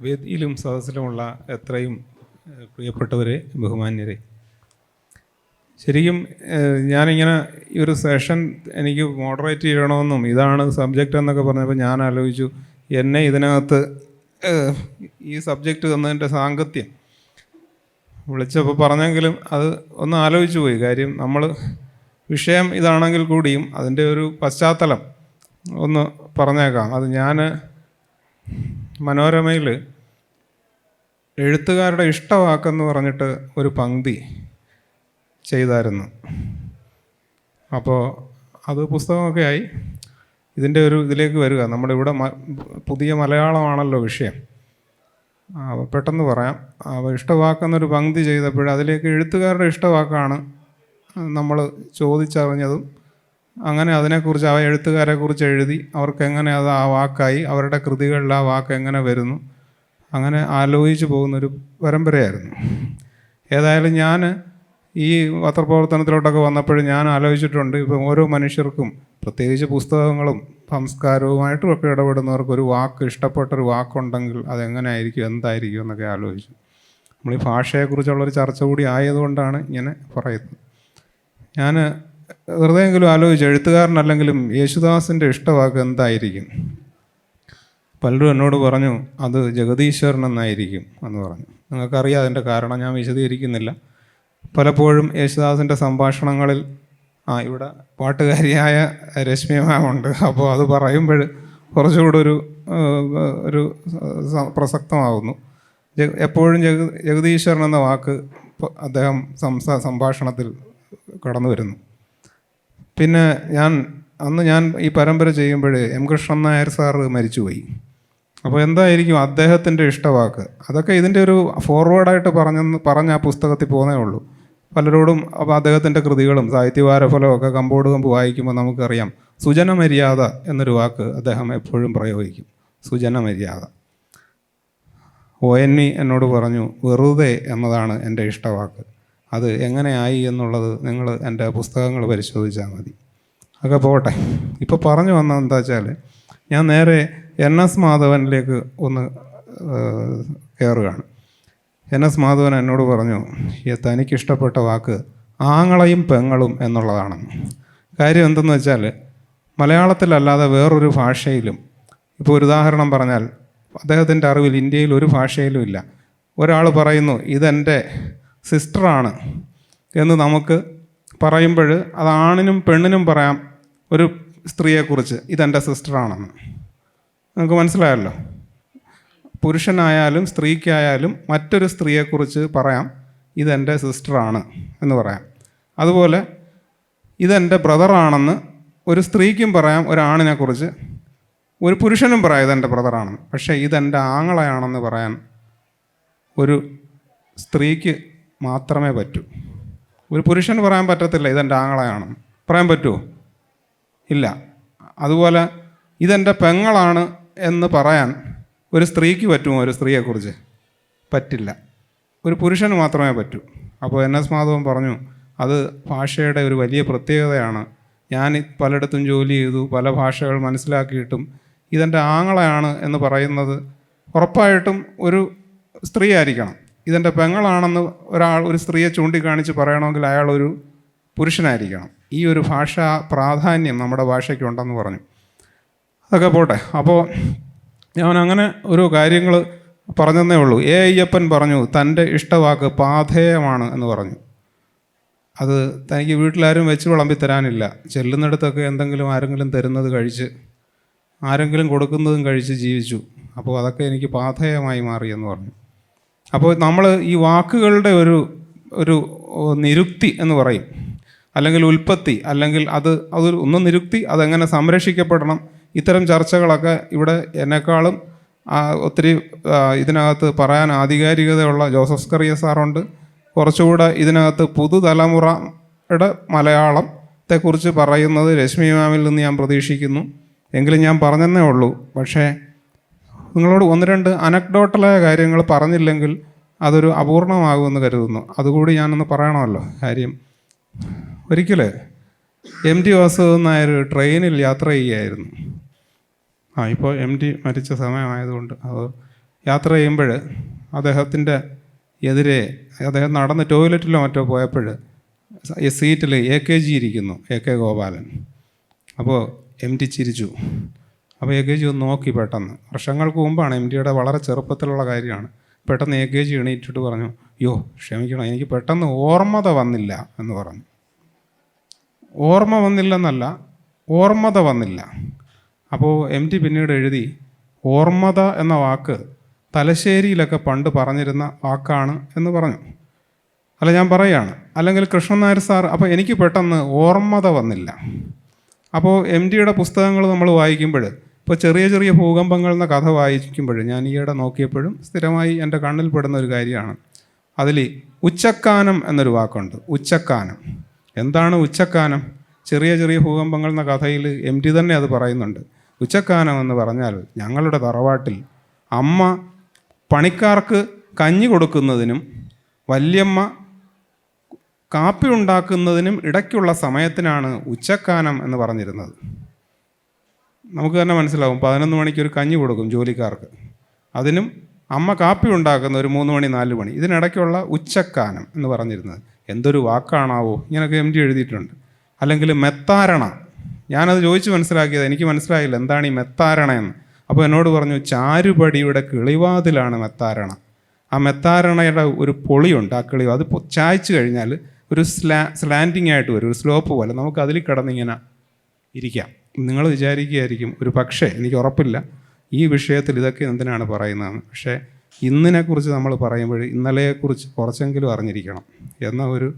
വേദിയിലും സദസ്സിലുമുള്ള എത്രയും പ്രിയപ്പെട്ടവരെ, ബഹുമാന്യരെ, ശരിക്കും ഞാനിങ്ങനെ ഈ ഒരു സെഷൻ എനിക്ക് മോഡറേറ്റ് ചെയ്യണമെന്നും ഇതാണ് സബ്ജക്റ്റ് എന്നൊക്കെ പറഞ്ഞപ്പോൾ ഞാൻ ആലോചിച്ചു, എന്നെ ഇതിനകത്ത് ഈ സബ്ജക്റ്റ് തന്നതിൻ്റെ സാങ്കത്യം വിളിച്ചപ്പോൾ പറഞ്ഞെങ്കിലും അത് ഒന്ന് ആലോചിച്ചു പോയി. കാര്യം നമ്മൾ വിഷയം ഇതാണെങ്കിൽ കൂടിയും അതിൻ്റെ ഒരു പശ്ചാത്തലം ഒന്ന് പറഞ്ഞേക്കാം. അത് ഞാൻ മനോരമയിൽ എഴുത്തുകാരുടെ ഇഷ്ടവാക്കെന്ന് പറഞ്ഞിട്ട് ഒരു പങ്ക്തി ചെയ്തായിരുന്നു. അപ്പോൾ അത് പുസ്തകമൊക്കെ ആയി. ഇതിൻ്റെ ഒരു ഇതിലേക്ക് വരിക, നമ്മുടെ ഇവിടെ പുതിയ മലയാളമാണല്ലോ വിഷയം. പെട്ടെന്ന് പറയാം. ഇഷ്ടവാക്കെന്നൊരു പങ്ക്തി ചെയ്തപ്പോൾ അതിലേക്ക് എഴുത്തുകാരുടെ ഇഷ്ടവാക്കാണ് നമ്മൾ ചോദിച്ചറിഞ്ഞതും. അങ്ങനെ അതിനെക്കുറിച്ച് ആ എഴുത്തുകാരെക്കുറിച്ച് എഴുതി അവർക്ക് എങ്ങനെ അത് ആ വാക്കായി, അവരുടെ കൃതികളിൽ ആ വാക്ക് എങ്ങനെ വരുന്നു, അങ്ങനെ ആലോചിച്ച് പോകുന്നൊരു പരമ്പരയായിരുന്നു. ഏതായാലും ഞാൻ ഈ പത്രപ്രവർത്തനത്തിലോട്ടൊക്കെ വന്നപ്പോഴും ഞാൻ ആലോചിച്ചിട്ടുണ്ട്, ഇപ്പം ഓരോ മനുഷ്യർക്കും പ്രത്യേകിച്ച് പുസ്തകങ്ങളും സംസ്കാരവുമായിട്ടും ഒക്കെ ഇടപെടുന്നവർക്ക് ഒരു വാക്ക്, ഇഷ്ടപ്പെട്ടൊരു വാക്കുണ്ടെങ്കിൽ അതെങ്ങനെ ആയിരിക്കും, എന്തായിരിക്കും എന്നൊക്കെ ആലോചിച്ചു. നമ്മൾ ഈ ഭാഷയെക്കുറിച്ചുള്ളൊരു ചർച്ച കൂടി ആയതുകൊണ്ടാണ് ഇങ്ങനെ പറയുന്നത്. ഞാൻ വെറുതെയെങ്കിലും ആലോചിച്ചു, എഴുത്തുകാരനല്ലെങ്കിലും യേശുദാസിൻ്റെ ഇഷ്ടവാക്ക് എന്തായിരിക്കും. പലരും എന്നോട് പറഞ്ഞു അത് ജഗദീശ്വരൻ എന്നായിരിക്കും എന്ന് പറഞ്ഞു. നിങ്ങൾക്കറിയാം അതിൻ്റെ കാരണം, ഞാൻ വിശദീകരിക്കുന്നില്ല. പലപ്പോഴും യേശുദാസിൻ്റെ സംഭാഷണങ്ങളിൽ ഇവിടെ പാട്ടുകാരിയായ രശ്മി മാമുണ്ട്. അപ്പോൾ അത് പറയുമ്പോൾ കുറച്ചുകൂടെ ഒരു പ്രസക്തമാകുന്നു. എപ്പോഴും ജഗദീശ്വരൻ എന്ന വാക്ക് അദ്ദേഹം സംഭാഷണത്തിൽ കടന്നു വരുന്നു. പിന്നെ അന്ന് ഞാൻ ഈ പരമ്പര ചെയ്യുമ്പോൾ എം കൃഷ്ണൻ നായർ സാറ് മരിച്ചുപോയി. അപ്പോൾ എന്തായിരിക്കും അദ്ദേഹത്തിൻ്റെ ഇഷ്ടവാക്ക്? അതൊക്കെ ഇതിൻ്റെ ഒരു ഫോർവേഡായിട്ട് പറഞ്ഞ ആ പുസ്തകത്തിൽ പോകുന്നേ ഉള്ളൂ. പലരോടും അപ്പോൾ അദ്ദേഹത്തിൻ്റെ കൃതികളും സാഹിത്യവാരഫലവും ഒക്കെ കമ്പോട് വായിക്കുമ്പോൾ നമുക്കറിയാം, സുജനമര്യാദ എന്നൊരു വാക്ക് അദ്ദേഹം എപ്പോഴും പ്രയോഗിക്കും. സുജനമര്യാദ. ONV എന്നോട് പറഞ്ഞു, വെറുതെ എന്നതാണ് എൻ്റെ ഇഷ്ടവാക്ക്. അത് എങ്ങനെയായി എന്നുള്ളത് നിങ്ങൾ എൻ്റെ പുസ്തകങ്ങൾ പരിശോധിച്ചാൽ മതി. ഒക്കെ പോട്ടെ. ഇപ്പോൾ പറഞ്ഞു വന്നത് എന്താ വെച്ചാൽ, ഞാൻ നേരെ NS മാധവനിലേക്ക് ഒന്ന് കയറുകയാണ്. NS മാധവൻ എന്നോട് പറഞ്ഞു, തനിക്കിഷ്ടപ്പെട്ട വാക്ക് ആങ്ങളയും പെങ്ങളും എന്നുള്ളതാണ്. കാര്യം എന്തെന്ന് വെച്ചാൽ, മലയാളത്തിലല്ലാതെ വേറൊരു ഭാഷയിലും, ഇപ്പോൾ ഒരു ഉദാഹരണം പറഞ്ഞാൽ, അദ്ദേഹത്തിൻ്റെ അറിവിൽ ഇന്ത്യയിൽ ഒരു ഭാഷയിലും ഇല്ല, ഒരാൾ പറയുന്നു ഇതെൻ്റെ സിസ്റ്ററാണ് എന്ന് നമുക്ക് പറയുമ്പോൾ അത് ആണിനും പെണ്ണിനും പറയാം. ഒരു സ്ത്രീയെക്കുറിച്ച് ഇതെൻ്റെ സിസ്റ്ററാണെന്ന് നമുക്ക് മനസ്സിലായല്ലോ. പുരുഷനായാലും സ്ത്രീക്കായാലും മറ്റൊരു സ്ത്രീയെക്കുറിച്ച് പറയാം ഇതെൻ്റെ സിസ്റ്ററാണ് എന്ന് പറയാം. അതുപോലെ ഇതെൻ്റെ ബ്രദറാണെന്ന് ഒരു സ്ത്രീക്കും പറയാം, ഒരാണിനെക്കുറിച്ച്. ഒരു പുരുഷനും പറയാം ഇതെൻ്റെ ബ്രദറാണെന്ന്. പക്ഷേ ഇതെൻ്റെ ആങ്ങളയാണെന്ന് പറയാൻ ഒരു സ്ത്രീക്ക് മാത്രമേ പറ്റൂ. ഒരു പുരുഷന് പറയാൻ പറ്റത്തില്ല ഇതെൻ്റെ ആങ്ങളയാണെന്ന്. പറയാൻ പറ്റുമോ? ഇല്ല. അതുപോലെ ഇതെൻ്റെ പെങ്ങളാണ് എന്ന് പറയാൻ ഒരു സ്ത്രീക്ക് പറ്റുമോ? ഒരു സ്ത്രീയെക്കുറിച്ച് പറ്റില്ല. ഒരു പുരുഷന് മാത്രമേ പറ്റൂ. അപ്പോൾ NS മാധവൻ പറഞ്ഞു, അത് ഭാഷയുടെ ഒരു വലിയ പ്രത്യേകതയാണ്. ഞാൻ പലയിടത്തും ജോലി ചെയ്തു, പല ഭാഷകൾ മനസ്സിലാക്കിയിട്ടും ഇതെൻ്റെ ആങ്ങളയാണ് എന്ന് പറയുന്നത് ഉറപ്പായിട്ടും ഒരു സ്ത്രീ ആയിരിക്കണം. ഇതെൻ്റെ പെങ്ങളാണെന്ന് ഒരു സ്ത്രീയെ ചൂണ്ടിക്കാണിച്ച് പറയണമെങ്കിൽ അയാളൊരു പുരുഷനായിരിക്കണം. ഈ ഒരു ഭാഷാ പ്രാധാന്യം നമ്മുടെ ഭാഷയ്ക്കുണ്ടെന്ന് പറഞ്ഞു. അതൊക്കെ പോട്ടെ. അപ്പോൾ ഞാൻ അങ്ങനെ ഓരോ കാര്യങ്ങൾ പറഞ്ഞതേ ഉള്ളൂ. അയ്യപ്പൻ പറഞ്ഞു തൻ്റെ ഇഷ്ടവാക്ക് പാഥേയമാണ് എന്ന് പറഞ്ഞു. അത് തനിക്ക് വീട്ടിലാരും വെച്ച് വിളമ്പി തരാനില്ല. ചെല്ലുന്നിടത്തൊക്കെ ആരെങ്കിലും തരുന്നത് കഴിച്ച്, ആരെങ്കിലും കൊടുക്കുന്നതും കഴിച്ച് ജീവിച്ചു. അപ്പോൾ അതൊക്കെ എനിക്ക് പാഥേയമായി മാറിയെന്ന് പറഞ്ഞു. അപ്പോൾ നമ്മൾ ഈ വാക്കുകളുടെ ഒരു നിരുക്തി എന്ന് പറയും, അല്ലെങ്കിൽ ഉൽപ്പത്തി, അല്ലെങ്കിൽ ഒന്ന് നിരുക്തി, അതെങ്ങനെ സംരക്ഷിക്കപ്പെടണം, ഇത്തരം ചർച്ചകളൊക്കെ ഇവിടെ എന്നെക്കാളും ഒത്തിരി ഇതിനകത്ത് പറയാൻ ആധികാരികതയുള്ള ജോസഫ് സ്കറിയ സാറുണ്ട്. കുറച്ചുകൂടെ ഇതിനകത്ത് പുതുതലമുറയുടെ മലയാളത്തെക്കുറിച്ച് പറയുന്നത് രശ്മി മാമിൽ നിന്ന് ഞാൻ പ്രതീക്ഷിക്കുന്നു. എങ്കിലും ഞാൻ പറഞ്ഞതേ ഉള്ളൂ. പക്ഷേ നിങ്ങളോട് ഒന്ന് രണ്ട് അനക്ഡോട്ടലായ കാര്യങ്ങൾ പറഞ്ഞില്ലെങ്കിൽ അതൊരു അപൂർണമാകുമെന്ന് കരുതുന്നു. അതുകൂടി ഞാനൊന്ന് പറയണമല്ലോ. കാര്യം ഒരിക്കൽ MT വാസുദേവൻ നായർ ട്രെയിനിൽ യാത്ര ചെയ്യുകയായിരുന്നു. ഇപ്പോൾ MT മരിച്ച സമയമായതുകൊണ്ട് അത് യാത്ര ചെയ്യുമ്പോൾ അദ്ദേഹത്തിൻ്റെ എതിരെ അദ്ദേഹം നടന്ന് ടോയ്ലറ്റിലോ മറ്റോ പോയപ്പോൾ സീറ്റിൽ AKG ഇരിക്കുന്നു, AK ഗോപാലൻ. അപ്പോൾ MT ചിരിച്ചു. അപ്പോൾ AKG ഒന്ന് നോക്കി പെട്ടെന്ന്. വർഷങ്ങൾക്ക് മുമ്പാണ്, MTയുടെ വളരെ ചെറുപ്പത്തിലുള്ള കാര്യമാണ്. പെട്ടെന്ന് AKG എണീറ്റിട്ട് പറഞ്ഞു, യോ ക്ഷമിക്കണം, എനിക്ക് പെട്ടെന്ന് ഓർമ്മത വന്നില്ല എന്ന് പറഞ്ഞു. ഓർമ്മ വന്നില്ലെന്നല്ല, ഓർമ്മത വന്നില്ല. അപ്പോൾ MT പിന്നീട് എഴുതി, ഓർമ്മത എന്ന വാക്ക് തലശ്ശേരിയിലൊക്കെ പണ്ട് പറഞ്ഞിരുന്ന വാക്കാണ് എന്ന് പറഞ്ഞു. അല്ല, ഞാൻ പറയുകയാണ്. അല്ലെങ്കിൽ കൃഷ്ണൻ നായർ സാർ, അപ്പോൾ എനിക്ക് പെട്ടെന്ന് ഓർമ്മത വന്നില്ല. അപ്പോൾ MTയുടെ പുസ്തകങ്ങൾ നമ്മൾ വായിക്കുമ്പോൾ, ഇപ്പോൾ ചെറിയ ചെറിയ ഭൂകമ്പങ്ങൾ എന്ന കഥ വായിക്കുമ്പോൾ, ഞാൻ ഈയിടെ നോക്കിയപ്പോഴും സ്ഥിരമായി എൻ്റെ കണ്ണിൽ പെടുന്ന ഒരു കാര്യമാണ്. അതിൽ ഉച്ചക്കാനം എന്നൊരു വാക്കുണ്ട്. ഉച്ചക്കാനം. എന്താണ് ഉച്ചക്കാനം? ചെറിയ ചെറിയ ഭൂകമ്പങ്ങൾ എന്ന കഥയിൽ MT തന്നെ അത് പറയുന്നുണ്ട്. ഉച്ചക്കാനം എന്ന് പറഞ്ഞാൽ, ഞങ്ങളുടെ തറവാട്ടിൽ അമ്മ പണിക്കാർക്ക് കഞ്ഞി കൊടുക്കുന്നതിനും വല്യമ്മ കാപ്പി ഉണ്ടാക്കുന്നതിനും ഇടയ്ക്കുള്ള സമയത്തിനാണ് ഉച്ചക്കാനം എന്ന് പറഞ്ഞിരുന്നത്. നമുക്ക് തന്നെ മനസ്സിലാവും, 11 മണിക്ക് ഒരു കഞ്ഞി കൊടുക്കും ജോലിക്കാർക്ക്. അതിനും അമ്മ കാപ്പി ഉണ്ടാക്കുന്ന ഒരു 3 മണി 4 മണി, ഇതിനിടയ്ക്കുള്ള ഉച്ചക്കാനം എന്ന് പറഞ്ഞിരുന്നത്. എന്തൊരു വാക്കാണാവോ, ഇങ്ങനെയൊക്കെ MT എഴുതിയിട്ടുണ്ട്. അല്ലെങ്കിൽ മെത്താരണ. ഞാനത് ചോദിച്ച് മനസ്സിലാക്കിയത്, എനിക്ക് മനസ്സിലായില്ല എന്താണ് ഈ മെത്താരണ എന്ന്. അപ്പോൾ എന്നോട് പറഞ്ഞു, ചാരുപടിയുടെ കിളിവാതിലാണ് മെത്താരണ. ആ മെത്താരണയുടെ ഒരു പൊളിയുണ്ട്, ആ കിളി അത് ചായച്ച് കഴിഞ്ഞാൽ ഒരു സ്ലാൻഡിങ് ആയിട്ട് വരും, ഒരു സ്ലോപ്പ് പോലെ. നമുക്ക് അതിൽ കിടന്നിങ്ങനെ ഇരിക്കാം. നിങ്ങൾ വിചാരിക്കുകയായിരിക്കും, ഒരു പക്ഷേ, എനിക്ക് ഉറപ്പില്ല ഈ വിഷയത്തിൽ ഇതൊക്കെ എന്തിനാണ് പറയുന്നതെന്ന്. പക്ഷേ ഇന്നിനെക്കുറിച്ച് നമ്മൾ പറയുമ്പോൾ ഇന്നലെയെക്കുറിച്ച് കുറച്ചെങ്കിലും അറിഞ്ഞിരിക്കണം എന്ന ഒരു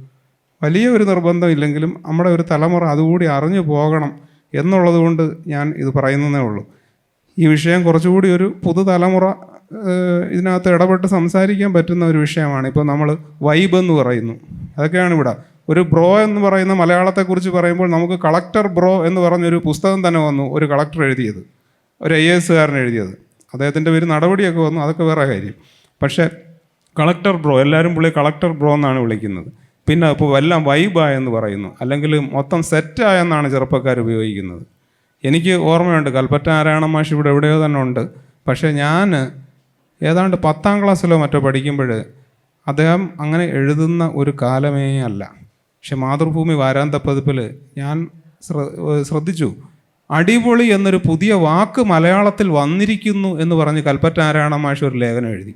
വലിയൊരു നിർബന്ധം ഇല്ലെങ്കിലും നമ്മുടെ ഒരു തലമുറ അതുകൂടി അറിഞ്ഞു പോകണം എന്നുള്ളത് കൊണ്ട് ഞാൻ ഇത് പറയുന്നതേ ഉള്ളൂ. ഈ വിഷയം കുറച്ചുകൂടി ഒരു പുതുതലമുറ ഇതിനകത്ത് ഇടപെട്ട് സംസാരിക്കാൻ പറ്റുന്ന ഒരു വിഷയമാണ്. ഇപ്പോൾ നമ്മൾ വൈബ് എന്ന് പറയുന്നു, അതൊക്കെയാണ് ഇവിടെ. ഒരു ബ്രോ എന്ന് പറയുന്ന മലയാളത്തെക്കുറിച്ച് പറയുമ്പോൾ നമുക്ക് കളക്ടർ ബ്രോ എന്ന് പറഞ്ഞൊരു പുസ്തകം തന്നെ വന്നു, ഒരു കളക്ടർ എഴുതിയത്, ഒരു IAS കാരൻ എഴുതിയത്. അദ്ദേഹത്തിൻ്റെ പേര് നടപടിയൊക്കെ വന്നു, അതൊക്കെ വേറെ കാര്യം. പക്ഷേ കളക്ടർ ബ്രോ, എല്ലാവരും പുള്ളി കളക്ടർ ബ്രോ എന്നാണ് വിളിക്കുന്നത്. പിന്നെ ഇപ്പോൾ എല്ലാം വൈബായെന്ന് പറയുന്നു, അല്ലെങ്കിൽ മൊത്തം സെറ്റായെന്നാണ് ചെറുപ്പക്കാർ ഉപയോഗിക്കുന്നത്. എനിക്ക് ഓർമ്മയുണ്ട്, കൽപ്പറ്റ നാരായണ മാഷ് ഇവിടെ എവിടെയോ തന്നെ ഉണ്ട്. പക്ഷേ ഞാൻ ഏതാണ്ട് 10ാം ക്ലാസ്സിലോ മറ്റോ പഠിക്കുമ്പോൾ അദ്ദേഹം അങ്ങനെ എഴുതുന്ന ഒരു കാലമേ അല്ല. പക്ഷെ മാതൃഭൂമി വാരാന്തപ്പതിപ്പിൽ ഞാൻ ശ്രദ്ധിച്ചു, അടിപൊളി എന്നൊരു പുതിയ വാക്ക് മലയാളത്തിൽ വന്നിരിക്കുന്നു എന്ന് പറഞ്ഞ് കൽപ്പറ്റ നാരായണ മാഷ് ഒരു ലേഖനം എഴുതി.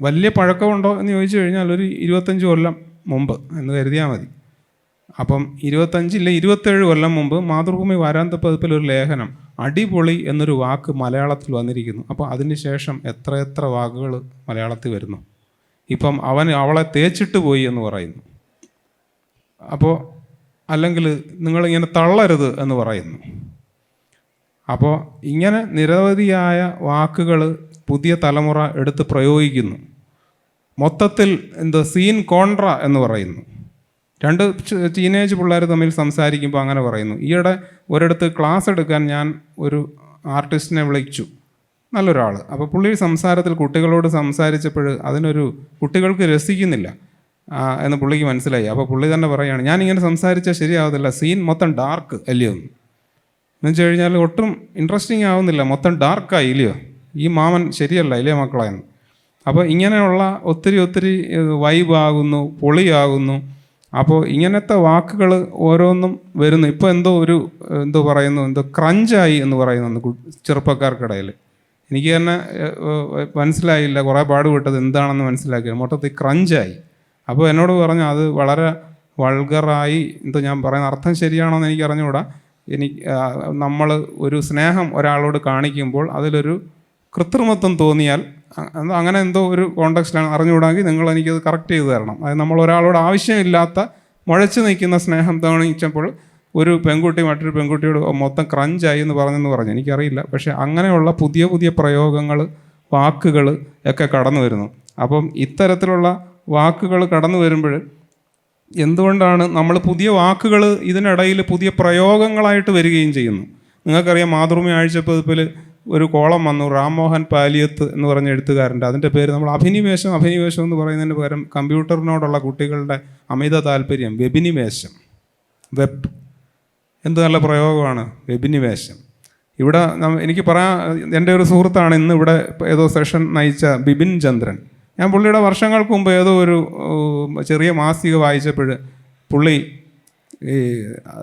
വലിയ പഴക്കമുണ്ടോ എന്ന് ചോദിച്ചു കഴിഞ്ഞാൽ ഒരു 25 കൊല്ലം മുമ്പ് എന്ന് കരുതിയാൽ മതി. അപ്പം 27 കൊല്ലം മുമ്പ് മാതൃഭൂമി വാരാന്തപ്പതിപ്പിൽ ഒരു ലേഖനം, അടിപൊളി എന്നൊരു വാക്ക് മലയാളത്തിൽ വന്നിരിക്കുന്നു. അപ്പോൾ അതിന് ശേഷം എത്ര വാക്കുകൾ മലയാളത്തിൽ വരുന്നു. ഇപ്പം അവളെ തേച്ചിട്ട് പോയി എന്ന് പറയുന്നു. അപ്പോൾ അല്ലെങ്കിൽ നിങ്ങളിങ്ങനെ തള്ളരുത് എന്ന് പറയുന്നു. അപ്പോൾ ഇങ്ങനെ നിരവധിയായ വാക്കുകൾ പുതിയ തലമുറ എടുത്ത് പ്രയോഗിക്കുന്നു. മൊത്തത്തിൽ സീൻ കോൺട്ര എന്ന് പറയുന്നു. 2 ടീനേജ് പിള്ളേർ തമ്മിൽ സംസാരിക്കുമ്പോൾ അങ്ങനെ പറയുന്നു. ഈയിടെ ഒരിടത്ത് ക്ലാസ് എടുക്കാൻ ഞാൻ ഒരു ആർട്ടിസ്റ്റിനെ വിളിച്ചു, നല്ലൊരാൾ. അപ്പോൾ പുള്ളി സംസാരത്തിൽ കുട്ടികളോട് സംസാരിച്ചപ്പോൾ അതിനൊരു കുട്ടികൾക്ക് രസിക്കുന്നില്ല എന്ന് പുള്ളിക്ക് മനസ്സിലായി. അപ്പോൾ പുള്ളി തന്നെ പറയുകയാണ്, ഞാനിങ്ങനെ സംസാരിച്ചാൽ ശരിയാവത്തില്ല, സീൻ മൊത്തം ഡാർക്ക് അല്ലയോ എന്ന് വെച്ച് കഴിഞ്ഞാൽ ഒട്ടും ഇൻട്രസ്റ്റിംഗ് ആവുന്നില്ല, മൊത്തം ഡാർക്കായി ഇല്ലയോ, ഈ മാമൻ ശരിയല്ല ഇല്ലയോ മക്കളെ എന്ന്. അപ്പോൾ ഇങ്ങനെയുള്ള ഒത്തിരി വൈബാകുന്നു, പൊളിയാകുന്നു. അപ്പോൾ ഇങ്ങനത്തെ വാക്കുകൾ ഓരോന്നും വരുന്നു. ഇപ്പോൾ എന്തോ പറയുന്നു, ക്രഞ്ചായി എന്ന് പറയുന്നു ചെറുപ്പക്കാർക്കിടയിൽ. എനിക്ക് തന്നെ മനസ്സിലായില്ല, കുറേ പാടുപെട്ടത് എന്താണെന്ന് മനസ്സിലാക്കിയത്. മൊത്തത്തിൽ ക്രഞ്ചായി. അപ്പോൾ എന്നോട് പറഞ്ഞു, അത് വളരെ വൾഗറായി, ഞാൻ പറയുന്ന അർത്ഥം ശരിയാണോ എന്ന് എനിക്ക് അറിഞ്ഞുകൂടാ. നമ്മൾ ഒരു സ്നേഹം ഒരാളോട് കാണിക്കുമ്പോൾ അതിലൊരു കൃത്രിമത്വം തോന്നിയാൽ, അങ്ങനെ എന്തോ ഒരു കോണ്ടെക്സ്റ്റിലാണ്, അറിഞ്ഞുകൂടാമെങ്കിൽ നിങ്ങൾ എനിക്കത് കറക്റ്റ് ചെയ്ത് തരണം. അതായത് നമ്മൾ ഒരാളോട് ആവശ്യമില്ലാത്ത മുഴച്ചു നിൽക്കുന്ന സ്നേഹം തോന്നിച്ചപ്പോൾ ഒരു പെൺകുട്ടി മറ്റൊരു പെൺകുട്ടിയോട് മൊത്തം ക്രഞ്ചായി എന്ന് പറഞ്ഞു. എനിക്കറിയില്ല. പക്ഷേ അങ്ങനെയുള്ള പുതിയ പ്രയോഗങ്ങൾ, വാക്കുകൾ ഒക്കെ കടന്നു വരുന്നു. അപ്പം ഇത്തരത്തിലുള്ള വാക്കുകൾ കടന്നു വരുമ്പോൾ എന്തുകൊണ്ടാണ് നമ്മൾ പുതിയ വാക്കുകൾ ഇതിനിടയിൽ പുതിയ പ്രയോഗങ്ങളായിട്ട് വരികയും ചെയ്യുന്നു. നിങ്ങൾക്കറിയാം, മാതൃഭൂമി ആഴ്ചപ്പതിപ്പിൽ ഒരു കോളം വന്നു, റാംമോഹൻ പാലിയത്ത് എന്ന് പറഞ്ഞ എഴുത്തുകാരൻ്റെ. അതിൻ്റെ പേര് നമ്മൾ അഭിനിവേശം എന്ന് പറയുന്നതിന് പകരം കമ്പ്യൂട്ടറിനോടുള്ള കുട്ടികളുടെ അമിത താല്പര്യം, വെബിനിവേശം. വെബ് എന്ത് നല്ല പ്രയോഗമാണ്, വെബിനിവേശം. ഇവിടെ എനിക്ക് പറയാൻ, എൻ്റെ ഒരു സുഹൃത്താണ് ഇന്ന് ഇവിടെ ഏതോ സെഷൻ നയിച്ച ബിപിൻ ചന്ദ്രൻ. ഞാൻ പുള്ളിയുടെ വർഷങ്ങൾക്ക് മുമ്പ് ഏതോ ഒരു ചെറിയ മാസിക വായിച്ചപ്പോൾ പുള്ളി ഈ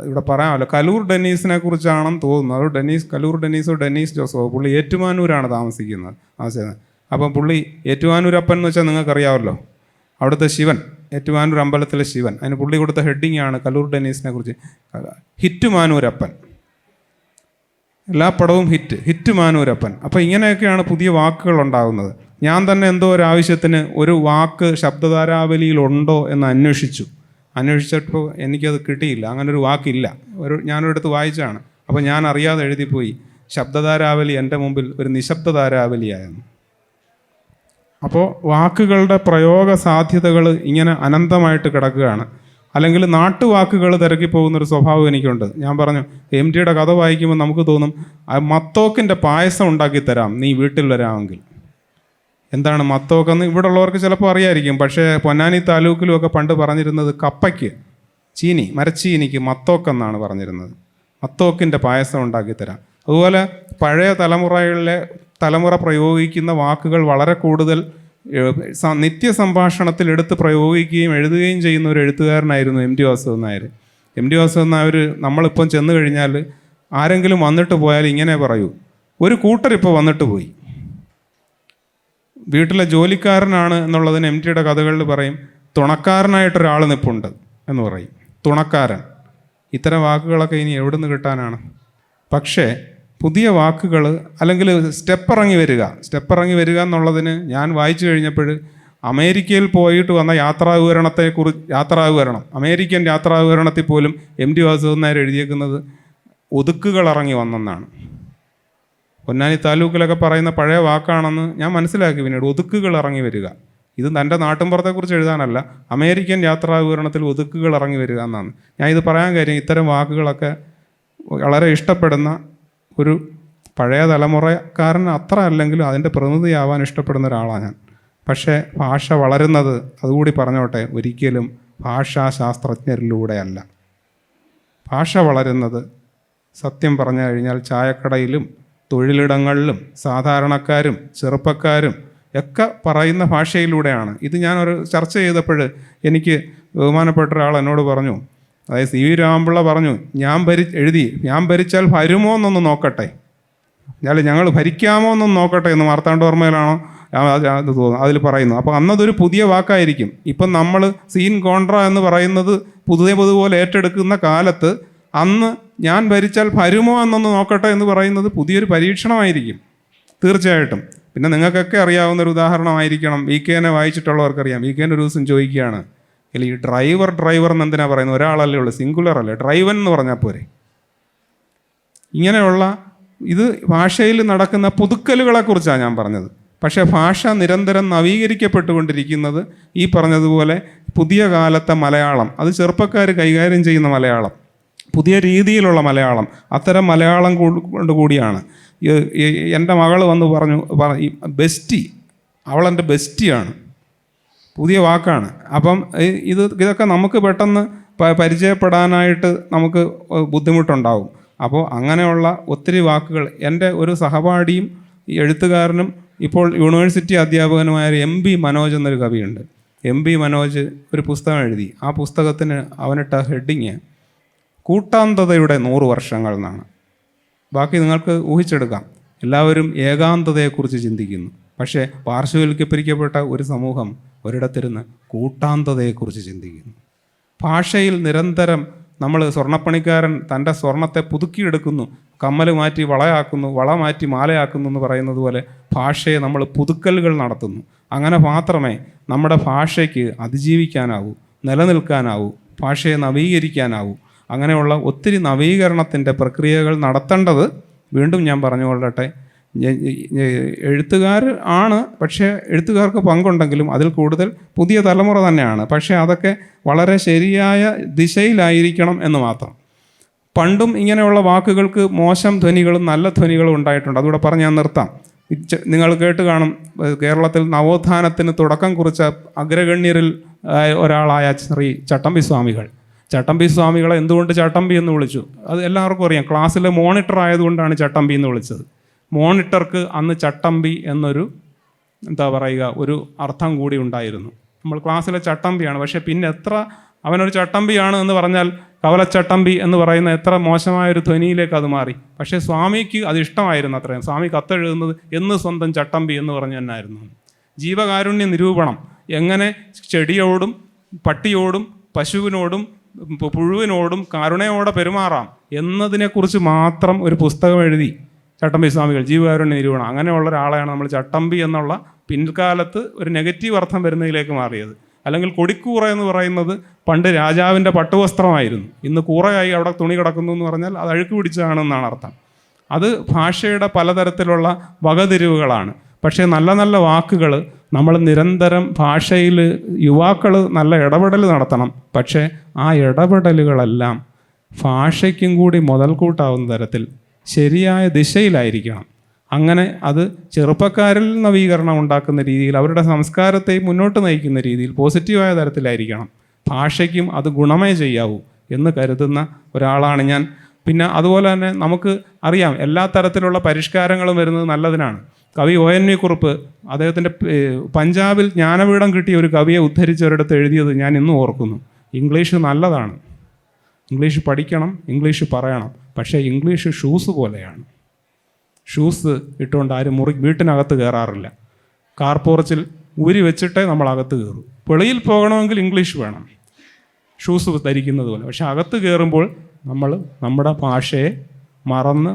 ഇവിടെ പറയാമല്ലോ കലൂർ ഡെന്നീസിനെ കുറിച്ചാണെന്ന് തോന്നുന്നു. അത് കലൂർ ഡെന്നീസോ ഡെന്നീസ് ജോസഫോ. പുള്ളി ഏറ്റുമാനൂരാണ് താമസിക്കുന്നത്. അപ്പം പുള്ളി ഏറ്റുമാനൂരപ്പൻ എന്ന് വെച്ചാൽ നിങ്ങൾക്കറിയാമല്ലോ, അവിടുത്തെ ശിവൻ, ഏറ്റുമാനൂർ അമ്പലത്തിലെ ശിവൻ. അതിന് പുള്ളി കൊടുത്ത ഹെഡിങ് ആണ് കലൂർ ഡെന്നീസിനെ കുറിച്ച്, ഹിറ്റുമാനൂരപ്പൻ. എല്ലാ പടവും ഹിറ്റുമാനൂരപ്പൻ. അപ്പോൾ ഇങ്ങനെയൊക്കെയാണ് പുതിയ വാക്കുകൾ ഉണ്ടാകുന്നത്. ഞാൻ തന്നെ എന്തോ ഒരു ആവശ്യത്തിന് ഒരു വാക്ക് ശബ്ദധാരാവലിയിലുണ്ടോ എന്ന് അന്വേഷിച്ചപ്പോൾ എനിക്കത് കിട്ടിയില്ല. അങ്ങനൊരു വാക്കില്ല. ഞാനൊരിടത്ത് വായിച്ചാണ്. അപ്പോൾ ഞാൻ അറിയാതെ എഴുതിപ്പോയി ശബ്ദധാരാവലി എൻ്റെ മുമ്പിൽ ഒരു നിശബ്ദധാരാവലിയായിരുന്നു. അപ്പോൾ വാക്കുകളുടെ പ്രയോഗ സാധ്യതകൾ ഇങ്ങനെ അനന്തമായിട്ട് കിടക്കുകയാണ്. അല്ലെങ്കിൽ നാട്ടുവാക്കുകൾ തിരക്കി പോകുന്നൊരു സ്വഭാവം എനിക്കുണ്ട്. ഞാൻ പറഞ്ഞു, MTയുടെ കഥ വായിക്കുമ്പോൾ നമുക്ക് തോന്നും മത്തോക്കിൻ്റെ പായസം ഉണ്ടാക്കി തരാം നീ വീട്ടിൽ വരാമെങ്കിൽ. എന്താണ് മത്തോക്കെന്ന് ഇവിടെ ഉള്ളവർക്ക് ചിലപ്പോൾ അറിയായിരിക്കും. പക്ഷേ പൊന്നാനി താലൂക്കിലുമൊക്കെ പണ്ട് പറഞ്ഞിരുന്നത് കപ്പയ്ക്ക്, മരച്ചീനിക്ക് മത്തോക്കെന്നാണ് പറഞ്ഞിരുന്നത്. മത്തോക്കിൻ്റെ പായസം ഉണ്ടാക്കി തരാം. അതുപോലെ പഴയ തലമുറ പ്രയോഗിക്കുന്ന വാക്കുകൾ വളരെ കൂടുതൽ നിത്യസംഭാഷണത്തിൽ എടുത്ത് പ്രയോഗിക്കുകയും എഴുതുകയും ചെയ്യുന്ന ഒരു എഴുത്തുകാരനായിരുന്നു MT വാസുദേവൻ നായർ. MT വാസുദേവൻ നായർ നമ്മളിപ്പം ചെന്ന് കഴിഞ്ഞാൽ ആരെങ്കിലും വന്നിട്ട് പോയാൽ ഇങ്ങനെ പറയൂ, ഒരു കൂട്ടരിപ്പോൾ വന്നിട്ട് പോയി. വീട്ടിലെ ജോലിക്കാരനാണ് എന്നുള്ളതിന് MTയുടെ കഥകളിൽ പറയും തുണക്കാരനായിട്ടൊരാൾ നിൽപ്പുണ്ട് എന്ന് പറയും. തുണക്കാരൻ. ഇത്തരം വാക്കുകളൊക്കെ ഇനി എവിടെ നിന്ന് കിട്ടാനാണ്? പക്ഷേ പുതിയ വാക്കുകൾ, അല്ലെങ്കിൽ സ്റ്റെപ്പ് ഇറങ്ങി വരിക എന്നുള്ളതിന് ഞാൻ വായിച്ചു കഴിഞ്ഞപ്പോൾ അമേരിക്കയിൽ പോയിട്ട് വന്ന അമേരിക്കൻ യാത്രാവിവരണത്തിൽ പോലും MT വാസുദേവൻ നായർ എഴുതിയേക്കുന്നത് ഒതുക്കുകൾ ഇറങ്ങി വന്നെന്നാണ്. പൊന്നാനി താലൂക്കിലൊക്കെ പറയുന്ന പഴയ വാക്കാണെന്ന് ഞാൻ മനസ്സിലാക്കി പിന്നീട്. ഒതുക്കുകൾ ഇറങ്ങി വരിക. ഇത് തൻ്റെ നാട്ടിൻപുറത്തെക്കുറിച്ച് എഴുതാനല്ല, അമേരിക്കൻ യാത്രാവിവരണത്തിൽ ഒതുക്കുകൾ ഇറങ്ങി വരിക എന്നാണ്. ഞാൻ ഇത് പറയാൻ കാര്യം, ഇത്തരം വാക്കുകളൊക്കെ വളരെ ഇഷ്ടപ്പെടുന്ന ഒരു പഴയ തലമുറക്കാരൻ അത്ര അല്ലെങ്കിലും അതിൻ്റെ പ്രതിനിധിയാവാൻ ഇഷ്ടപ്പെടുന്ന ഒരാളാണ് ഞാൻ. പക്ഷേ ഭാഷ വളരുന്നത്, അതുകൂടി പറഞ്ഞോട്ടെ, ഒരിക്കലും ഭാഷാശാസ്ത്രജ്ഞരിലൂടെയല്ല. ഭാഷ വളരുന്നത് സത്യം പറഞ്ഞു കഴിഞ്ഞാൽ ചായക്കടയിലും തൊഴിലിടങ്ങളിലും സാധാരണക്കാരും ചെറുപ്പക്കാരും ഒക്കെ പറയുന്ന ഭാഷയിലൂടെയാണ്. ഇത് ഞാനൊരു ചർച്ച ചെയ്തപ്പോൾ എനിക്ക് ബഹുമാനപ്പെട്ട ഒരാൾ എന്നോട് പറഞ്ഞു, അതായത് CV രാമപിള്ള പറഞ്ഞു, ഞാൻ ഭരിച്ചാൽ വരുമോ എന്നൊന്ന് നോക്കട്ടെ, ഞങ്ങൾ ഭരിക്കാമോ എന്നൊന്ന് നോക്കട്ടെ എന്ന് മാർത്താണ്ഡവർമ്മയിലാണോ അത് തോന്നുന്നു അതിൽ പറയുന്നു. അപ്പോൾ അന്നതൊരു പുതിയ വാക്കായിരിക്കും. ഇപ്പം നമ്മൾ സീൻ കോൺട്ര എന്ന് പറയുന്നത് പുതുപോലെ ഏറ്റെടുക്കുന്ന കാലത്ത് അന്ന് ഞാൻ ഭരിച്ചാൽ വരുമോ എന്നൊന്ന് നോക്കട്ടെ എന്ന് പറയുന്നത് പുതിയൊരു പരീക്ഷണമായിരിക്കും തീർച്ചയായിട്ടും. പിന്നെ നിങ്ങൾക്കൊക്കെ അറിയാവുന്ന ഒരു ഉദാഹരണമായിരിക്കണം, VKനെ വായിച്ചിട്ടുള്ളവർക്കറിയാം. VKന് ഒരു ദിവസം ചോദിക്കുകയാണ്, ഇല്ല ഈ ഡ്രൈവർ എന്ന് എന്തിനാ പറയുന്നത്? ഒരാളല്ലേ ഉള്ളൂ, സിംഗുലർ അല്ലേ, ഡ്രൈവൻ എന്ന് പറഞ്ഞാൽ പോരെ. ഇങ്ങനെയുള്ള ഇത് ഭാഷയിൽ നടക്കുന്ന പുതുക്കലുകളെക്കുറിച്ചാണ് ഞാൻ പറഞ്ഞത്. പക്ഷേ ഭാഷ നിരന്തരം നവീകരിക്കപ്പെട്ടുകൊണ്ടിരിക്കുന്നത് ഈ പറഞ്ഞതുപോലെ പുതിയ കാലത്തെ മലയാളം, അത് ചെറുപ്പക്കാർ കൈകാര്യം ചെയ്യുന്ന മലയാളം, പുതിയ രീതിയിലുള്ള മലയാളം, അത്തരം മലയാളം കൊണ്ട് കൂടിയാണ്. എൻ്റെ മകൾ വന്ന് പറഞ്ഞു, ബെസ്റ്റി, അവളെൻ്റെ ബെസ്റ്റിയാണ്, പുതിയ വാക്കാണ്. അപ്പം ഇതൊക്കെ നമുക്ക് പെട്ടെന്ന് പരിചയപ്പെടാനായിട്ട് നമുക്ക് ബുദ്ധിമുട്ടുണ്ടാവും. അപ്പോൾ അങ്ങനെയുള്ള ഒത്തിരി വാക്കുകൾ എൻ്റെ ഒരു സഹപാഠിയും എഴുത്തുകാരനും ഇപ്പോൾ യൂണിവേഴ്സിറ്റി അധ്യാപകനുമായ MB മനോജ് എന്നൊരു കവിയുണ്ട്. MB മനോജ് ഒരു പുസ്തകം എഴുതി. ആ പുസ്തകത്തിന് അവനിട്ട ഹെഡിങ് കൂട്ടാന്തതയുടെ 100 വർഷങ്ങൾ എന്നാണ്. ബാക്കി നിങ്ങൾക്ക് ഊഹിച്ചെടുക്കാം. എല്ലാവരും ഏകാന്തതയെക്കുറിച്ച് ചിന്തിക്കുന്നു. പക്ഷേ പാർശ്വവൽക്കരിക്കപ്പെട്ട ഒരു സമൂഹം ഒരിടത്തിരുന്ന് കൂട്ടാന്തതയെക്കുറിച്ച് ചിന്തിക്കുന്നു. ഭാഷയിൽ നിരന്തരം നമ്മൾ സ്വർണ്ണപ്പണിക്കാരൻ തൻ്റെ സ്വർണത്തെ പുതുക്കിയെടുക്കുന്നു, കമ്മൽ മാറ്റി വളയാക്കുന്നു, വള മാറ്റി മാലയാക്കുന്നു എന്ന് പറയുന്നത് പോലെ ഭാഷയെ നമ്മൾ പുതുക്കലുകൾ നടത്തുന്നു. അങ്ങനെ മാത്രമേ നമ്മുടെ ഭാഷയ്ക്ക് അതിജീവിക്കാനാവൂ, നിലനിൽക്കാനാവൂ, ഭാഷയെ നവീകരിക്കാനാവൂ. അങ്ങനെയുള്ള ഒത്തിരി നവീകരണത്തിൻ്റെ പ്രക്രിയകൾ നടത്തേണ്ടത്, വീണ്ടും ഞാൻ പറഞ്ഞുകൊള്ളട്ടെ, എഴുത്തുകാർ ആണ്. പക്ഷേ എഴുത്തുകാർക്ക് പങ്കുണ്ടെങ്കിലും അതിൽ കൂടുതൽ പുതിയ തലമുറ തന്നെയാണ്. പക്ഷേ അതൊക്കെ വളരെ ശരിയായ ദിശയിലായിരിക്കണം എന്ന് മാത്രം. പണ്ടും ഇങ്ങനെയുള്ള വാക്കുകൾക്ക് മോശം ധ്വനികളും നല്ല ധ്വനികളും ഉണ്ടായിട്ടുണ്ട്. അതുകൂടെ പറഞ്ഞ് ഞാൻ നിർത്താം. നിങ്ങൾ കേട്ട് കാണും, കേരളത്തിൽ നവോത്ഥാനത്തിന് തുടക്കം കുറിച്ച അഗ്രഗണ്യരിൽ ഒരാളായ ശ്രീ ചട്ടമ്പി സ്വാമികൾ. ചട്ടമ്പി സ്വാമികളെ എന്തുകൊണ്ട് ചട്ടമ്പി എന്ന് വിളിച്ചു? അത് എല്ലാവർക്കും അറിയാം. ക്ലാസ്സിലെ മോണിറ്റർ ആയതുകൊണ്ടാണ് ചട്ടമ്പി എന്ന് വിളിച്ചത്. മോണിറ്റർക്ക് അന്ന് ചട്ടമ്പി എന്നൊരു എന്താ പറയുക ഒരു അർത്ഥം കൂടി ഉണ്ടായിരുന്നു. നമ്മൾ ക്ലാസ്സിലെ ചട്ടമ്പിയാണ്. പക്ഷേ പിന്നെ എത്ര അവനൊരു ചട്ടമ്പിയാണ് എന്ന് പറഞ്ഞാൽ കവലച്ചട്ടമ്പി എന്ന് പറയുന്ന എത്ര മോശമായൊരു ധ്വനിയിലേക്ക് അത് മാറി. പക്ഷേ സ്വാമിക്ക് അത് ഇഷ്ടമായിരുന്നു. അത്രയും സ്വാമി കത്തെഴുതുന്നത് എന്ന് സ്വന്തം ചട്ടമ്പി എന്ന് പറഞ്ഞു തന്നെയായിരുന്നു. ജീവകാരുണ്യ നിരൂപണം, എങ്ങനെ ചെടിയോടും പട്ടിയോടും പശുവിനോടും പുഴുവിനോടും കരുണയോടെ പെരുമാറാം എന്നതിനെക്കുറിച്ച് മാത്രം ഒരു പുസ്തകം എഴുതി ചട്ടമ്പി സ്വാമികൾ, ജീവകാരുണ്യ നിരൂപണം. അങ്ങനെയുള്ള ഒരാളെയാണ് നമ്മൾ ചട്ടമ്പി എന്നുള്ള പിൻകാലത്ത് ഒരു നെഗറ്റീവ് അർത്ഥം വരുന്നതിലേക്ക് മാറിയത്. അല്ലെങ്കിൽ കൊടിക്കൂറ എന്ന് പറയുന്നത് പണ്ട് രാജാവിൻ്റെ പട്ടുവസ്ത്രമായിരുന്നു. ഇന്ന് കൂറയായി അവിടെ തുണി കിടക്കുന്നു എന്ന് പറഞ്ഞാൽ അത് അഴുക്ക് പിടിച്ചതാണെന്നാണ് അർത്ഥം. അത് ഭാഷയുടെ പലതരത്തിലുള്ള വകതിരിവുകളാണ്. പക്ഷേ നല്ല നല്ല വാക്കുകൾ നമ്മൾ നിരന്തരം ഭാഷയിൽ യുവാക്കൾ നല്ല ഇടപെടൽ നടത്തണം. പക്ഷേ ആ ഇടപെടലുകളെല്ലാം ഭാഷയ്ക്കും കൂടി മുതൽക്കൂട്ടാവുന്ന തരത്തിൽ ശരിയായ ദിശയിലായിരിക്കണം. അങ്ങനെ അത് ചെറുപ്പക്കാരിൽ നവീകരണം ഉണ്ടാക്കുന്ന രീതിയിൽ, അവരുടെ സംസ്കാരത്തെ മുന്നോട്ട് നയിക്കുന്ന രീതിയിൽ പോസിറ്റീവായ തരത്തിലായിരിക്കണം. ഭാഷയ്ക്കും അത് ഗുണമേ ചെയ്യാവൂ എന്ന് കരുതുന്ന ഒരാളാണ് ഞാൻ. പിന്നെ അതുപോലെ തന്നെ നമുക്ക് അറിയാം എല്ലാ തരത്തിലുള്ള പരിഷ്കാരങ്ങളും വരുന്നത് നല്ലതിനാണ്. കവി ONV കുറുപ്പ് അദ്ദേഹത്തിൻ്റെ പഞ്ചാബിൽ ജ്ഞാനപീഠം കിട്ടിയ ഒരു കവിയെ ഉദ്ധരിച്ച് ഒരിടത്ത് എഴുതിയത് ഞാൻ ഇന്നും ഓർക്കുന്നു. ഇംഗ്ലീഷ് നല്ലതാണ്, ഇംഗ്ലീഷ് പഠിക്കണം, ഇംഗ്ലീഷ് പറയണം. പക്ഷേ ഇംഗ്ലീഷ് ഷൂസ് പോലെയാണ്. ഷൂസ് ഇട്ടുകൊണ്ട് ആരും വീട്ടിനകത്ത് കയറാറില്ല. കാർ പോർച്ചിൽ ഊരി വെച്ചിട്ടേ നമ്മൾ അകത്ത് കയറും. വെളിയിൽ പോകണമെങ്കിൽ ഇംഗ്ലീഷ് വേണം, ഷൂസ് ധരിക്കുന്നത് പോലെ. പക്ഷെ അകത്ത് കയറുമ്പോൾ നമ്മൾ നമ്മുടെ ഭാഷയെ മറന്ന്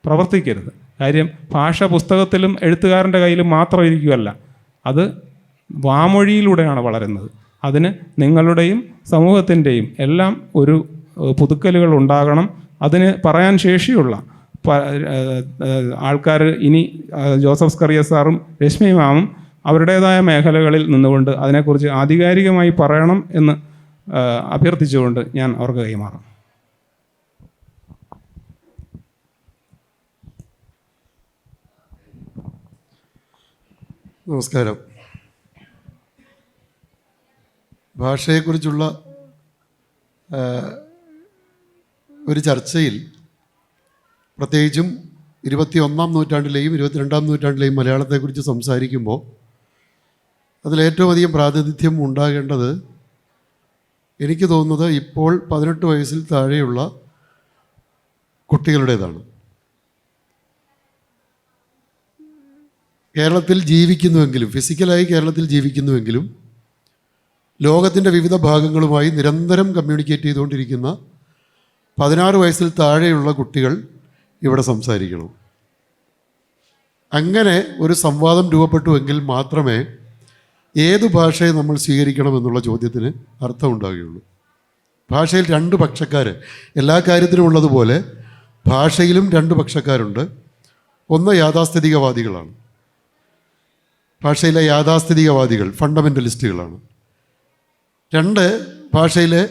പ്രവർത്തിക്കരുത്. കാര്യം ഭാഷ പുസ്തകത്തിലും എഴുത്തുകാരൻ്റെ കയ്യിലും മാത്രം ഇരിക്കുകയല്ല, അത് വാമൊഴിയിലൂടെയാണ് വളരുന്നത്. അതിന് നിങ്ങളുടെയും സമൂഹത്തിൻ്റെയും എല്ലാം ഒരു പുതുക്കലുകൾ ഉണ്ടാകണം. അതിന് പറയാൻ ശേഷിയുള്ള ആൾക്കാർ ഇനി ജോസഫ് സ്കറിയ സാറും രശ്മി മാമും അവരുടേതായ മേഖലകളിൽ നിന്നുകൊണ്ട് അതിനെക്കുറിച്ച് ആധികാരികമായി പറയണം എന്ന് അഭ്യർത്ഥിച്ചുകൊണ്ട് ഞാൻ അവർക്ക് കൈമാറാം. നമസ്കാരം. ഭാഷയെക്കുറിച്ചുള്ള ഒരു ചർച്ചയിൽ പ്രത്യേകിച്ചും 21-ാം നൂറ്റാണ്ടിലെയും 22-ാം നൂറ്റാണ്ടിലെയും മലയാളത്തെക്കുറിച്ച് സംസാരിക്കുമ്പോൾ അതിലേറ്റവും അധികം പ്രാതിനിധ്യം ഉണ്ടാകേണ്ടത് എനിക്ക് തോന്നുന്നത് ഇപ്പോൾ 18 വയസ്സിൽ താഴെയുള്ള കുട്ടികളുടേതാണ്. കേരളത്തിൽ ജീവിക്കുന്നുവെങ്കിലും, ഫിസിക്കലായി കേരളത്തിൽ ജീവിക്കുന്നുവെങ്കിലും ലോകത്തിൻ്റെ വിവിധ ഭാഗങ്ങളുമായി നിരന്തരം കമ്മ്യൂണിക്കേറ്റ് ചെയ്തുകൊണ്ടിരിക്കുന്ന 16 വയസ്സിൽ താഴെയുള്ള കുട്ടികൾ ഇവിടെ സംസാരിക്കണം. അങ്ങനെ ഒരു സംവാദം രൂപപ്പെട്ടുവെങ്കിൽ മാത്രമേ ഏതു ഭാഷയെ നമ്മൾ സ്വീകരിക്കണമെന്നുള്ള ചോദ്യത്തിന് അർത്ഥമുണ്ടാകുകയുള്ളൂ. ഭാഷയിൽ രണ്ട് പക്ഷക്കാർ, എല്ലാ കാര്യത്തിലും ഉള്ളതുപോലെ ഭാഷയിലും രണ്ട് പക്ഷക്കാരുണ്ട്. ഒന്ന് യാഥാസ്ഥിതികവാദികളാണ്. ഭാഷയിലെ യാഥാസ്ഥിതികവാദികൾ ഫണ്ടമെൻ്റലിസ്റ്റുകളാണ്. രണ്ട്, ഭാഷയിലെ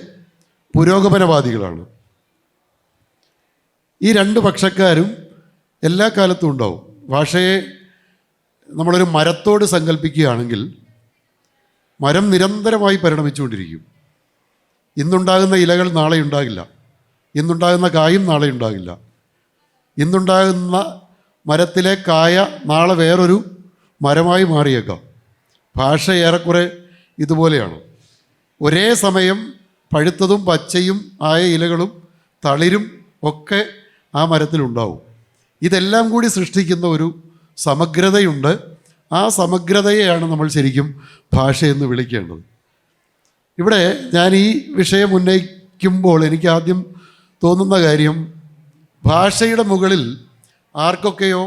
പുരോഗമനവാദികളാണ്. ഈ രണ്ട് പക്ഷക്കാരും എല്ലാ കാലത്തും ഉണ്ടാവും. ഭാഷയെ നമ്മളൊരു മരത്തോട് സങ്കല്പിക്കുകയാണെങ്കിൽ മരം നിരന്തരമായി പരിണമിച്ചുകൊണ്ടിരിക്കും. ഇന്നുണ്ടാകുന്ന ഇലകൾ നാളെ ഉണ്ടാകില്ല, ഇന്നുണ്ടാകുന്ന കായും നാളെ ഉണ്ടാകില്ല. ഇന്നുണ്ടാകുന്ന മരത്തിലെ കായ നാളെ വേറൊരു മരമായി മാറിയേക്കാം. ഭാഷ ഏറെക്കുറെ ഇതുപോലെയാണ്. ഒരേ സമയം പഴുത്തതും പച്ചയും ആയ ഇലകളും തളിരും ഒക്കെ ആ മരത്തിലുണ്ടാവും. ഇതെല്ലാം കൂടി സൃഷ്ടിക്കുന്ന ഒരു സമഗ്രതയുണ്ട്. ആ സമഗ്രതയെയാണ് നമ്മൾ ശരിക്കും ഭാഷയെന്ന് വിളിക്കേണ്ടത്. ഇവിടെ ഞാൻ ഈ വിഷയം ഉന്നയിക്കുമ്പോൾ എനിക്ക് ആദ്യം തോന്നുന്ന കാര്യം, ഭാഷയുടെ മുകളിൽ ആർക്കൊക്കെയോ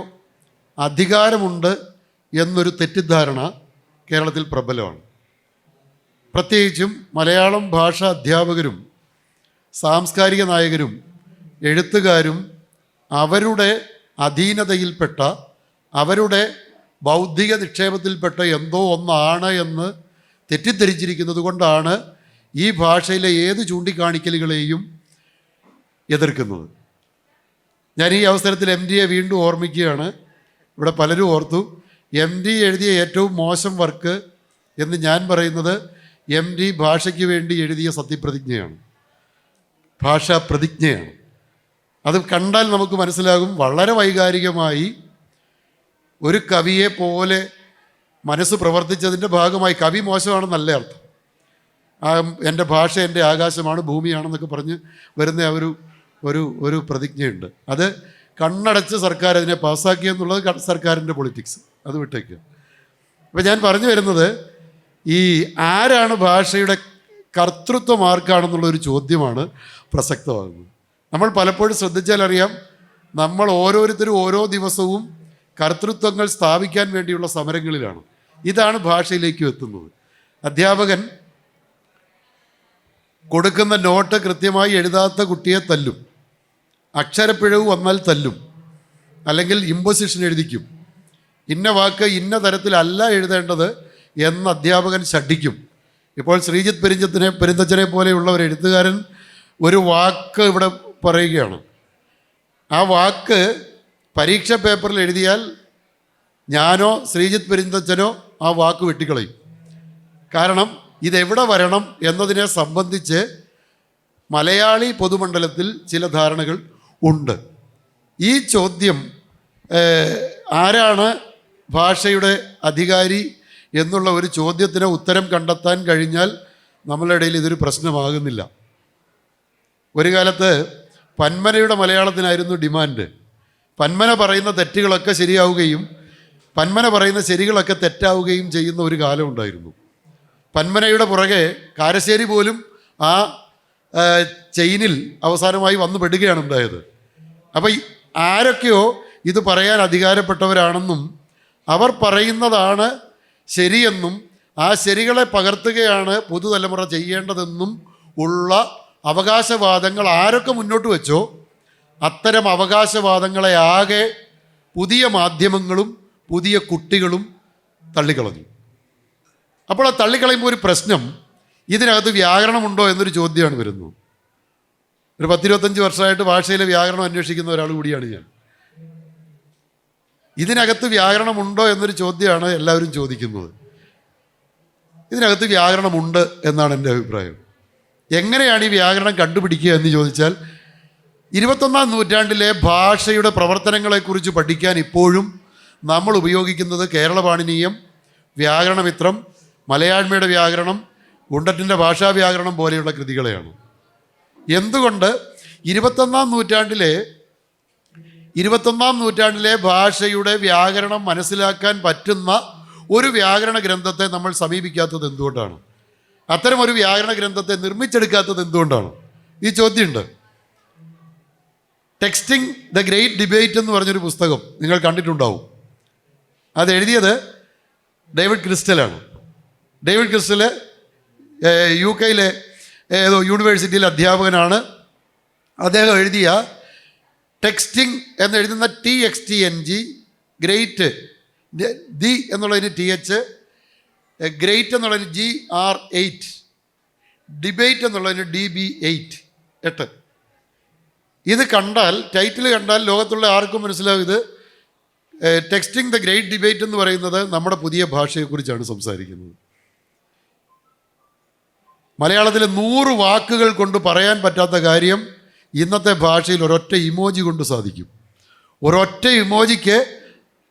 അധികാരമുണ്ട് എന്നൊരു തെറ്റിദ്ധാരണ കേരളത്തിൽ പ്രബലമാണ്. പ്രത്യേകിച്ചും മലയാളം ഭാഷ അധ്യാപകരും സാംസ്കാരിക നായകരും എഴുത്തുകാരും അവരുടെ അധീനതയിൽപ്പെട്ട, അവരുടെ ബൗദ്ധിക നിക്ഷേപത്തിൽപ്പെട്ട എന്തോ ഒന്നാണ് എന്ന് തെറ്റിദ്ധരിച്ചിരിക്കുന്നത് കൊണ്ടാണ് ഈ ഭാഷയിലെ ഏത് ചൂണ്ടിക്കാണിക്കലുകളെയും എതിർക്കുന്നത്. ഞാൻ ഈ അവസരത്തിൽ MD വീണ്ടും ഓർമ്മിക്കുകയാണ്. ഇവിടെ പലരും ഓർത്തു. MD എഴുതിയ ഏറ്റവും മോശം വർക്ക് എന്ന് ഞാൻ പറയുന്നത് MD ഭാഷയ്ക്ക് വേണ്ടി എഴുതിയ സത്യപ്രതിജ്ഞയാണ്. ഭാഷാ പ്രതിജ്ഞയാണ്. അത് കണ്ടാൽ നമുക്ക് മനസ്സിലാകും, വളരെ വൈകാരികമായി ഒരു കവിയെ പോലെ മനസ്സ് പ്രവർത്തിച്ചതിൻ്റെ ഭാഗമായി. കവി മോശമാണെന്നല്ല അർത്ഥം. എൻ്റെ ഭാഷ എൻ്റെ ആകാശമാണ്, ഭൂമിയാണെന്നൊക്കെ പറഞ്ഞ് വരുന്ന ഒരു പ്രതിജ്ഞയുണ്ട്. അത് കണ്ണടച്ച് സർക്കാർ അതിനെ പാസ്സാക്കിയെന്നുള്ളത് സർക്കാരിൻ്റെ പൊളിറ്റിക്സ്, അത് വിട്ടേക്കുക. അപ്പം ഞാൻ പറഞ്ഞു വരുന്നത്, ഈ ആരാണ് ഭാഷയുടെ കർത്തൃത്വം ആർക്കാണെന്നുള്ളൊരു ചോദ്യമാണ് പ്രസക്തമാകുന്നത്. നമ്മൾ പലപ്പോഴും ശ്രദ്ധിച്ചാൽ അറിയാം, നമ്മൾ ഓരോരുത്തരും ഓരോ ദിവസവും കർത്തൃത്വങ്ങൾ സ്ഥാപിക്കാൻ വേണ്ടിയുള്ള സമരങ്ങളിലാണ്. ഇതാണ് ഭാഷയിലേക്ക് എത്തുന്നത്. അധ്യാപകൻ കൊടുക്കുന്ന നോട്ട് കൃത്യമായി എഴുതാത്ത കുട്ടിയെ തല്ലും, അക്ഷരപ്പിഴവ് വന്നാൽ തല്ലും, അല്ലെങ്കിൽ ഇമ്പോസിഷൻ എഴുതിക്കും, ഇന്ന വാക്ക് ഇന്ന തരത്തിലല്ല എഴുതേണ്ടത് എന്ന് അധ്യാപകൻ ശഠിക്കും. ഇപ്പോൾ ശ്രീജിത്ത് പെരിന്തച്ചനെ പോലെയുള്ള ഒരു എഴുത്തുകാരൻ ഒരു വാക്ക് ഇവിടെ പറയുകയാണ്. ആ വാക്ക് പരീക്ഷ പേപ്പറിൽ എഴുതിയാൽ ഞാനോ ശ്രീജിത്ത് പെരിന്തച്ചനോ ആ വാക്ക് വെട്ടിക്കളയും. കാരണം ഇതെവിടെ വരണം എന്നതിനെ സംബന്ധിച്ച് മലയാളി പൊതുമണ്ഡലത്തിൽ ചില ധാരണകൾ ഉണ്ട്. ഈ ചോദ്യം, ആരാണ് ഭാഷയുടെ അധികാരി എന്നുള്ള ഒരു ചോദ്യത്തിന് ഉത്തരം കണ്ടെത്താൻ കഴിഞ്ഞാൽ നമ്മളുടെ ഇടയിൽ ഇതൊരു പ്രശ്നമാകുന്നില്ല. ഒരു കാലത്ത് പന്മനയുടെ മലയാളത്തിനായിരുന്നു ഡിമാൻഡ്. പന്മന പറയുന്ന തെറ്റുകളൊക്കെ ശരിയാവുകയും പന്മന പറയുന്ന ശരികളൊക്കെ തെറ്റാവുകയും ചെയ്യുന്ന ഒരു കാലം ഉണ്ടായിരുന്നു. പന്മനയുടെ പുറകെ കാരശ്ശേരി പോലും ആ ചെയിനിൽ അവസാനമായി വന്നു പെടുകയാണ് ഉണ്ടായത്. അപ്പോൾ ആരൊക്കെയോ ഇത് പറയാൻ അധികാരപ്പെട്ടവരാണെന്നും അവർ പറയുന്നതാണ് ശരിയെന്നും ആ ശരികളെ പകർത്തുകയാണ് പുതുതലമുറ ചെയ്യേണ്ടതെന്നും ഉള്ള അവകാശവാദങ്ങൾ ആരൊക്കെ മുന്നോട്ട് വെച്ചോ അത്തരം അവകാശവാദങ്ങളെ ആകെ പുതിയ മാധ്യമങ്ങളും പുതിയ കുട്ടികളും തള്ളിക്കളഞ്ഞു. അപ്പോൾ ആ തള്ളിക്കളയുമ്പോൾ ഒരു പ്രശ്നം, ഇതിനകത്ത് വ്യാകരണമുണ്ടോ എന്നൊരു ചോദ്യമാണ് വരുന്നത്. ഒരു 10-25 വർഷമായിട്ട് ഭാഷയിലെ വ്യാകരണം അന്വേഷിക്കുന്ന ഒരാൾ കൂടിയാണ് ഞാൻ. ഇതിനകത്ത് വ്യാകരണമുണ്ടോ എന്നൊരു ചോദ്യമാണ് എല്ലാവരും ചോദിക്കുന്നത്. ഇതിനകത്ത് വ്യാകരണമുണ്ട് എന്നാണ് എൻ്റെ അഭിപ്രായം. എങ്ങനെയാണ് ഈ വ്യാകരണം കണ്ടുപിടിക്കുക എന്ന് ചോദിച്ചാൽ, 21-ാം നൂറ്റാണ്ടിലെ ഭാഷയുടെ പ്രവർത്തനങ്ങളെക്കുറിച്ച് പഠിക്കാൻ ഇപ്പോഴും നമ്മൾ ഉപയോഗിക്കുന്നത് കേരള പാണിനീയം, വ്യാകരണമിത്രം, മലയാഴ്മയുടെ വ്യാകരണം, ഗുണ്ടറ്റിൻ്റെ ഭാഷാ വ്യാകരണം പോലെയുള്ള കൃതികളെയാണ്. എന്തുകൊണ്ട് 21-ാം നൂറ്റാണ്ടിലെ ഭാഷയുടെ വ്യാകരണം മനസ്സിലാക്കാൻ പറ്റുന്ന ഒരു വ്യാകരണ ഗ്രന്ഥത്തെ നമ്മൾ സമീപിക്കാത്തത് എന്തുകൊണ്ടാണ്? അത്തരം ഒരു വ്യാകരണ ഗ്രന്ഥത്തെ നിർമ്മിച്ചെടുക്കാത്തത് എന്തുകൊണ്ടാണ്? ഈ ചോദ്യമുണ്ട്. ടെക്സ്റ്റിംഗ് ദ ഗ്രേറ്റ് ഡിബേറ്റ് എന്ന് പറഞ്ഞൊരു പുസ്തകം നിങ്ങൾ കണ്ടിട്ടുണ്ടാവും. അത് എഴുതിയത് ഡേവിഡ് ക്രിസ്റ്റലാണ്. ഡേവിഡ് ക്രിസ്റ്റല് UK ഏതോ യൂണിവേഴ്സിറ്റിയിലെ അധ്യാപകനാണ്. അദ്ദേഹം എഴുതിയ ടെക്സ്റ്റിംഗ് എന്നെഴുതുന്ന TXTNG, ഗ്രേറ്റ്, ദി എന്നുള്ളതിന് TH, ഗ്രേറ്റ് എന്നുള്ളതിന് GR8, ഡിബേറ്റ് എന്നുള്ളതിന് DB8. ഇത് കണ്ടാൽ, ടൈറ്റിൽ കണ്ടാൽ ലോകത്തുള്ള ആർക്കും മനസ്സിലാവും ഇത് ടെക്സ്റ്റിംഗ് ദ ഗ്രേറ്റ് ഡിബേറ്റ് എന്ന് പറയുന്നത് നമ്മുടെ പുതിയ ഭാഷയെക്കുറിച്ചാണ് സംസാരിക്കുന്നത്. മലയാളത്തിലെ 100 വാക്കുകൾ കൊണ്ട് പറയാൻ പറ്റാത്ത കാര്യം ഇന്നത്തെ ഭാഷയിൽ ഒരൊറ്റ ഇമോജി കൊണ്ട് സാധിക്കും. ഒരൊറ്റ ഇമോജിക്ക്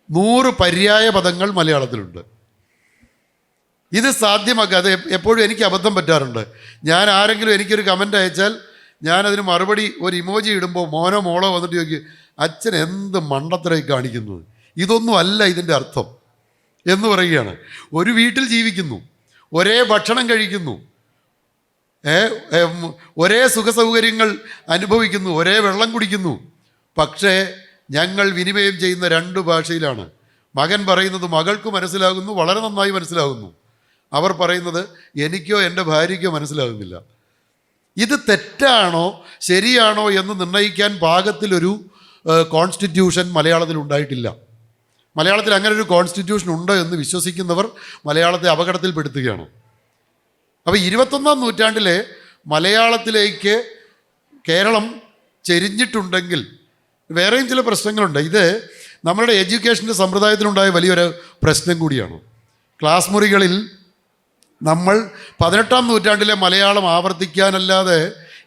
100 പര്യായ പദങ്ങൾ മലയാളത്തിലുണ്ട്. ഇത് സാധ്യമാക്കാതെ എപ്പോഴും എനിക്ക് അബദ്ധം പറ്റാറുണ്ട്. ഞാൻ ആരെങ്കിലും എനിക്കൊരു കമൻ്റ് അയച്ചാൽ ഞാനതിന് മറുപടി ഒരു ഇമോജി ഇടുമ്പോൾ മോനോ മോളോ വന്നിട്ട് ചോദിക്കും, അച്ഛൻ എന്ത് മണ്ടത്തരായി കാണിക്കുന്നത്, ഇതൊന്നും അല്ല ഇതിൻ്റെ അർത്ഥം എന്ന് പറയുകയാണ്. ഒരു വീട്ടിൽ ജീവിക്കുന്നു, ഒരേ ഭക്ഷണം കഴിക്കുന്നു, ഒരേ സുഖസൗകര്യങ്ങൾ അനുഭവിക്കുന്നു, ഒരേ വെള്ളം കുടിക്കുന്നു, പക്ഷേ ഞങ്ങൾ വിനിമയം ചെയ്യുന്ന 2 ഭാഷയിലാണ്. മകൻ പറയുന്നത് മകൾക്ക് മനസ്സിലാകുന്നു, വളരെ നന്നായി മനസ്സിലാകുന്നു. അവർ പറയുന്നത് എനിക്കോ എൻ്റെ ഭാര്യയ്ക്കോ മനസ്സിലാകുന്നില്ല. ഇത് തെറ്റാണോ ശരിയാണോ എന്ന് നിർണ്ണയിക്കാൻ പാകത്തിലൊരു കോൺസ്റ്റിറ്റ്യൂഷൻ മലയാളത്തിൽ ഉണ്ടായിട്ടില്ല. മലയാളത്തിൽ അങ്ങനെ ഒരു കോൺസ്റ്റിറ്റ്യൂഷൻ ഉണ്ട് എന്ന് വിശ്വസിക്കുന്നവർ മലയാളത്തെ അപകടത്തിൽപ്പെടുത്തുകയാണ്. അപ്പോൾ 21-ാം നൂറ്റാണ്ടിലെ മലയാളത്തിലേക്ക് കേരളം ചെരിഞ്ഞിട്ടുണ്ടെങ്കിൽ വേറെയും ചില പ്രശ്നങ്ങളുണ്ട്. ഇത് നമ്മളുടെ എഡ്യൂക്കേഷൻ്റെ സമ്പ്രദായത്തിലുണ്ടായ വലിയൊരു പ്രശ്നം കൂടിയാണ്. ക്ലാസ് മുറികളിൽ നമ്മൾ 18-ാം നൂറ്റാണ്ടിലെ മലയാളം ആവർത്തിക്കാനല്ലാതെ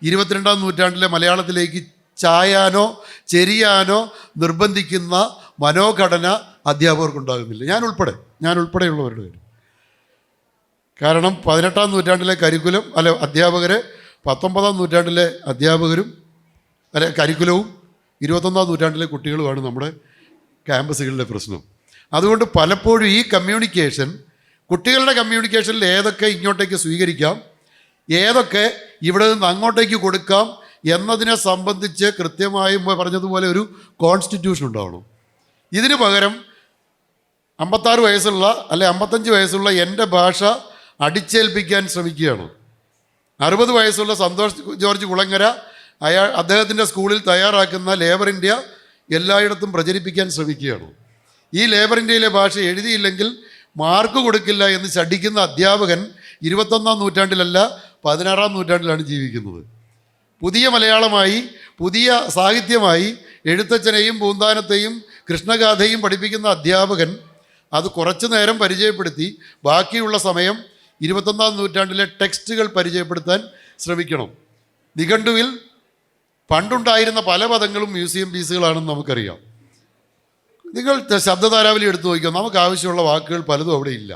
22-ാം നൂറ്റാണ്ടിലെ മലയാളത്തിലേക്ക് ചായാനോ ചെരിയാനോ നിർബന്ധിക്കുന്ന മനോഘടന അധ്യാപകർക്കുണ്ടാകുന്നില്ല. ഞാൻ ഉൾപ്പെടെയുള്ളവരുടെ കാര്യം. കാരണം 18-ാം നൂറ്റാണ്ടിലെ കരിക്കുലം അധ്യാപകർ 19-ാം നൂറ്റാണ്ടിലെ അധ്യാപകരും കരിക്കുലവും 21-ാം നൂറ്റാണ്ടിലെ കുട്ടികളുമാണ് നമ്മുടെ ക്യാമ്പസുകളിലെ പ്രശ്നം. അതുകൊണ്ട് പലപ്പോഴും ഈ കമ്മ്യൂണിക്കേഷൻ, കുട്ടികളുടെ കമ്മ്യൂണിക്കേഷനിൽ ഏതൊക്കെ ഇങ്ങോട്ടേക്ക് സ്വീകരിക്കാം, ഏതൊക്കെ ഇവിടെ നിന്ന് അങ്ങോട്ടേക്ക് കൊടുക്കാം എന്നതിനെ സംബന്ധിച്ച് കൃത്യമായും പറഞ്ഞതുപോലെ ഒരു കോൺസ്റ്റിറ്റ്യൂഷൻ ഉണ്ടാവണം. ഇതിന് പകരം 56 വയസ്സുള്ള 55 വയസ്സുള്ള എൻ്റെ ഭാഷ അടിച്ചേൽപ്പിക്കാൻ ശ്രമിക്കുകയാണ്. 60 വയസ്സുള്ള സന്തോഷ് ജോർജ് കുളങ്ങര അദ്ദേഹത്തിൻ്റെ സ്കൂളിൽ തയ്യാറാക്കുന്ന ലേബർ ഇന്ത്യ എല്ലായിടത്തും പ്രചരിപ്പിക്കാൻ ശ്രമിക്കുകയാണ്. ഈ ലേബർ ഇന്ത്യയിലെ ഭാഷ എഴുതിയില്ലെങ്കിൽ മാർക്ക് കൊടുക്കില്ല എന്ന് ശഠിക്കുന്ന അധ്യാപകൻ 21-ാം നൂറ്റാണ്ടിലല്ല 16-ാം നൂറ്റാണ്ടിലാണ് ജീവിക്കുന്നത്. പുതിയ മലയാളമായി, പുതിയ സാഹിത്യമായി എഴുത്തച്ഛനെയും പൂന്താനത്തെയും കൃഷ്ണഗാഥയും പഠിപ്പിക്കുന്ന അധ്യാപകൻ അത് കുറച്ചു നേരം പരിചയപ്പെടുത്തി ബാക്കിയുള്ള സമയം 21-ാം നൂറ്റാണ്ടിലെ ടെക്സ്റ്റുകൾ പരിചയപ്പെടുത്താൻ ശ്രമിക്കണം. നിഘണ്ടുവിൽ പണ്ടുണ്ടായിരുന്ന പല പദങ്ങളും മ്യൂസിയം പീസുകളാണെന്ന് നമുക്കറിയാം. നിങ്ങൾ ശബ്ദധാരാവലി എടുത്തു നോക്കിയോ, നമുക്ക് ആവശ്യമുള്ള വാക്കുകൾ പലതും അവിടെ ഇല്ല.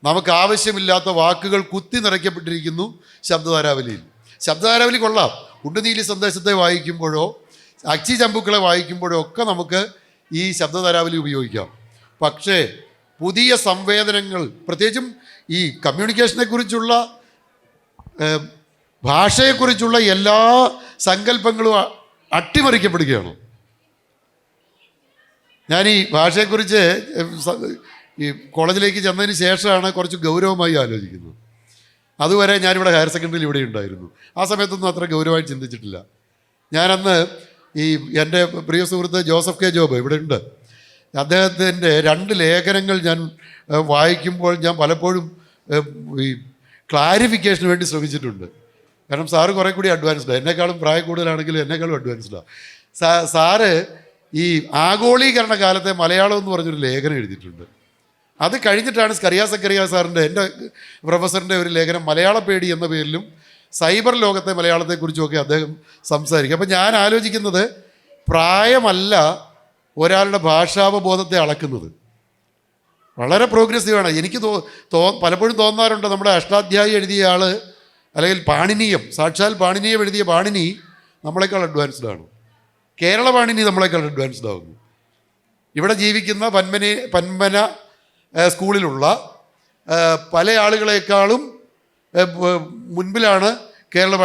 നമുക്ക് ആവശ്യമില്ലാത്ത വാക്കുകൾ കുത്തി നിറയ്ക്കപ്പെട്ടിരിക്കുന്നു ശബ്ദധാരാവലിയിൽ. ശബ്ദധാരാവലി കൊള്ളാം. ഉണ്ടുനീലി സന്ദേശത്തെ വായിക്കുമ്പോഴോ അച്ചി ചമ്പുക്കളെ വായിക്കുമ്പോഴോ ഒക്കെ നമുക്ക് ഈ ശബ്ദധാരാവലി ഉപയോഗിക്കാം. പക്ഷേ പുതിയ സംവേദനങ്ങൾ, പ്രത്യേകിച്ചും ഈ കമ്മ്യൂണിക്കേഷനെക്കുറിച്ചുള്ള ഭാഷയെക്കുറിച്ചുള്ള എല്ലാ സങ്കല്പങ്ങളും അട്ടിമറിക്കപ്പെടുകയാണ്. ഞാൻ ഈ ഭാഷയെക്കുറിച്ച് ഈ കോളേജിലേക്ക് ചെന്നതിന് ശേഷമാണ് കുറച്ച് ഗൗരവമായി ആലോചിക്കുന്നത്. അതുവരെ ഞാനിവിടെ ഹയർ സെക്കൻഡറിയിൽ ഇവിടെ ഉണ്ടായിരുന്നു. ആ സമയത്തൊന്നും അത്ര ഗൗരവമായി ചിന്തിച്ചിട്ടില്ല. ഞാനന്ന് ഈ എൻ്റെ പ്രിയ സുഹൃത്ത് ജോസഫ് കെ ജോബ് ഇവിടെ ഉണ്ട്. അദ്ദേഹത്തിൻ്റെ 2 ലേഖനങ്ങൾ ഞാൻ വായിക്കുമ്പോൾ ഞാൻ പലപ്പോഴും ഈ ക്ലാരിഫിക്കേഷന് വേണ്ടി ശ്രമിച്ചിട്ടുണ്ട്. കാരണം സാറ് കുറേ കൂടി അഡ്വാൻസ്ഡാണ്, എന്നെക്കാളും പ്രായം കൂടുതലാണെങ്കിലും എന്നെക്കാളും അഡ്വാൻസ്ഡാണ്. സാറ് ഈ ആഗോളീകരണ കാലത്തെ മലയാളം എന്ന് പറഞ്ഞൊരു ലേഖനം എഴുതിയിട്ടുണ്ട്. അത് കഴിഞ്ഞിട്ടാണ് സ്കറിയ സാറിൻ്റെ, എൻ്റെ പ്രൊഫസറിൻ്റെ ഒരു ലേഖനം മലയാള പേടി എന്ന പേരിലും സൈബർ ലോകത്തെ മലയാളത്തെക്കുറിച്ചുമൊക്കെ അദ്ദേഹം സംസാരിക്കും. അപ്പം ഞാൻ ആലോചിക്കുന്നത്, പ്രായമല്ല ഒരാളുടെ ഭാഷാവബോധത്തെ അളക്കുന്നത്. വളരെ പ്രോഗ്രസീവാണ്. എനിക്ക് പലപ്പോഴും തോന്നാറുണ്ട്, നമ്മുടെ അഷ്ടാധ്യായി എഴുതിയ ആൾ അല്ലെങ്കിൽ പാണിനീയം, സാക്ഷാൽ പാണിനീയം എഴുതിയ പാണിനി നമ്മളെക്കാൾ അഡ്വാൻസ്ഡ് ആണ്. കേരള പാണിനി നമ്മളെക്കാൾ അഡ്വാൻസ്ഡ് ആകുന്നു. ഇവിടെ ജീവിക്കുന്ന പന്മന സ്കൂളിലുള്ള പല ആളുകളെക്കാളും മുൻപിലാണ് കേരള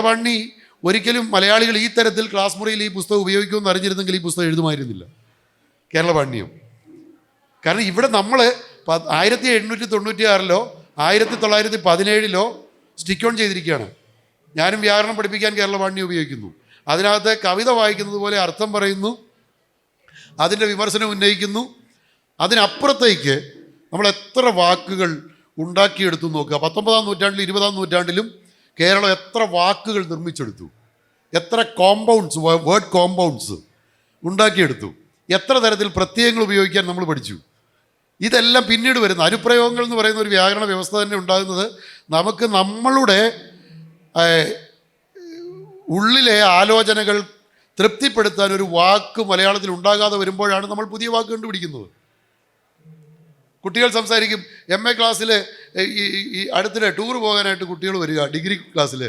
പാണിനി. ഒരിക്കലും മലയാളികൾ ഈ തരത്തിൽ ക്ലാസ് മുറിയിൽ ഈ പുസ്തകം ഉപയോഗിക്കുമെന്ന് അറിഞ്ഞിരുന്നെങ്കിൽ ഈ പുസ്തകം എഴുതുമായിരുന്നില്ല, കേരള പാണിനിയും. കാരണം ഇവിടെ നമ്മൾ 1896-ലോ 1917-ലോ സ്റ്റിക്ക് ഓൺ ചെയ്തിരിക്കുകയാണ്. ഞാനും വ്യാകരണം പഠിപ്പിക്കാൻ കേരള പാണിനി ഉപയോഗിക്കുന്നു. അതിനകത്ത് കവിത വായിക്കുന്നത് പോലെ അർത്ഥം പറയുന്നു, അതിൻ്റെ വിമർശനം ഉന്നയിക്കുന്നു. അതിനപ്പുറത്തേക്ക് നമ്മൾ എത്ര വാക്കുകൾ ഉണ്ടാക്കിയെടുത്തു നോക്കുക. 19-ാം നൂറ്റാണ്ടിലും 20-ാം നൂറ്റാണ്ടിലും കേരളം എത്ര വാക്കുകൾ നിർമ്മിച്ചെടുത്തു, എത്ര കോമ്പൗണ്ട്സ്, വേർഡ് കോമ്പൗണ്ട്സ് ഉണ്ടാക്കിയെടുത്തു, എത്ര തരത്തിൽ പ്രത്യയങ്ങൾ ഉപയോഗിക്കാൻ നമ്മൾ പഠിച്ചു. ഇതെല്ലാം പിന്നീട് വരുന്ന അനുപ്രയോഗങ്ങൾ എന്ന് പറയുന്ന ഒരു വ്യാകരണ വ്യവസ്ഥ തന്നെ ഉണ്ടാകുന്നത് നമുക്ക് നമ്മളുടെ ഉള്ളിലെ ആലോചനകൾ തൃപ്തിപ്പെടുത്താൻ ഒരു വാക്ക് മലയാളത്തിൽ ഉണ്ടാകാതെ വരുമ്പോഴാണ് നമ്മൾ പുതിയ വാക്ക് കണ്ടുപിടിക്കുന്നത്. കുട്ടികൾ സംസാരിക്കും. MA ക്ലാസ്സിൽ ഈ അടുത്തിടെ ടൂർ പോകാനായിട്ട് കുട്ടികൾ വരിക, ഡിഗ്രി ക്ലാസ്സിൽ.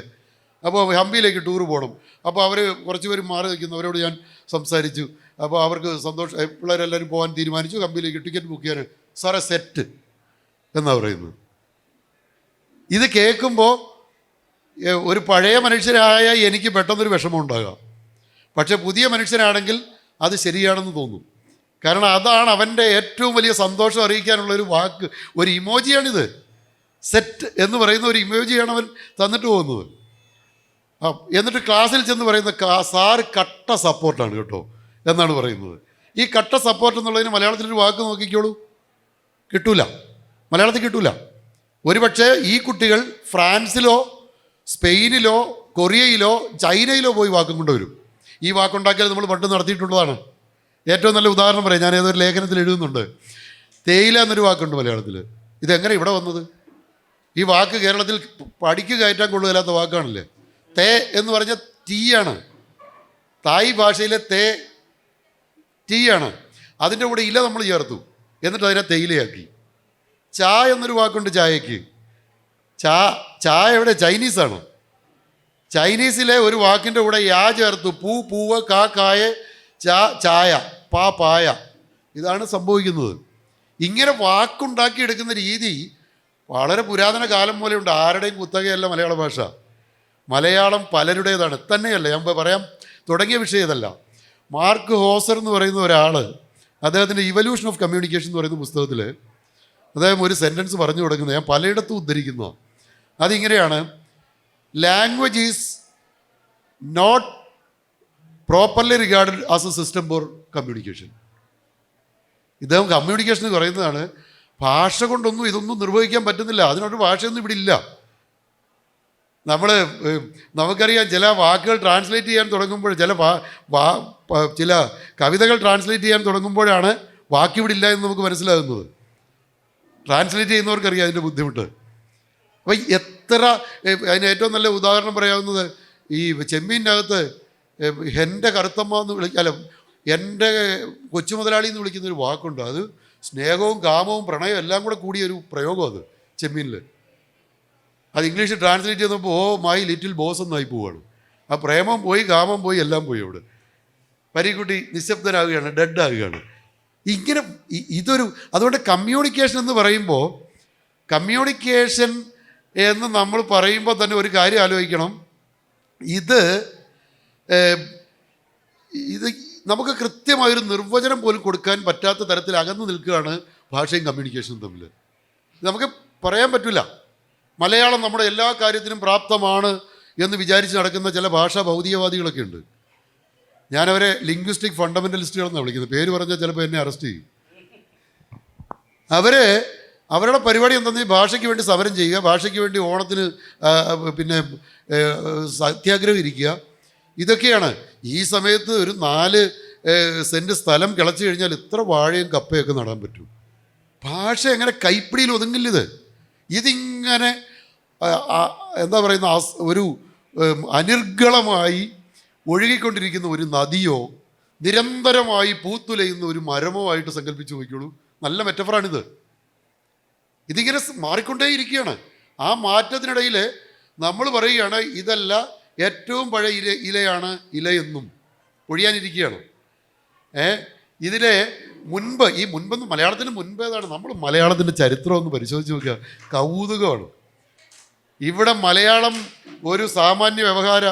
അപ്പോൾ ഹംപിയിലേക്ക് ടൂർ പോകണം. അപ്പോൾ അവർ കുറച്ച് പേര് മാറി നിൽക്കുന്നു. അവരോട് ഞാൻ സംസാരിച്ചു. അപ്പോൾ അവർക്ക് സന്തോഷം, പിള്ളേരെല്ലാവരും പോകാൻ തീരുമാനിച്ചു. ഹംപിയിലേക്ക് ടിക്കറ്റ് ബുക്ക് ചെയ്യാൻ. സാറേ സെറ്റ് എന്നാണ് പറയുന്നത്. ഇത് കേൾക്കുമ്പോൾ ഒരു പഴയ മനുഷ്യരായ എനിക്ക് പെട്ടെന്നൊരു വിഷമം ഉണ്ടാകാം. പക്ഷേ പുതിയ മനുഷ്യനാണെങ്കിൽ അത് ശരിയാണെന്ന് തോന്നും. കാരണം അതാണ് അവൻ്റെ ഏറ്റവും വലിയ സന്തോഷം അറിയിക്കാനുള്ള ഒരു വാക്ക്, ഒരു ഇമോജിയാണിത്. സെറ്റ് എന്ന് പറയുന്ന ഒരു ഇമോജിയാണ് അവൻ തന്നിട്ട് പോകുന്നത്. എന്നിട്ട് ക്ലാസ്സിൽ ചെന്ന് പറയുന്ന സാറ് കട്ട സപ്പോർട്ടാണ് കേട്ടോ എന്നാണ് പറയുന്നത്. ഈ കട്ട സപ്പോർട്ട് എന്നുള്ളതിന് മലയാളത്തിലൊരു വാക്ക് നോക്കിക്കോളൂ, കിട്ടൂല, മലയാളത്തിൽ കിട്ടൂല. ഒരുപക്ഷെ ഈ കുട്ടികൾ ഫ്രാൻസിലോ സ്പെയിനിലോ കൊറിയയിലോ ചൈനയിലോ പോയി വാക്കും കൊണ്ടുവരും. ഈ വാക്കുണ്ടാക്കിയാൽ നമ്മൾ പണ്ട് നടത്തിയിട്ടുള്ളതാണ്. ഏറ്റവും നല്ല ഉദാഹരണം പറയാം. ഞാൻ ഏതൊരു ലേഖനത്തിൽ എഴുതുന്നുണ്ട്. തേയില എന്നൊരു വാക്കുണ്ട് മലയാളത്തിൽ. ഇതെങ്ങനെ ഇവിടെ വന്നത്? ഈ വാക്ക് കേരളത്തിൽ പഠിക്ക് കയറ്റാൻ കൊള്ളുകയില്ലാത്ത വാക്കാണല്ലേ. തേ എന്ന് പറഞ്ഞ ടീ ആണ്. തായ് ഭാഷയിലെ തേ ടീ ആണ്. അതിൻ്റെ കൂടെ ഇല നമ്മൾ ചേർത്തു, എന്നിട്ട് അതിനെ തേയിലയാക്കി. ചാ എന്നൊരു വാക്കുണ്ട് ചായക്ക്. ചായ എവിടെ? ചൈനീസാണ്. ചൈനീസിലെ ഒരു വാക്കിൻ്റെ കൂടെ യാ ചേർത്തു. പൂ, പൂവ്, കാ, കായ, ചായ, പാ, പായ. ഇതാണ് സംഭവിക്കുന്നത്. ഇങ്ങനെ വാക്കുണ്ടാക്കിയെടുക്കുന്ന രീതി വളരെ പുരാതന കാലം പോലെയുണ്ട്. ആരുടെയും കുത്തകയല്ല മലയാള ഭാഷ. മലയാളം പലരുടേതാണ്. തന്നെയല്ല, ഞാൻ പറയാൻ തുടങ്ങിയ വിഷയം ഇതല്ല. മാർക്ക് ഹോസർ എന്ന് പറയുന്ന ഒരാൾ, അദ്ദേഹത്തിൻ്റെ ഇവല്യൂഷൻ ഓഫ് കമ്മ്യൂണിക്കേഷൻ എന്ന് പറയുന്ന പുസ്തകത്തിൽ അദ്ദേഹം ഒരു സെൻറ്റൻസ് പറഞ്ഞു തുടങ്ങുന്നത് ഞാൻ പലയിടത്തും ഉദ്ധരിക്കുന്നു. അതിങ്ങനെയാണ്: language is not properly regarded as a system for communication. ഇദ്ദേഹം കമ്മ്യൂണിക്കേഷൻ പറയുന്നതാണ്, ഭാഷ കൊണ്ടൊന്നും ഇതൊന്നും നിർവഹിക്കാൻ പറ്റുന്നില്ല, അതിനൊരു ഭാഷയൊന്നും ഇവിടെ ഇല്ല. നമുക്കറിയാം, ചില വാക്കുകൾ ട്രാൻസ്ലേറ്റ് ചെയ്യാൻ തുടങ്ങുമ്പോൾ, ചില കവിതകൾ ട്രാൻസ്ലേറ്റ് ചെയ്യാൻ തുടങ്ങുമ്പോഴാണ് വാക്കിവിടെ ഇല്ല എന്ന് നമുക്ക് മനസ്സിലാകുന്നത്. ട്രാൻസ്ലേറ്റ് ചെയ്യുന്നവർക്കറിയാം അതിൻ്റെ ബുദ്ധിമുട്ട്. അപ്പം അതിന് ഏറ്റവും നല്ല ഉദാഹരണം പറയാവുന്നത്, ഈ ചെമ്മീൻ്റെ അകത്ത് എൻ്റെ കറുത്തമ്മ എന്ന് അല്ല, എൻ്റെ കൊച്ചു മുതലാളി എന്ന് വിളിക്കുന്നൊരു വാക്കുണ്ട്. അത് സ്നേഹവും കാമവും പ്രണയവും എല്ലാം കൂടെ കൂടിയ ഒരു പ്രയോഗം. അത് ചെമ്മീനിൽ. അത് ഇംഗ്ലീഷിൽ ട്രാൻസ്ലേറ്റ് ചെയ്യുന്നപ്പോൾ ഓ മൈ ലിറ്റിൽ ബോസ് എന്നായി പോവുകയാണ്. ആ പ്രേമം പോയി, കാമം പോയി, എല്ലാം പോയി. അവിടെ പരീക്കുട്ടി നിശബ്ദനാകുകയാണ്, ഡെഡ് ആകുകയാണ്. ഇങ്ങനെ അതുകൊണ്ട് കമ്മ്യൂണിക്കേഷൻ എന്ന് പറയുമ്പോൾ, കമ്മ്യൂണിക്കേഷൻ എന്ന് നമ്മൾ പറയുമ്പോൾ തന്നെ ഒരു കാര്യം ആലോചിക്കണം. ഇത് നമുക്ക് കൃത്യമായൊരു നിർവചനം പോലും കൊടുക്കാൻ പറ്റാത്ത തരത്തിൽ അകന്നു നിൽക്കുകയാണ് ഭാഷയും കമ്മ്യൂണിക്കേഷനും തമ്മിൽ. നമുക്ക് പറയാൻ പറ്റില്ല. മലയാളം നമ്മുടെ എല്ലാ കാര്യത്തിനും പ്രാപ്തമാണ് എന്ന് വിചാരിച്ച് നടക്കുന്ന ചില ഭാഷാ ഭൗതികവാദികളൊക്കെ ഉണ്ട്. ഞാനവരെ ലിംഗ്വിസ്റ്റിക് ഫണ്ടമെൻ്റലിസ്റ്റുകളെന്നാണ് വിളിക്കുന്നത്. പേര് പറഞ്ഞാൽ ചിലപ്പോൾ എന്നെ അറസ്റ്റ് ചെയ്യും. അവരുടെ പരിപാടി എന്തെന്ന്, ഭാഷയ്ക്ക് വേണ്ടി സമരം ചെയ്യുക, ഭാഷയ്ക്ക് വേണ്ടി ഓണത്തിന് പിന്നെ സത്യാഗ്രഹം ഇരിക്കുക, ഇതൊക്കെയാണ്. ഈ സമയത്ത് ഒരു 4 സെൻറ്റ് സ്ഥലം കിളച്ച് കഴിഞ്ഞാൽ ഇത്ര വാഴയും കപ്പയൊക്കെ നടാൻ പറ്റും. ഭാഷ എങ്ങനെ കൈപ്പിടിയിൽ ഒതുങ്ങില്ല. ഇതിങ്ങനെ എന്താ പറയുന്ന ഒരു അനിർഗളമായി ഒഴുകിക്കൊണ്ടിരിക്കുന്ന ഒരു നദിയോ നിരന്തരമായി പൂത്തുലയുന്ന ഒരു മരമോ ആയിട്ട് സങ്കല്പിച്ച് നോക്കിയോളൂ. നല്ല മെറ്റഫറാണിത്. ഇതിങ്ങനെ മാറിക്കൊണ്ടേയിരിക്കുകയാണ്. ആ മാറ്റത്തിനിടയിൽ നമ്മൾ പറയുകയാണ് ഇതല്ല ഏറ്റവും പഴയ ഇലയാണ് ഇലയെന്നും ഒഴിയാനിരിക്കുകയാണ്. ഇതിലെ മുൻപെന്ന് മലയാളത്തിന് മുൻപേതാണ്. നമ്മൾ മലയാളത്തിൻ്റെ ചരിത്രം ഒന്ന് പരിശോധിച്ച് നോക്കുക, കൗതുകമാണ്. ഇവിടെ മലയാളം ഒരു സാമാന്യ വ്യവഹാര,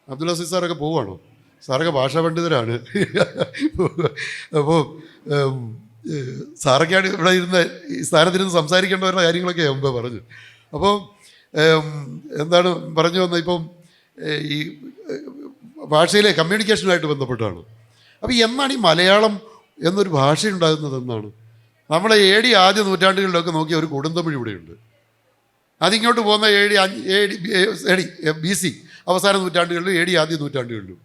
അബ്ദുൽ അസീസ് സാറൊക്കെ പോവുകയാണോ? സാറൊക്കെ ഭാഷാ പണ്ഡിതരാണ്. അപ്പോൾ സാറൊക്കെയാണ് ഇവിടെ ഇരുന്ന് ഈ സ്ഥാനത്തിരുന്ന് സംസാരിക്കേണ്ടവരുടെ കാര്യങ്ങളൊക്കെ മുമ്പേ പറഞ്ഞു. അപ്പോൾ എന്താണ് പറഞ്ഞു വന്നത്, ഇപ്പം ഈ ഭാഷയിലെ കമ്മ്യൂണിക്കേഷനുമായിട്ട് ബന്ധപ്പെട്ടാണ്. അപ്പോൾ എന്നാണ് ഈ മലയാളം എന്നൊരു ഭാഷ ഉണ്ടാകുന്നത്? എന്നാണ് നമ്മളെ ആദ്യ നൂറ്റാണ്ടുകളിലൊക്കെ നോക്കിയ ഒരു കൊടുന്തമിഴ് ഇവിടെയുണ്ട്. അതിങ്ങോട്ട് പോകുന്ന BC അവസാന നൂറ്റാണ്ടുകളിലും ആദ്യ നൂറ്റാണ്ടുകളിലും.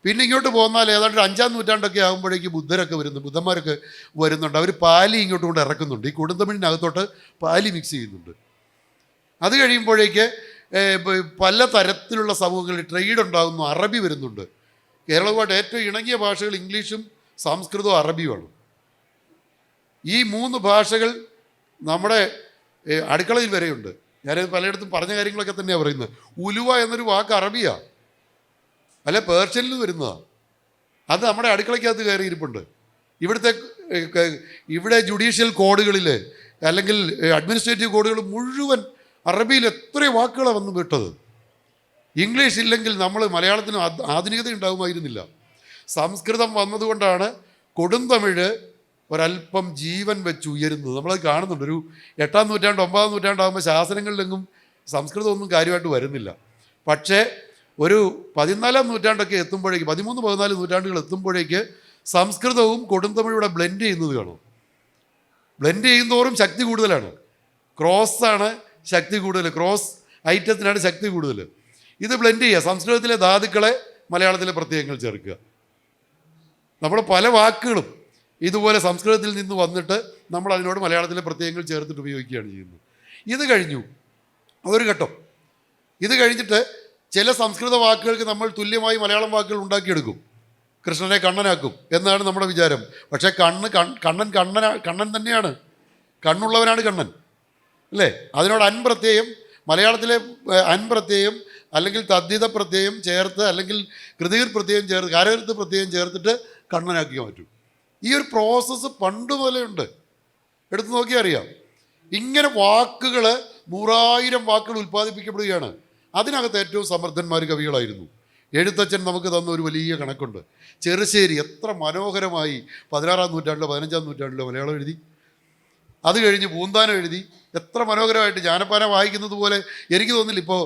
പിന്നെ ഇങ്ങോട്ട് പോന്നാൽ ഏതാണ്ട് 5-ാം നൂറ്റാണ്ടൊക്കെ ആകുമ്പോഴേക്ക് ബുദ്ധന്മാരൊക്കെ വരുന്നുണ്ട്. അവർ പാലി ഇങ്ങോട്ട് കൊണ്ട് ഇറക്കുന്നുണ്ട്. ഈ കൊടുന്തമിഴിനകത്തോട്ട് പാലി മിക്സ് ചെയ്യുന്നുണ്ട്. അത് കഴിയുമ്പോഴേക്ക് പല തരത്തിലുള്ള സമൂഹങ്ങളിൽ ട്രേഡ് ഉണ്ടാകുന്നു. അറബി വരുന്നുണ്ട്. കേരളവുമായിട്ട് ഏറ്റവും ഇണങ്ങിയ ഭാഷകൾ ഇംഗ്ലീഷും സംസ്കൃതവും അറബിയുമാണ്. ഈ 3 ഭാഷകൾ നമ്മുടെ അടുക്കളയിൽ വരെയുണ്ട്. ഞാനത് പലയിടത്തും പറഞ്ഞ കാര്യങ്ങളൊക്കെ തന്നെയാണ് പറയുന്നത്. ഉലുവ എന്നൊരു വാക്ക് അറബിയാണ്, അല്ല പേർഷ്യനിൽ നിന്ന് വരുന്നതാണ്. അത് നമ്മുടെ അടുക്കളയ്ക്കകത്ത് കയറിയിരിപ്പുണ്ട്. ഇവിടെ ജുഡീഷ്യൽ കോഡുകളിൽ അല്ലെങ്കിൽ അഡ്മിനിസ്ട്രേറ്റീവ് കോഡുകൾ മുഴുവൻ അറബിയിൽ എത്ര വാക്കുകളാണ് വന്ന് വിട്ടത്. ഇംഗ്ലീഷ് ഇല്ലെങ്കിൽ നമ്മൾ മലയാളത്തിന് ആധുനികത ഉണ്ടാകുമായിരുന്നില്ല. സംസ്കൃതം വന്നതുകൊണ്ടാണ് കൊടുന്തമിഴ് ഒരല്പം ജീവൻ വെച്ച് ഉയരുന്നത്. നമ്മളത് കാണുന്നുണ്ട്. ഒരു 8-ാം നൂറ്റാണ്ട് 9-ാം നൂറ്റാണ്ടാകുമ്പോൾ ശാസനങ്ങളിലെങ്ങും സംസ്കൃതമൊന്നും കാര്യമായിട്ട് വരുന്നില്ല. പക്ഷേ ഒരു 14-ാം നൂറ്റാണ്ടൊക്കെ എത്തുമ്പോഴേക്ക്, 13-14 നൂറ്റാണ്ടുകൾ എത്തുമ്പോഴേക്ക് സംസ്കൃതവും കൊടുന്തമിഴൂടെ ബ്ലെൻഡ് ചെയ്യുന്നത് കാണും. ബ്ലെൻഡ് ചെയ്യുന്നതോറും ശക്തി കൂടുതലാണ്. ക്രോസാണ് ശക്തി കൂടുതൽ, ക്രോസ് ഐറ്റത്തിനാണ് ശക്തി കൂടുതൽ. ഇത് ബ്ലെൻഡ് ചെയ്യുക, സംസ്കൃതത്തിലെ ധാതുക്കളെ മലയാളത്തിലെ പ്രത്യയങ്ങൾ ചേർക്കുക. നമ്മൾ പല വാക്കുകളും ഇതുപോലെ സംസ്കൃതത്തിൽ നിന്ന് വന്നിട്ട് നമ്മൾ അതിനോട് മലയാളത്തിലെ പ്രത്യയങ്ങൾ ചേർത്തിട്ട് ഉപയോഗിക്കുകയാണ് ചെയ്യുന്നത്. ഇത് കഴിഞ്ഞു അതൊരു ഘട്ടം. ഇത് കഴിഞ്ഞിട്ട് ചില സംസ്കൃത വാക്കുകൾക്ക് നമ്മൾ തുല്യമായി മലയാളം വാക്കുകൾ ഉണ്ടാക്കിയെടുക്കും. കൃഷ്ണനെ കണ്ണനാക്കും എന്നാണ് നമ്മുടെ വിചാരം. പക്ഷേ കണ്ണൻ തന്നെയാണ്. കണ്ണുള്ളവനാണ് കണ്ണൻ, അല്ലേ? അതിനോട് അൻ പ്രത്യയം, മലയാളത്തിലെ അൻ പ്രത്യയം അല്ലെങ്കിൽ തദ്ധിത പ്രത്യയം ചേർത്ത് അല്ലെങ്കിൽ കൃതികർ പ്രത്യയം ചേർത്ത് കാരകൃത്ത് പ്രത്യയം ചേർത്തിട്ട് കണ്ണനാക്കിയാൽ പറ്റും. ഈ ഒരു പ്രോസസ്സ് പണ്ട് മുതലുണ്ട്. എടുത്തു നോക്കിയാൽ അറിയാം. ഇങ്ങനെ വാക്കുകൾ 100,000 വാക്കുകൾ ഉൽപ്പാദിപ്പിക്കപ്പെടുകയാണ്. അതിനകത്ത് ഏറ്റവും സമർത്ഥന്മാർ കവികളായിരുന്നു. എഴുത്തച്ഛൻ നമുക്ക് തന്ന ഒരു വലിയ കണക്കുണ്ട്. ചെറുശ്ശേരി എത്ര മനോഹരമായി 16-ാം നൂറ്റാണ്ടിലോ 15-ാം നൂറ്റാണ്ടിലോ മലയാളം എഴുതി. അത് കഴിഞ്ഞ് പൂന്താനം എഴുതി. എത്ര മനോഹരമായിട്ട്. ജാനപ്പാന വായിക്കുന്നത് പോലെ എനിക്ക് തോന്നുന്നില്ല ഇപ്പോൾ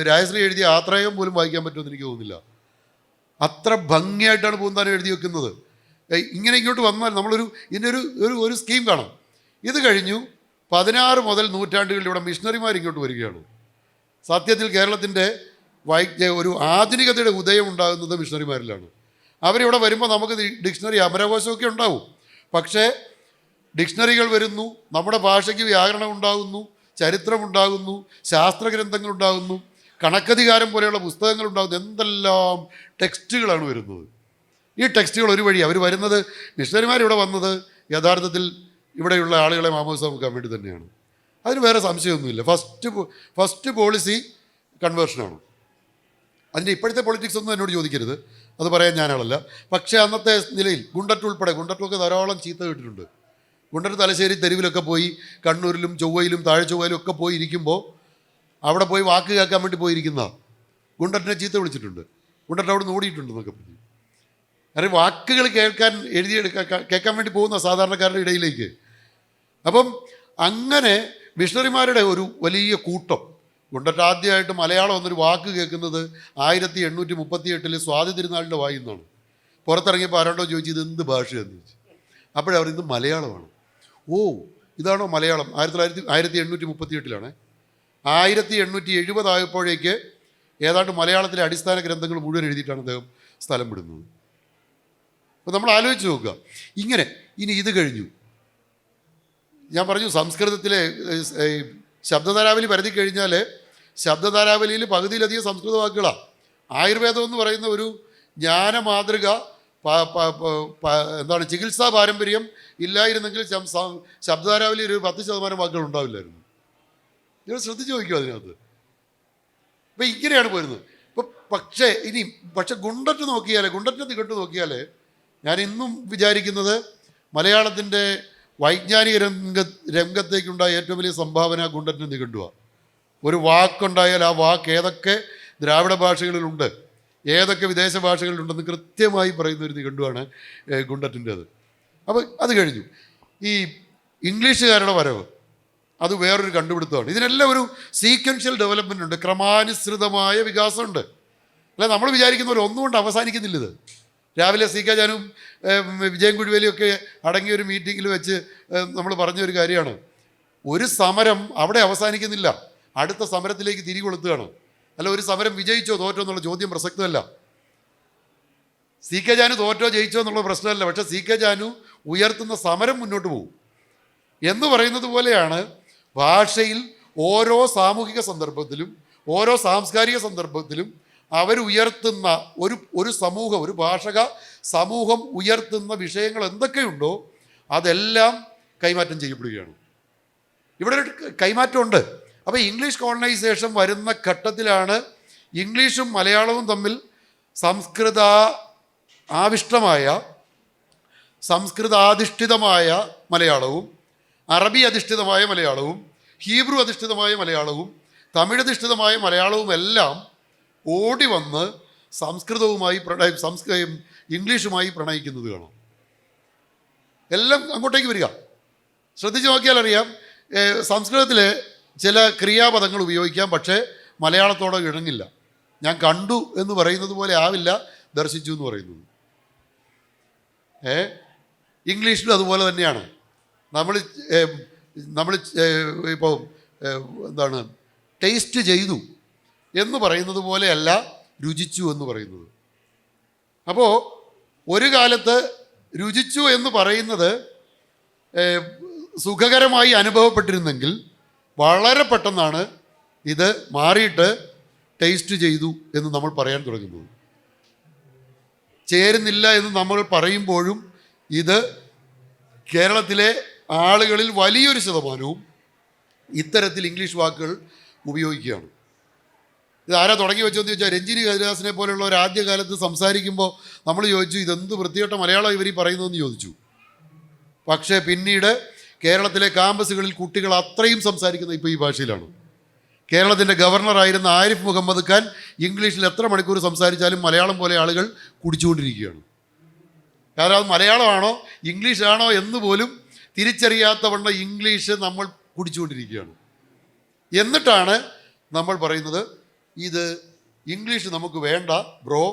രാജശ്രീ എഴുതിയ ആത്രേയം പോലും വായിക്കാൻ പറ്റുമെന്ന് എനിക്ക് തോന്നുന്നില്ല. അത്ര ഭംഗിയായിട്ടാണ് പൂന്താനം എഴുതി വെക്കുന്നത്. ഇങ്ങനെ ഇങ്ങോട്ട് വന്നാൽ നമ്മളൊരു ഇതിനൊരു സ്കീം കാണാം. ഇത് കഴിഞ്ഞു 16 മുതൽ നൂറ്റാണ്ടുകളിലൂടെ മിഷണറിമാർ ഇങ്ങോട്ട് വരികയാണ്. സത്യത്തിൽ കേരളത്തിൻ്റെ ഒരു ആധുനികതയുടെ ഉദയം ഉണ്ടാകുന്നത് മിഷണറിമാരിലാണ്. അവരിവിടെ വരുമ്പോൾ നമുക്ക് ഡിക്ഷണറി അമരകോശമൊക്കെ ഉണ്ടാവും. പക്ഷേ ഡിക്ഷണറികൾ വരുന്നു, നമ്മുടെ ഭാഷയ്ക്ക് വ്യാകരണം ഉണ്ടാകുന്നു, ചരിത്രമുണ്ടാകുന്നു, ശാസ്ത്രഗ്രന്ഥങ്ങൾ ഉണ്ടാകുന്നു, കണക്കധികാരം പോലെയുള്ള പുസ്തകങ്ങൾ ഉണ്ടാകുന്നു. എന്തെല്ലാം ടെക്സ്റ്റുകളാണ് വരുന്നത്. ഈ ടെക്സ്റ്റുകൾ ഒരു വഴി അവർ വരുന്നത്, മിഷണറിമാരിവിടെ വന്നത് യഥാർത്ഥത്തിൽ ഇവിടെയുള്ള ആളുകളെ മാമോദിസ മുക്കാൻ വേണ്ടി തന്നെയാണ്. അതിന് വേറെ സംശയമൊന്നുമില്ല. ഫസ്റ്റ് പോളിസി കൺവേർഷനാണ്. അതിൻ്റെ ഇപ്പോഴത്തെ പൊളിറ്റിക്സ് ഒന്നും എന്നോട് ചോദിക്കരുത്, അത് പറയാൻ ഞാനാളല്ല. പക്ഷേ അന്നത്തെ നിലയിൽ ഗുണ്ടറ്റൊക്കെ ധാരാളം ചീത്ത കേട്ടിട്ടുണ്ട്. ഗുണ്ടറ്റ് തലശ്ശേരി തെരുവിലൊക്കെ പോയി, കണ്ണൂരിലും ചൊവ്വയിലും താഴെ ചൊവ്വയിലും ഒക്കെ പോയി ഇരിക്കുമ്പോൾ അവിടെ പോയി വാക്ക് കേൾക്കാൻ വേണ്ടി പോയിരിക്കുന്ന ഗുണ്ടറ്റിനെ ചീത്ത വിളിച്ചിട്ടുണ്ട്. ഗുണ്ടറ്റ് അവിടെ നിന്ന് ഓടിയിട്ടുണ്ടെന്നൊക്കെ പറഞ്ഞു. കാരണം വാക്കുകൾ കേൾക്കാൻ വേണ്ടി പോകുന്ന സാധാരണക്കാരുടെ ഇടയിലേക്ക്. അപ്പം അങ്ങനെ മിഷണറിമാരുടെ ഒരു വലിയ കൂട്ടം. ഗുണ്ടറ്റ് ആദ്യമായിട്ട് മലയാളം എന്നൊരു വാക്ക് കേൾക്കുന്നത് 1838 സ്വാതി തിരുനാളിൻ്റെ വായിന്നാണ്. പുറത്തിറങ്ങിയപ്പോൾ ആരോണ്ടോ ചോദിച്ചു ഇത് എന്ത് ഭാഷയെന്ന് ചോദിച്ചു. അപ്പോഴവർ ഇത് മലയാളമാണ്. ഓ, ഇതാണോ മലയാളം? 1838 1870 ആയപ്പോഴേക്ക് ഏതാണ്ട് മലയാളത്തിലെ അടിസ്ഥാന ഗ്രന്ഥങ്ങൾ മുഴുവൻ എഴുതിയിട്ടാണ് അദ്ദേഹം സ്ഥലം വിടുന്നത്. അപ്പോൾ നമ്മൾ ആലോചിച്ച് നോക്കുക. ഇങ്ങനെ ഇനി ഇത് കഴിഞ്ഞു. ഞാൻ പറഞ്ഞു സംസ്കൃതത്തിലെ ശബ്ദധാരാവലി പരതി കഴിഞ്ഞാൽ ശബ്ദധാരാവലിയിൽ പകുതിയിലധികം സംസ്കൃത വാക്കുകളാണ്. ആയുർവേദം എന്ന് പറയുന്ന ഒരു ജ്ഞാന മാതൃക എന്താണ് ചികിത്സാ പാരമ്പര്യം ഇല്ലായിരുന്നെങ്കിൽ ശബ്ദധാരാവലി ഒരു 10% വാക്കുകൾ ഉണ്ടാവില്ലായിരുന്നു. നിങ്ങൾ ശ്രദ്ധിച്ച് നോക്കിയോ അതിനകത്ത്. അപ്പം ഇങ്ങനെയാണ് പോരുന്നത്. ഇപ്പം പക്ഷേ ഗുണ്ടറ്റ് നികട്ട് നോക്കിയാൽ ഞാൻ ഇന്നും വിചാരിക്കുന്നത് മലയാളത്തിൻ്റെ വൈജ്ഞാനിക രംഗത്തേക്കുണ്ടായ ഏറ്റവും വലിയ സംഭാവന ഗുണ്ടറ്റിന് നിഘണ്ടുവാണ്. ഒരു വാക്കുണ്ടായാൽ ആ വാക്ക് ഏതൊക്കെ ദ്രാവിഡ ഭാഷകളിലുണ്ട്, ഏതൊക്കെ വിദേശ ഭാഷകളിലുണ്ടെന്ന് കൃത്യമായി പറയുന്ന ഒരു നിഘണ്ടുവാണ് ഗുണ്ടറ്റിൻ്റേത്. അപ്പോൾ അത് കഴിഞ്ഞു. ഈ ഇംഗ്ലീഷുകാരുടെ വരവ് അത് വേറൊരു കണ്ടുപിടുത്തമാണ്. ഇതിനെല്ലാം ഒരു സീക്വൻഷ്യൽ ഡെവലപ്മെൻ്റ് ഉണ്ട്, ക്രമാനുസൃതമായ വികാസമുണ്ട്. അല്ല നമ്മൾ വിചാരിക്കുന്ന പോലെ ഒന്നുകൊണ്ട് അവസാനിക്കുന്നില്ല ഇത്. രാവിലെ സി കെ ജാനും വിജയൻ കുഴുവേലിയൊക്കെ അടങ്ങിയ ഒരു മീറ്റിങ്ങിൽ വെച്ച് നമ്മൾ പറഞ്ഞൊരു കാര്യമാണ്, ഒരു സമരം അവിടെ അവസാനിക്കുന്നില്ല, അടുത്ത സമരത്തിലേക്ക് തിരികൊളുത്തുകയാണ്. അല്ല ഒരു സമരം വിജയിച്ചോ തോറ്റോ എന്നുള്ള ചോദ്യം പ്രസക്തമല്ല. സി കെ ജാനു തോറ്റോ ജയിച്ചോ എന്നുള്ള പ്രശ്നമല്ല. പക്ഷേ സി കെ ജാനു ഉയർത്തുന്ന സമരം മുന്നോട്ട് പോകും എന്ന് പറയുന്നത് പോലെയാണ് ഭാഷയിൽ ഓരോ സാമൂഹിക സന്ദർഭത്തിലും ഓരോ സാംസ്കാരിക സന്ദർഭത്തിലും അവരുയർത്തുന്ന ഒരു സമൂഹം, ഒരു ഭാഷക സമൂഹം ഉയർത്തുന്ന വിഷയങ്ങൾ എന്തൊക്കെയുണ്ടോ അതെല്ലാം കൈമാറ്റം ചെയ്യപ്പെടുകയാണ്. ഇവിടെ ഒരു കൈമാറ്റമുണ്ട്. അപ്പോൾ ഇംഗ്ലീഷ് കോളനൈസേഷൻ വരുന്ന ഘട്ടത്തിലാണ് ഇംഗ്ലീഷും മലയാളവും തമ്മിൽ സംസ്കൃതാധിഷ്ഠിതമായ മലയാളവും അറബി അധിഷ്ഠിതമായ മലയാളവും ഹീബ്രു അധിഷ്ഠിതമായ മലയാളവും തമിഴ് അധിഷ്ഠിതമായ മലയാളവും എല്ലാം ഓടി വന്ന് ഇംഗ്ലീഷുമായി പ്രണയിക്കുന്നത് കാണാം. എല്ലാം അങ്ങോട്ടേക്ക് വരിക. ശ്രദ്ധിച്ച് നോക്കിയാൽ അറിയാം, സംസ്കൃതത്തിലെ ചില ക്രിയാപദങ്ങൾ ഉപയോഗിക്കാം, പക്ഷേ മലയാളത്തോടെ ഇണങ്ങില്ല. ഞാൻ കണ്ടു എന്ന് പറയുന്നത് പോലെ ആവില്ല ദർശിച്ചു എന്ന് പറയുന്നത്. ഇംഗ്ലീഷിലും അതുപോലെ തന്നെയാണ്. നമ്മൾ ഇപ്പോൾ എന്താണ് ടേസ്റ്റ് ചെയ്തു എന്ന് പറയുന്നത് പോലെയല്ല രുചിച്ചു എന്ന് പറയുന്നത്. അപ്പോൾ ഒരു കാലത്ത് രുചിച്ചു എന്ന് പറയുന്നത് സുഖകരമായി അനുഭവപ്പെട്ടിരുന്നെങ്കിൽ വളരെ പെട്ടെന്നാണ് ഇത് മാറിയിട്ട് ടേസ്റ്റ് ചെയ്തു എന്ന് നമ്മൾ പറയാൻ തുടങ്ങുന്നത്. ചേരുന്നില്ല എന്ന് നമ്മൾ പറയുമ്പോഴും ഇത് കേരളത്തിലെ ആളുകളിൽ വലിയൊരു ശതമാനവും ഇത്തരത്തിൽ ഇംഗ്ലീഷ് വാക്കുകൾ ഉപയോഗിക്കുകയാണ്. ഇത് ആരാ തുടങ്ങി വെച്ചതെന്ന് ചോദിച്ചാൽ രഞ്ജിനി ഹരിദാസിനെ പോലുള്ളവർ ആദ്യകാലത്ത് സംസാരിക്കുമ്പോൾ നമ്മൾ ചോദിച്ചു ഇതെന്ത് വൃത്തികെട്ട മലയാളം ഇവർ പറയുന്നതെന്ന് ചോദിച്ചു. പക്ഷേ പിന്നീട് കേരളത്തിലെ ക്യാമ്പസുകളിൽ കുട്ടികൾ അത്രയും സംസാരിക്കുന്നത് ഇപ്പോൾ ഈ ഭാഷയിലാണ്. കേരളത്തിൻ്റെ ഗവർണറായിരുന്ന ആരിഫ് മുഹമ്മദ് ഖാൻ ഇംഗ്ലീഷിൽ എത്ര മണിക്കൂർ സംസാരിച്ചാലും മലയാളം പോലെ ആളുകൾ കുടിച്ചുകൊണ്ടിരിക്കുകയാണ്. കാരണം അത് മലയാളമാണോ ഇംഗ്ലീഷാണോ എന്ന് പോലും തിരിച്ചറിയാത്തവണ്ണം ഇംഗ്ലീഷ് നമ്മൾ കുടിച്ചുകൊണ്ടിരിക്കുകയാണ്. എന്നിട്ടാണ് നമ്മൾ പറയുന്നത് ഇത് ഇംഗ്ലീഷ് നമുക്ക് വേണ്ട ബ്രോ,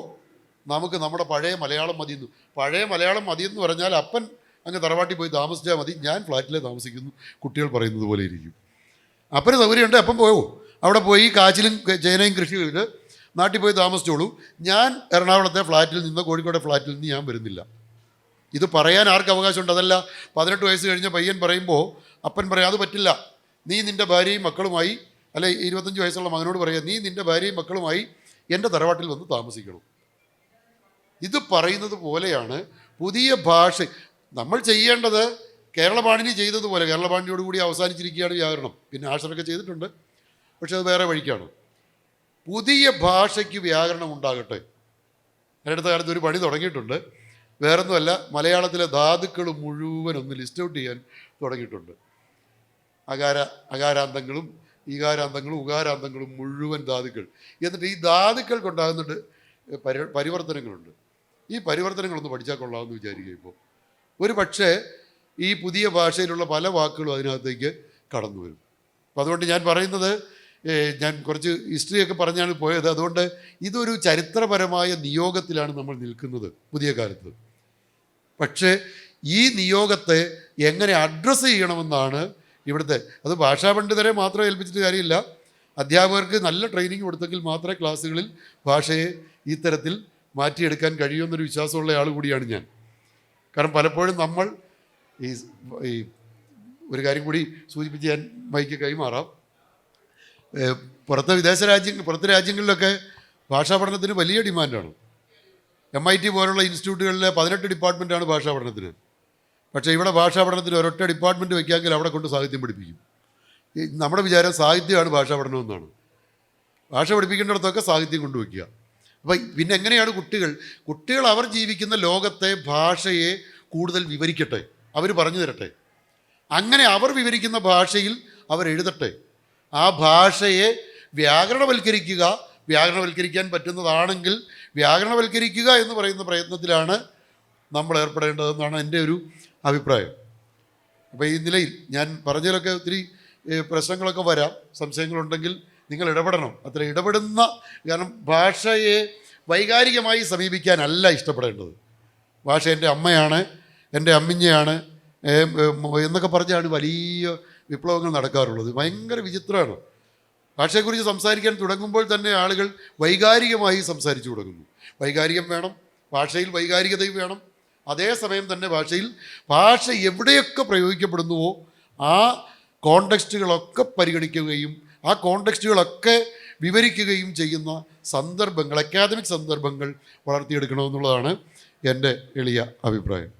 നമുക്ക് നമ്മുടെ പഴയ മലയാളം മതിയെന്ന്. പഴയ മലയാളം മതിയെന്ന് പറഞ്ഞാൽ അപ്പൻ അങ്ങ് തറവാട്ടിൽ പോയി താമസിച്ചാൽ മതി, ഞാൻ ഫ്ലാറ്റിലേ താമസിക്കുന്നു, കുട്ടികൾ പറയുന്നത് പോലെ ഇരിക്കും. അപ്പന് സൗകര്യമുണ്ട്, അപ്പം പോയോ, അവിടെ പോയി കാച്ചിലും ചേനയും കൃഷി ചെയ്ത് നാട്ടിൽ പോയി താമസിച്ചോളൂ, ഞാൻ എറണാകുളത്തെ ഫ്ലാറ്റിൽ നിന്ന് കോഴിക്കോട്ടെ ഫ്ലാറ്റിൽ നിന്ന് ഞാൻ വരുന്നില്ല. ഇത് പറയാൻ ആർക്ക് അവകാശമുണ്ട്? അതല്ല 18 വയസ്സ് കഴിഞ്ഞ പയ്യൻ പറയുമ്പോൾ അപ്പൻ പറയാം അത് പറ്റില്ല, നീ നിൻ്റെ ഭാര്യയും മക്കളുമായി, അല്ലെ 25 വയസ്സുള്ള മകനോട് പറയാം നീ നിൻ്റെ ഭാര്യയും മക്കളുമായി എൻ്റെ തറവാട്ടിൽ വന്ന് താമസിക്കണം. ഇത് പറയുന്നത് പോലെയാണ് പുതിയ ഭാഷ. നമ്മൾ ചെയ്യേണ്ടത് കേരളപാണിനി ചെയ്തതുപോലെ, കേരളപാണിനിയോടുകൂടി അവസാനിച്ചിരിക്കുകയാണ് വ്യാകരണം, പിന്നെ ആശരൊക്കെ ചെയ്തിട്ടുണ്ട്, പക്ഷെ അത് വേറെ വഴിക്കാണ്. പുതിയ ഭാഷയ്ക്ക് വ്യാകരണം ഉണ്ടാകട്ടെ. അടുത്ത കാലത്ത് ഒരു പണി തുടങ്ങിയിട്ടുണ്ട്, വേറൊന്നുമല്ല, മലയാളത്തിലെ ധാതുക്കൾ മുഴുവൻ ഒന്ന് ലിസ്റ്റ് ഔട്ട് ചെയ്യാൻ തുടങ്ങിയിട്ടുണ്ട്. അകാരാന്തങ്ങളും ഈകാരാന്തങ്ങളും ഉകാരാന്തങ്ങളും മുഴുവൻ ധാതുക്കൾ. എന്നിട്ട് ഈ ധാതുക്കൾക്കുണ്ടാകുന്നുണ്ട് പരിവർത്തനങ്ങളുണ്ട്. ഈ പരിവർത്തനങ്ങളൊന്ന് പഠിച്ചാൽ കൊള്ളാമെന്ന് വിചാരിക്കുക. ഇപ്പോൾ ഒരു പക്ഷേ ഈ പുതിയ ഭാഷയിലുള്ള പല വാക്കുകളും അതിനകത്തേക്ക് കടന്നു വരും. അപ്പോൾ അതുകൊണ്ട് ഞാൻ പറയുന്നത്, ഞാൻ കുറച്ച് ഹിസ്റ്ററിയൊക്കെ പറഞ്ഞാണ് പോയത്, അതുകൊണ്ട് ഇതൊരു ചരിത്രപരമായ നിയോഗത്തിലാണ് നമ്മൾ നിൽക്കുന്നത് പുതിയ കാലത്ത്. പക്ഷേ ഈ നിയോഗത്തെ എങ്ങനെ അഡ്രസ്സ് ചെയ്യണമെന്നാണ് ഇവിടുത്തെ. അത് ഭാഷാ പണ്ഡിതരെ മാത്രം ഏൽപ്പിച്ചിട്ട് കാര്യമില്ല, അധ്യാപകർക്ക് നല്ല ട്രെയിനിങ് കൊടുത്തെങ്കിൽ മാത്രമേ ക്ലാസ്സുകളിൽ ഭാഷയെ ഈ തരത്തിൽ മാറ്റിയെടുക്കാൻ കഴിയുമെന്നൊരു വിശ്വാസമുള്ള ആൾ കൂടിയാണ് ഞാൻ. കാരണം പലപ്പോഴും നമ്മൾ ഈ ഒരു കാര്യം കൂടി സൂചിപ്പിച്ച് ഞാൻ മൈക്ക് കൈമാറാം. പുറത്തെ രാജ്യങ്ങളിലൊക്കെ ഭാഷാ പഠനത്തിന് വലിയ ഡിമാൻഡാണ്. MIT പോലുള്ള ഇൻസ്റ്റിറ്റ്യൂട്ടുകളിലെ 18 ഡിപ്പാർട്ട്മെൻറ്റാണ് ഭാഷാ പഠനത്തിന്. പക്ഷേ ഇവിടെ ഭാഷാ പഠനത്തിന് ഒരൊറ്റ ഡിപ്പാർട്ട്മെൻറ്റ് വയ്ക്കാമെങ്കിൽ അവിടെ കൊണ്ട് സാഹിത്യം പഠിപ്പിക്കും. നമ്മുടെ വിചാരം സാഹിത്യമാണ് ഭാഷാ പഠനമെന്നാണ്. ഭാഷ പഠിപ്പിക്കേണ്ടിടത്തൊക്കെ സാഹിത്യം കൊണ്ടുവയ്ക്കുക. അപ്പോൾ പിന്നെ എങ്ങനെയാണ് കുട്ടികൾ അവർ ജീവിക്കുന്ന ലോകത്തെ ഭാഷയെ കൂടുതൽ വിവരിക്കട്ടെ, അവർ പറഞ്ഞു തരട്ടെ. അങ്ങനെ അവർ വിവരിക്കുന്ന ഭാഷയിൽ അവരെഴുതട്ടെ. ആ ഭാഷയെ വ്യാകരണവൽക്കരിക്കാൻ പറ്റുന്നതാണെങ്കിൽ വ്യാകരണവൽക്കരിക്കുക എന്ന് പറയുന്ന പ്രയത്നത്തിലാണ് നമ്മൾ ഏർപ്പെടേണ്ടതെന്നാണ് എൻ്റെ ഒരു അഭിപ്രായം. അപ്പോൾ ഈ നിലയിൽ ഞാൻ പറഞ്ഞതിലൊക്കെ ഒത്തിരി പ്രശ്നങ്ങളൊക്കെ വരാം, സംശയങ്ങളുണ്ടെങ്കിൽ നിങ്ങൾ ഇടപെടണം. അത്ര ഇടപെടുന്ന, കാരണം ഭാഷയെ വൈകാരികമായി സമീപിക്കാനല്ല ഇഷ്ടപ്പെടേണ്ടത്. ഭാഷ എൻ്റെ അമ്മയാണ്, എൻ്റെ അമ്മിഞ്ഞയാണ് എന്നൊക്കെ പറഞ്ഞാണ് വലിയ വിപ്ലവങ്ങൾ നടക്കാറുള്ളത്. ഭയങ്കര വിചിത്രമാണ്. ഭാഷയെക്കുറിച്ച് സംസാരിക്കാൻ തുടങ്ങുമ്പോൾ തന്നെ ആളുകൾ വൈകാരികമായി സംസാരിച്ചു തുടങ്ങുന്നു. വൈകാരികം വേണം, ഭാഷയിൽ വൈകാരികതയും വേണം. അതേസമയം തന്നെ ഭാഷ എവിടെയൊക്കെ പ്രയോഗിക്കപ്പെടുന്നുവോ ആ കോണ്ടെക്സ്റ്റുകളൊക്കെ പരിഗണിക്കുകയും ആ കോണ്ടെക്സ്റ്റുകളൊക്കെ വിവരിക്കുകയും ചെയ്യുന്ന സന്ദർഭങ്ങൾ, അക്കാദമിക് സന്ദർഭങ്ങൾ വളർത്തിയെടുക്കണമെന്നുള്ളതാണ് എൻ്റെ എളിയ അഭിപ്രായം.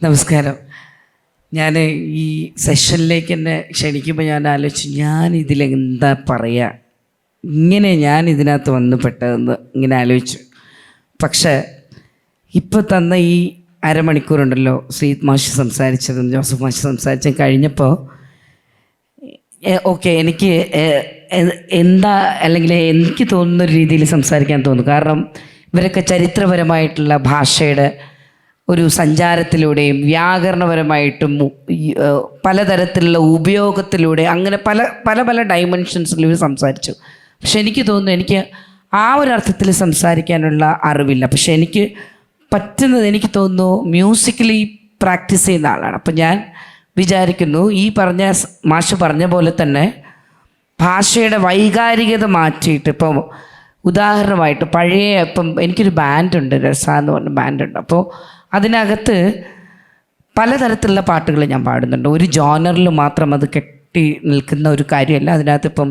നമസ്കാരം. ഞാൻ ഈ സെഷനിലേക്ക് എന്നെ ക്ഷണിക്കുമ്പോൾ ഞാൻ ആലോചിച്ചു, ഞാനിതിലെന്താ പറയുക, ഇങ്ങനെ ഞാൻ ഇതിനകത്ത് വന്ന് പെട്ടതെന്ന് ഇങ്ങനെ ആലോചിച്ചു. പക്ഷേ ഇപ്പോൾ തന്ന ഈ അരമണിക്കൂറുണ്ടല്ലോ, ശ്രീത് മാഷ് സംസാരിച്ചതും ജോസഫ് മാഷ് സംസാരിച്ചതും കഴിഞ്ഞപ്പോൾ ഓക്കെ, എനിക്ക് എന്താ അല്ലെങ്കിൽ എനിക്ക് തോന്നുന്നൊരു രീതിയിൽ സംസാരിക്കാൻ തോന്നുന്നു. കാരണം ഇവരൊക്കെ ചരിത്രപരമായിട്ടുള്ള ഭാഷയുടെ ഒരു സഞ്ചാരത്തിലൂടെയും വ്യാകരണപരമായിട്ടും പലതരത്തിലുള്ള ഉപയോഗത്തിലൂടെ അങ്ങനെ പല പല പല ഡൈമെൻഷൻസിൽ ഇവർ സംസാരിച്ചു. പക്ഷെ എനിക്ക് തോന്നുന്നു എനിക്ക് ആ ഒരു അർത്ഥത്തിൽ സംസാരിക്കാനുള്ള അറിവില്ല. പക്ഷെ എനിക്ക് പറ്റുന്നത്, എനിക്ക് തോന്നുന്നു മ്യൂസിക്കലി പ്രാക്ടീസ് ചെയ്യുന്ന ആളാണ്. അപ്പം ഞാൻ വിചാരിക്കുന്നു ഈ പറഞ്ഞ മാഷ് പറഞ്ഞ പോലെ തന്നെ ഭാഷയുടെ വൈകാരികത മാറ്റിയിട്ട്, ഇപ്പം ഉദാഹരണമായിട്ട് ഇപ്പം എനിക്കൊരു ബാൻഡുണ്ട്, രസ എന്ന് പറഞ്ഞ ബാൻഡുണ്ട്. അപ്പോൾ അതിനകത്ത് പലതരത്തിലുള്ള പാട്ടുകൾ ഞാൻ പാടുന്നുണ്ട്. ഒരു ജോണറിൽ മാത്രം അത് കെട്ടി നിൽക്കുന്ന ഒരു കാര്യമല്ല. അതിനകത്ത് ഇപ്പം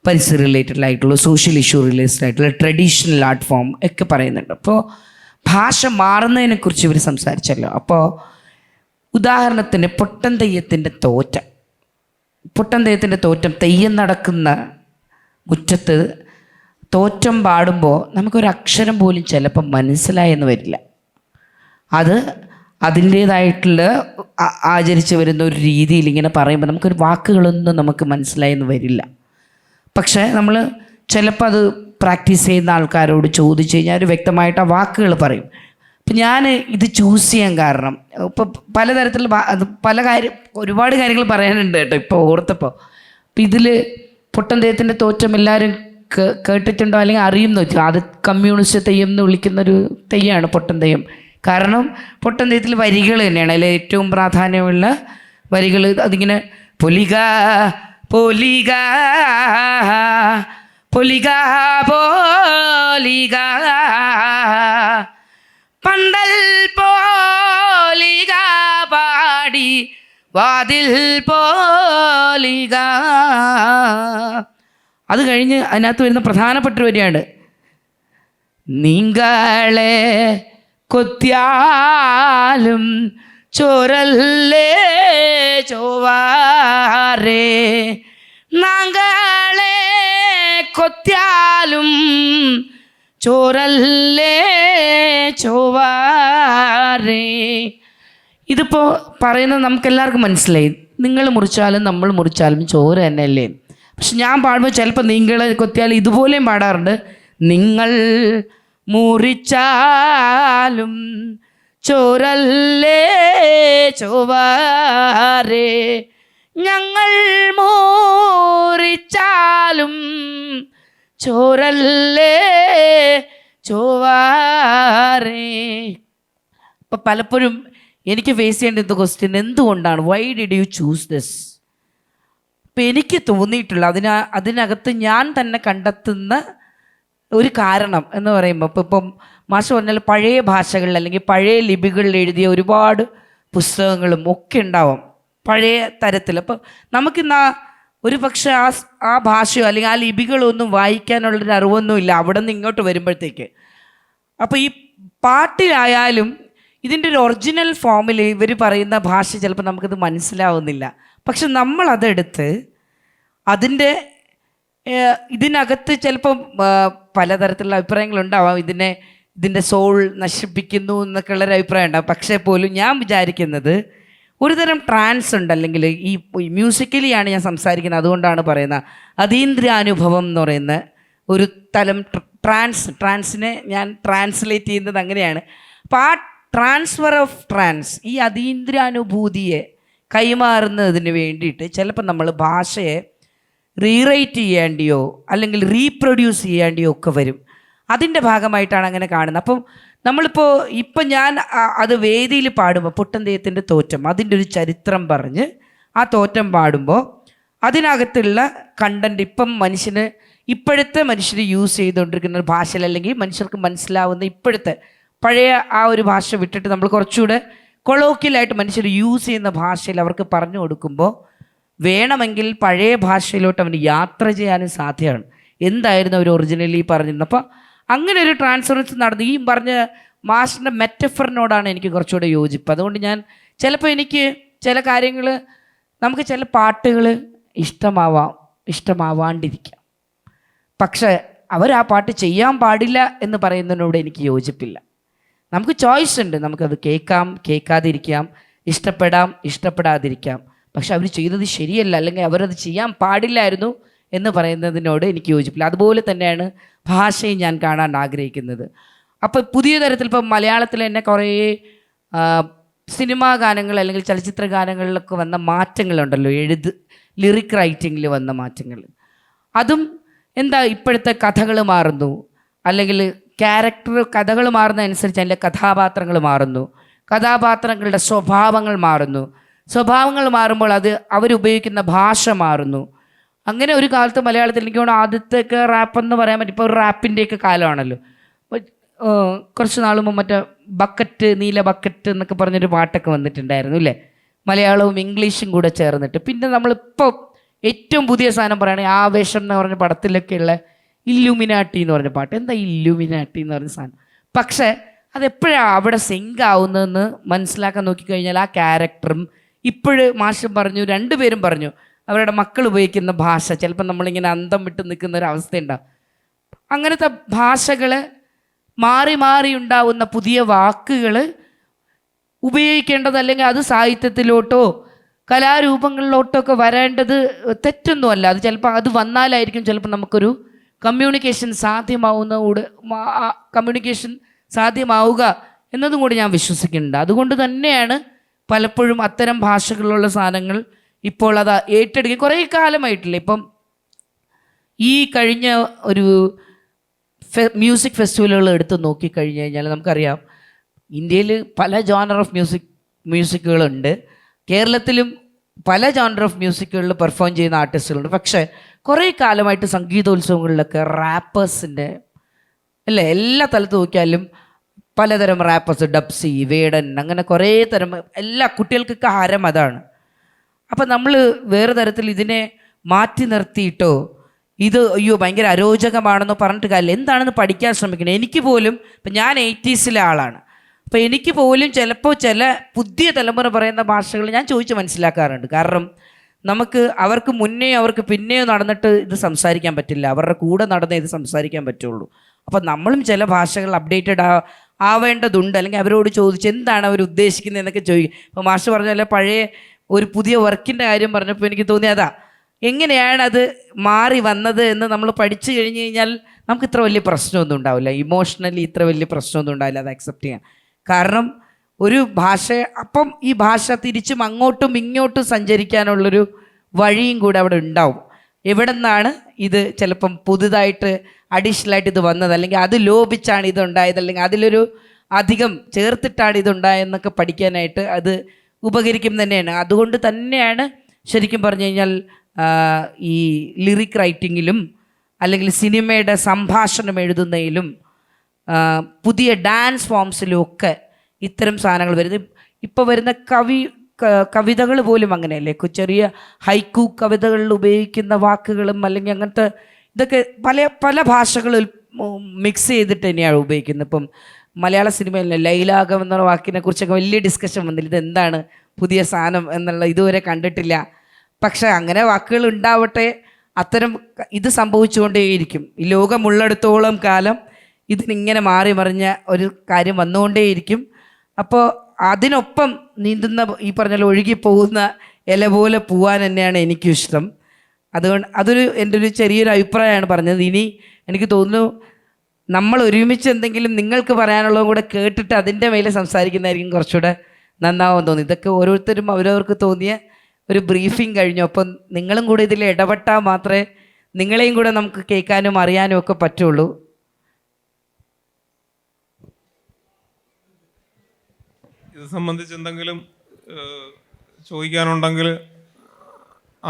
പരിസ്ഥിതി റിലേറ്റഡ് ആയിട്ടുള്ള, സോഷ്യൽ ഇഷ്യൂ റിലേറ്റഡ് ആയിട്ടുള്ള, ട്രഡീഷണൽ ആർട്ട് ഫോം ഒക്കെ പറയുന്നുണ്ട്. അപ്പോൾ ഭാഷ മാറുന്നതിനെക്കുറിച്ച് ഇവർ സംസാരിച്ചല്ലോ. അപ്പോൾ ഉദാഹരണത്തിന് പൊട്ടൻ തെയ്യത്തിൻ്റെ തോറ്റം, തെയ്യം നടക്കുന്ന മുറ്റത്ത് തോറ്റം പാടുമ്പോൾ നമുക്കൊരക്ഷരം പോലും ചിലപ്പം മനസ്സിലായെന്ന് വരില്ല. അത് അതിൻ്റേതായിട്ടുള്ള ആചരിച്ച് വരുന്ന ഒരു രീതിയിൽ ഇങ്ങനെ പറയുമ്പോൾ നമുക്കൊരു വാക്കുകളൊന്നും നമുക്ക് മനസ്സിലായെന്ന് വരില്ല. പക്ഷേ നമ്മൾ ചിലപ്പോൾ അത് പ്രാക്ടീസ് ചെയ്യുന്ന ആൾക്കാരോട് ചോദിച്ചു കഴിഞ്ഞാൽ ഒരു വ്യക്തമായിട്ട് ആ വാക്കുകൾ പറയും. അപ്പം ഞാൻ ഇത് ചൂസ് ചെയ്യാൻ കാരണം ഇപ്പോൾ പലതരത്തിലുള്ള ഒരുപാട് കാര്യങ്ങൾ പറയാനുണ്ട് കേട്ടോ ഇപ്പോൾ ഓർത്തപ്പോൾ. അപ്പം ഇതിൽ പൊട്ടൻ തെയ്യത്തിൻ്റെ തോറ്റം എല്ലാവരും കേട്ടിട്ടുണ്ടോ അല്ലെങ്കിൽ അറിയുമെന്ന് വെച്ചാൽ അത് കമ്മ്യൂണിസ്റ്റ് തെയ്യം എന്ന് വിളിക്കുന്നൊരു തെയ്യമാണ് പൊട്ടൻ തെയ്യം. കാരണം പൊട്ടൻ തെയ്യത്തിൽ വരികൾ തന്നെയാണ് അതിൽ ഏറ്റവും പ്രാധാന്യമുള്ള വരികൾ. അതിങ്ങനെ പൊലിക പൊലിക പൊലിക പോലിക പന്തൽ പോലിക പാടി വാതിൽ പോലിക. അത് കഴിഞ്ഞ് അതിനകത്ത് വരുന്ന പ്രധാനപ്പെട്ട ഒരു വരിയാണ്, നിങ്ങളെ കൊത്തിയാലും ചോരല്ലേ ചോവാരേ, നാങ്ങളെ കൊത്തിയാലും ചോരല്ലേ ചോവാരേ. ഇതിപ്പോൾ പറയുന്നത് നമുക്കെല്ലാവർക്കും മനസ്സിലായി, നിങ്ങൾ മുറിച്ചാലും നമ്മൾ മുറിച്ചാലും ചോര തന്നെയല്ലേ. പക്ഷെ ഞാൻ പാടുമ്പോൾ ചിലപ്പോൾ നിങ്ങളെ കൊത്തിയാലും ഇതുപോലെയും പാടാറുണ്ട്, നിങ്ങൾ മുറിച്ചാലും ചോരല്ലേ ചോവാരേ, ഞങ്ങൾ മുറിച്ചാലും ചോരല്ലേ ചോവാരേ. അപ്പം പലപ്പോഴും എനിക്ക് ഫേസ് ചെയ്യേണ്ട ഇത് ക്വസ്റ്റ്യൻ, എന്തുകൊണ്ടാണ്, why did you choose this? ഇപ്പം എനിക്ക് തോന്നിയിട്ടുള്ള അതിനകത്ത് ഞാൻ തന്നെ കണ്ടെത്തുന്ന ഒരു കാരണം എന്ന് പറയുമ്പോൾ ഇപ്പം മാഷ് പറഞ്ഞാൽ പഴയ ഭാഷകളിൽ അല്ലെങ്കിൽ പഴയ ലിപികളിൽ എഴുതിയ ഒരുപാട് പുസ്തകങ്ങളും ഒക്കെ ഉണ്ടാവും പഴയ തരത്തിൽ. അപ്പം നമുക്കിന്ന് ഒരു പക്ഷേ ആ ഭാഷയോ അല്ലെങ്കിൽ ആ ലിപികളോ ഒന്നും വായിക്കാനുള്ളൊരു അറിവൊന്നുമില്ല അവിടെ നിന്ന് ഇങ്ങോട്ട് വരുമ്പോഴത്തേക്ക്. അപ്പോൾ ഈ പാട്ടിലായാലും ഇതിൻ്റെ ഒരു ഒറിജിനൽ ഫോമിൽ ഇവർ പറയുന്ന ഭാഷ ചിലപ്പോൾ നമുക്കത് മനസ്സിലാവുന്നില്ല. പക്ഷെ നമ്മളതെടുത്ത് അതിൻ്റെ ഇതിനകത്ത് ചിലപ്പം പലതരത്തിലുള്ള അഭിപ്രായങ്ങളുണ്ടാവാം, ഇതിൻ്റെ സോൾ നശിപ്പിക്കുന്നു എന്നൊക്കെ ഉള്ളൊരു അഭിപ്രായം ഉണ്ടാവും. പക്ഷേ പോലും ഞാൻ വിചാരിക്കുന്നത് ഒരുതരം ട്രാൻസ് ഉണ്ട്, അല്ലെങ്കിൽ ഈ മ്യൂസിക്കലിയാണ് ഞാൻ സംസാരിക്കുന്നത്, അതുകൊണ്ടാണ് പറയുന്നത് അതീന്ദ്രിയാനുഭവം എന്ന് പറയുന്ന ഒരു തലം ട്രാൻസിനെ ഞാൻ ട്രാൻസ്ലേറ്റ് ചെയ്യുന്നത് അങ്ങനെയാണ്. അപ്പോൾ ആ ട്രാൻസ്ഫർ ഓഫ് ട്രാൻസ്, ഈ അതീന്ദ്രിയാനുഭൂതിയെ കൈമാറുന്നതിന് വേണ്ടിയിട്ട് ചിലപ്പോൾ നമ്മൾ ഭാഷയെ റീറൈറ്റ് ചെയ്യേണ്ടിയോ അല്ലെങ്കിൽ റീപ്രൊഡ്യൂസ് ചെയ്യേണ്ടിയോ ഒക്കെ വരും. അതിൻ്റെ ഭാഗമായിട്ടാണ് അങ്ങനെ കാണുന്നത്. അപ്പം ഇപ്പം ഞാൻ അത് വേദിയിൽ പാടുമ്പോൾ പൊട്ടൻ തെയ്യത്തിൻ്റെ തോറ്റം അതിൻ്റെ ഒരു ചരിത്രം പറഞ്ഞ് ആ തോറ്റം പാടുമ്പോൾ അതിനകത്തുള്ള കണ്ടൻറ്റ് ഇപ്പം ഇപ്പോഴത്തെ മനുഷ്യർ യൂസ് ചെയ്തുകൊണ്ടിരിക്കുന്ന ഒരു ഭാഷയിൽ അല്ലെങ്കിൽ മനുഷ്യർക്ക് മനസ്സിലാവുന്ന ഇപ്പോഴത്തെ പഴയ ആ ഒരു ഭാഷ വിട്ടിട്ട് നമ്മൾ കുറച്ചുകൂടെ കൊളോക്കിയലായിട്ട് മനുഷ്യർ യൂസ് ചെയ്യുന്ന ഭാഷയിൽ അവർക്ക് പറഞ്ഞു കൊടുക്കുമ്പോൾ വേണമെങ്കിൽ പഴയ ഭാഷയിലോട്ട് അവന് യാത്ര ചെയ്യാനും സാധ്യമാണ്. എന്തായിരുന്നു അവർ ഒറിജിനലി പറഞ്ഞിരുന്നത്. അപ്പോൾ അങ്ങനെ ഒരു ട്രാൻസ്ഫറൻസ് നടന്നു. ഈ പറഞ്ഞ മാസ്റ്ററിൻ്റെ മെറ്റഫറിനോടാണ് എനിക്ക് കുറച്ചുകൂടെ യോജിപ്പ്. അതുകൊണ്ട് ഞാൻ ചിലപ്പോൾ എനിക്ക് ചില കാര്യങ്ങൾ, നമുക്ക് ചില പാട്ടുകൾ ഇഷ്ടമാവാണ്ടിരിക്കാം, പക്ഷേ അവർ ആ പാട്ട് ചെയ്യാൻ പാടില്ല എന്ന് പറയുന്നതിനോട് എനിക്ക് യോജിപ്പില്ല. നമുക്ക് ചോയ്സ് ഉണ്ട്, നമുക്കത് കേൾക്കാം, കേൾക്കാതിരിക്കാം, ഇഷ്ടപ്പെടാം, ഇഷ്ടപ്പെടാതിരിക്കാം. പക്ഷെ അവർ ചെയ്തത് ശരിയല്ല അല്ലെങ്കിൽ അവരത് ചെയ്യാൻ പാടില്ലായിരുന്നു എന്ന് പറയുന്നതിനോട് എനിക്ക് യോജിപ്പില്ല. അതുപോലെ തന്നെയാണ് ഭാഷയെ ഞാൻ കാണാൻ ആഗ്രഹിക്കുന്നത്. അപ്പോൾ പുതിയ തരത്തിൽ ഇപ്പം മലയാളത്തിൽ തന്നെ കുറേ സിനിമാ ഗാനങ്ങൾ അല്ലെങ്കിൽ ചലച്ചിത്ര ഗാനങ്ങളിലൊക്കെ വന്ന മാറ്റങ്ങളുണ്ടല്ലോ, ലിറിക് റൈറ്റിങ്ങിൽ വന്ന മാറ്റങ്ങൾ. അതും എന്താ, ഇപ്പോഴത്തെ കഥകൾ മാറുന്നു, അല്ലെങ്കിൽ കഥകൾ മാറുന്നതനുസരിച്ച് അതിൻ്റെ കഥാപാത്രങ്ങൾ മാറുന്നു, കഥാപാത്രങ്ങളുടെ സ്വഭാവങ്ങൾ മാറുന്നു. സ്വഭാവങ്ങൾ മാറുമ്പോൾ അവരുപയോഗിക്കുന്ന ഭാഷ മാറുന്നു. അങ്ങനെ ഒരു കാലത്ത് മലയാളത്തിൽ എനിക്ക് തോന്നുന്നു ആദ്യത്തെയൊക്കെ റാപ്പെന്ന് പറയാൻ പറ്റും. ഇപ്പോൾ ഒരു റാപ്പിൻ്റെയൊക്കെ കാലമാണല്ലോ. കുറച്ച് നാൾ മുമ്പ് മറ്റേ ബക്കറ്റ് നീല ബക്കറ്റ് എന്നൊക്കെ പറഞ്ഞൊരു പാട്ടൊക്കെ വന്നിട്ടുണ്ടായിരുന്നു അല്ലേ, മലയാളവും ഇംഗ്ലീഷും കൂടെ ചേർന്നിട്ട്. പിന്നെ നമ്മളിപ്പോൾ ഏറ്റവും പുതിയ സാധനം പറയുകയാണെങ്കിൽ ആവേശം എന്ന് പറഞ്ഞ പടത്തിലൊക്കെയുള്ള ഇല്ലുമിനാട്ടി എന്ന് പറഞ്ഞ പാട്ട്. എന്താ ഇല്ലുമിനാട്ടി എന്ന് പറഞ്ഞ സാധനം? പക്ഷേ അതെപ്പോഴാണ് അവിടെ സിങ്ക് ആവുന്നതെന്ന് മനസ്സിലാക്കാൻ നോക്കിക്കഴിഞ്ഞാൽ ആ ക്യാരക്ടറും മാഷും പറഞ്ഞു, രണ്ടുപേരും പറഞ്ഞു അവരുടെ മക്കൾ ഉപയോഗിക്കുന്ന ഭാഷ ചിലപ്പോൾ നമ്മളിങ്ങനെ അന്തം വിട്ട് നിൽക്കുന്ന ഒരു അവസ്ഥയുണ്ടാവും. അങ്ങനത്തെ ഭാഷകൾ മാറി മാറി ഉണ്ടാവുന്ന പുതിയ വാക്കുകൾ ഉപയോഗിക്കേണ്ടത്, അല്ലെങ്കിൽ അത് സാഹിത്യത്തിലോട്ടോ കലാരൂപങ്ങളിലോട്ടോ ഒക്കെ വരേണ്ടത് തെറ്റൊന്നുമല്ല. അത് ചിലപ്പോൾ അത് വന്നാലായിരിക്കും ചിലപ്പോൾ നമുക്കൊരു കമ്മ്യൂണിക്കേഷൻ സാധ്യമാവുക എന്നതും കൂടി ഞാൻ വിശ്വസിക്കുന്നുണ്ട്. അതുകൊണ്ട് തന്നെയാണ് പലപ്പോഴും അത്തരം ഭാഷകളിലുള്ള സാധനങ്ങൾ ഇപ്പോൾ അത് ഏറ്റെടുക്കുക കുറേ കാലമായിട്ടില്ല. ഇപ്പം ഈ കഴിഞ്ഞ ഒരു മ്യൂസിക് ഫെസ്റ്റിവലുകൾ എടുത്ത് നോക്കിക്കഴിഞ്ഞ് കഴിഞ്ഞാൽ നമുക്കറിയാം ഇന്ത്യയിൽ പല ജോണർ ഓഫ് മ്യൂസിക്കുകളുണ്ട്, കേരളത്തിലും പല ജോണർ ഓഫ് മ്യൂസിക്കുകളിൽ പെർഫോം ചെയ്യുന്ന ആർട്ടിസ്റ്റുകളുണ്ട്. പക്ഷേ കുറേ കാലമായിട്ട് സംഗീതോത്സവങ്ങളിലൊക്കെ റാപ്പേഴ്സിൻ്റെ അല്ലേ, എല്ലാ തലത്ത് നോക്കിയാലും പലതരം റാപ്പേഴ്സ്, ഡബ്സി, വേടൻ, അങ്ങനെ കുറേ തരം, എല്ലാ കുട്ടികൾക്കൊക്കെ ഹരം അതാണ്. അപ്പം നമ്മൾ വേറെ തരത്തിൽ ഇതിനെ മാറ്റി നിർത്തിയിട്ടോ ഇത് അയ്യോ ഭയങ്കര അരോചകമാണെന്നോ പറഞ്ഞിട്ട് കാര്യമില്ല. എന്താണെന്ന് പഠിക്കാൻ ശ്രമിക്കണം. എനിക്ക് പോലും ഇപ്പം ഞാൻ 80s ആളാണ്. അപ്പോൾ എനിക്ക് പോലും ചിലപ്പോൾ ചില പുതിയ തലമുറ പറയുന്ന ഭാഷകൾ ഞാൻ ചോദിച്ച് മനസ്സിലാക്കാറുണ്ട്. കാരണം നമുക്ക് അവർക്ക് മുന്നേ അവർക്ക് പിന്നെയോ നടന്നിട്ട് ഇത് സംസാരിക്കാൻ പറ്റില്ല, അവരുടെ കൂടെ നടന്നേ ഇത് സംസാരിക്കാൻ പറ്റുള്ളൂ. അപ്പോൾ നമ്മളും ചില ഭാഷകൾ അപ്ഡേറ്റഡ് ആവേണ്ടതുണ്ട്. അല്ലെങ്കിൽ അവരോട് ചോദിച്ച് എന്താണ് അവർ ഉദ്ദേശിക്കുന്നത് എന്നൊക്കെ ചോദിക്കും. ഇപ്പോൾ മാഷ് പറഞ്ഞ പഴയ ഒരു പുതിയ വർക്കിൻ്റെ കാര്യം പറഞ്ഞപ്പോൾ എനിക്ക് തോന്നിയതാ എങ്ങനെയാണ് അത് മാറി വന്നത് എന്ന് നമ്മൾ പഠിച്ചു കഴിഞ്ഞ് കഴിഞ്ഞാൽ നമുക്ക് ഇത്ര വലിയ പ്രശ്നമൊന്നും ഉണ്ടാവില്ല, ഇമോഷണലി ഇത്ര വലിയ പ്രശ്നമൊന്നും ഉണ്ടാവില്ല അത് അക്സെപ്റ്റ് ചെയ്യാൻ. കാരണം ഒരു ഭാഷ അപ്പം ഈ ഭാഷ തിരിച്ചും അങ്ങോട്ടും ഇങ്ങോട്ടും സഞ്ചരിക്കാനുള്ളൊരു വഴിയും കൂടെ അവിടെ ഉണ്ടാവും. എവിടെ നിന്നാണ് ഇത് ചിലപ്പം പുതുതായിട്ട് അഡീഷണലായിട്ട് ഇത് വന്നത്, അല്ലെങ്കിൽ അത് ലോപിച്ചാണ് ഇതുണ്ടായത്, അല്ലെങ്കിൽ അതിലൊരു അധികം ചേർത്തിട്ടാണ് ഇതുണ്ടായതെന്നൊക്കെ പഠിക്കാനായിട്ട് അത് ഉപകരിക്കും തന്നെയാണ്. അതുകൊണ്ട് തന്നെയാണ് ശരിക്കും പറഞ്ഞു കഴിഞ്ഞാൽ ഈ ലിറിക് റൈറ്റിങ്ങിലും അല്ലെങ്കിൽ സിനിമയുടെ സംഭാഷണം എഴുതുന്നതിലും പുതിയ ഡാൻസ് ഫോംസിലും ഒക്കെ ഇത്തരം സാധനങ്ങൾ വരുന്നത്. ഇപ്പോൾ വരുന്ന കവിതകൾ പോലും അങ്ങനെയല്ലേ, ചെറിയ ഹൈക്കു കവിതകളിൽ ഉപയോഗിക്കുന്ന വാക്കുകളും അല്ലെങ്കിൽ അങ്ങനത്തെ ഇതൊക്കെ പല ഭാഷകളിൽ മിക്സ് ചെയ്തിട്ട് തന്നെയാണ് ഉപയോഗിക്കുന്നത്. ഇപ്പം മലയാള സിനിമയിൽ ലൈലാകം എന്നുള്ള വാക്കിനെ കുറിച്ചൊക്കെ വലിയ ഡിസ്കഷൻ വന്നില്ല, ഇതെന്താണ് പുതിയ സാധനം എന്നുള്ള ഇതുവരെ കണ്ടിട്ടില്ല. പക്ഷേ അങ്ങനെ വാക്കുകൾ ഉണ്ടാവട്ടെ, അത്തരം ഇത് സംഭവിച്ചുകൊണ്ടേയിരിക്കും. ഈ ലോകമുള്ളിടത്തോളം കാലം ഇതിനിങ്ങനെ മാറി മറിഞ്ഞ ഒരു കാര്യം വന്നുകൊണ്ടേയിരിക്കും. അപ്പോൾ അതിനൊപ്പം നീന്തുന്ന ഈ പറഞ്ഞ ഒഴുകിപ്പോകുന്ന ഇല പോലെ പോവാൻ തന്നെയാണ് എനിക്കും ഇഷ്ടം. അതുകൊണ്ട് എൻ്റെ ഒരു ചെറിയൊരു അഭിപ്രായമാണ് പറഞ്ഞത്. ഇനി എനിക്ക് തോന്നുന്നു നമ്മൾ ഒരുമിച്ച് എന്തെങ്കിലും നിങ്ങൾക്ക് പറയാനുള്ളതും കൂടെ കേട്ടിട്ട് അതിൻ്റെ മേലെ സംസാരിക്കുന്നതായിരിക്കും കുറച്ചുകൂടെ നന്നാവുമെന്ന് തോന്നി. ഇതൊക്കെ ഓരോരുത്തരും അവരവർക്ക് തോന്നിയ ഒരു ബ്രീഫിംഗ് കഴിഞ്ഞു. അപ്പം നിങ്ങളും കൂടെ ഇതിൽ ഇടപെട്ടാൽ മാത്രമേ നിങ്ങളെയും കൂടെ നമുക്ക് കേൾക്കാനും അറിയാനും ഒക്കെ പറ്റുള്ളൂ. ഇത് സംബന്ധിച്ച് എന്തെങ്കിലും ചോദിക്കാനുണ്ടെങ്കിൽ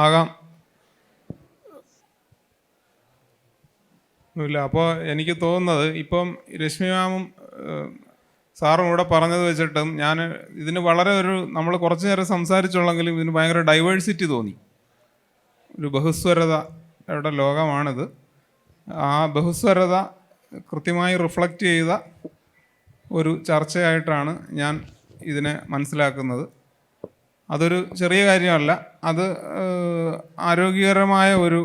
ആകാം. ഇല്ല, അപ്പോൾ എനിക്ക് തോന്നുന്നത് ഇപ്പം രശ്മി മാമും സാറും ഇവിടെ പറഞ്ഞത് വെച്ചിട്ടും ഞാൻ ഇതിന് വളരെ നമ്മൾ കുറച്ച് നേരം സംസാരിച്ചുള്ളെങ്കിലും ഇതിന് ഭയങ്കര ഡൈവേഴ്സിറ്റി തോന്നി. ഒരു ബഹുസ്വരതയുടെ ലോകമാണിത്. ആ ബഹുസ്വരത കൃത്യമായി റിഫ്ലക്റ്റ് ചെയ്ത ഒരു ചർച്ചയായിട്ടാണ് ഞാൻ ഇതിനെ മനസ്സിലാക്കുന്നത്. അതൊരു ചെറിയ കാര്യമല്ല, അത് ആരോഗ്യകരമായ ഒരു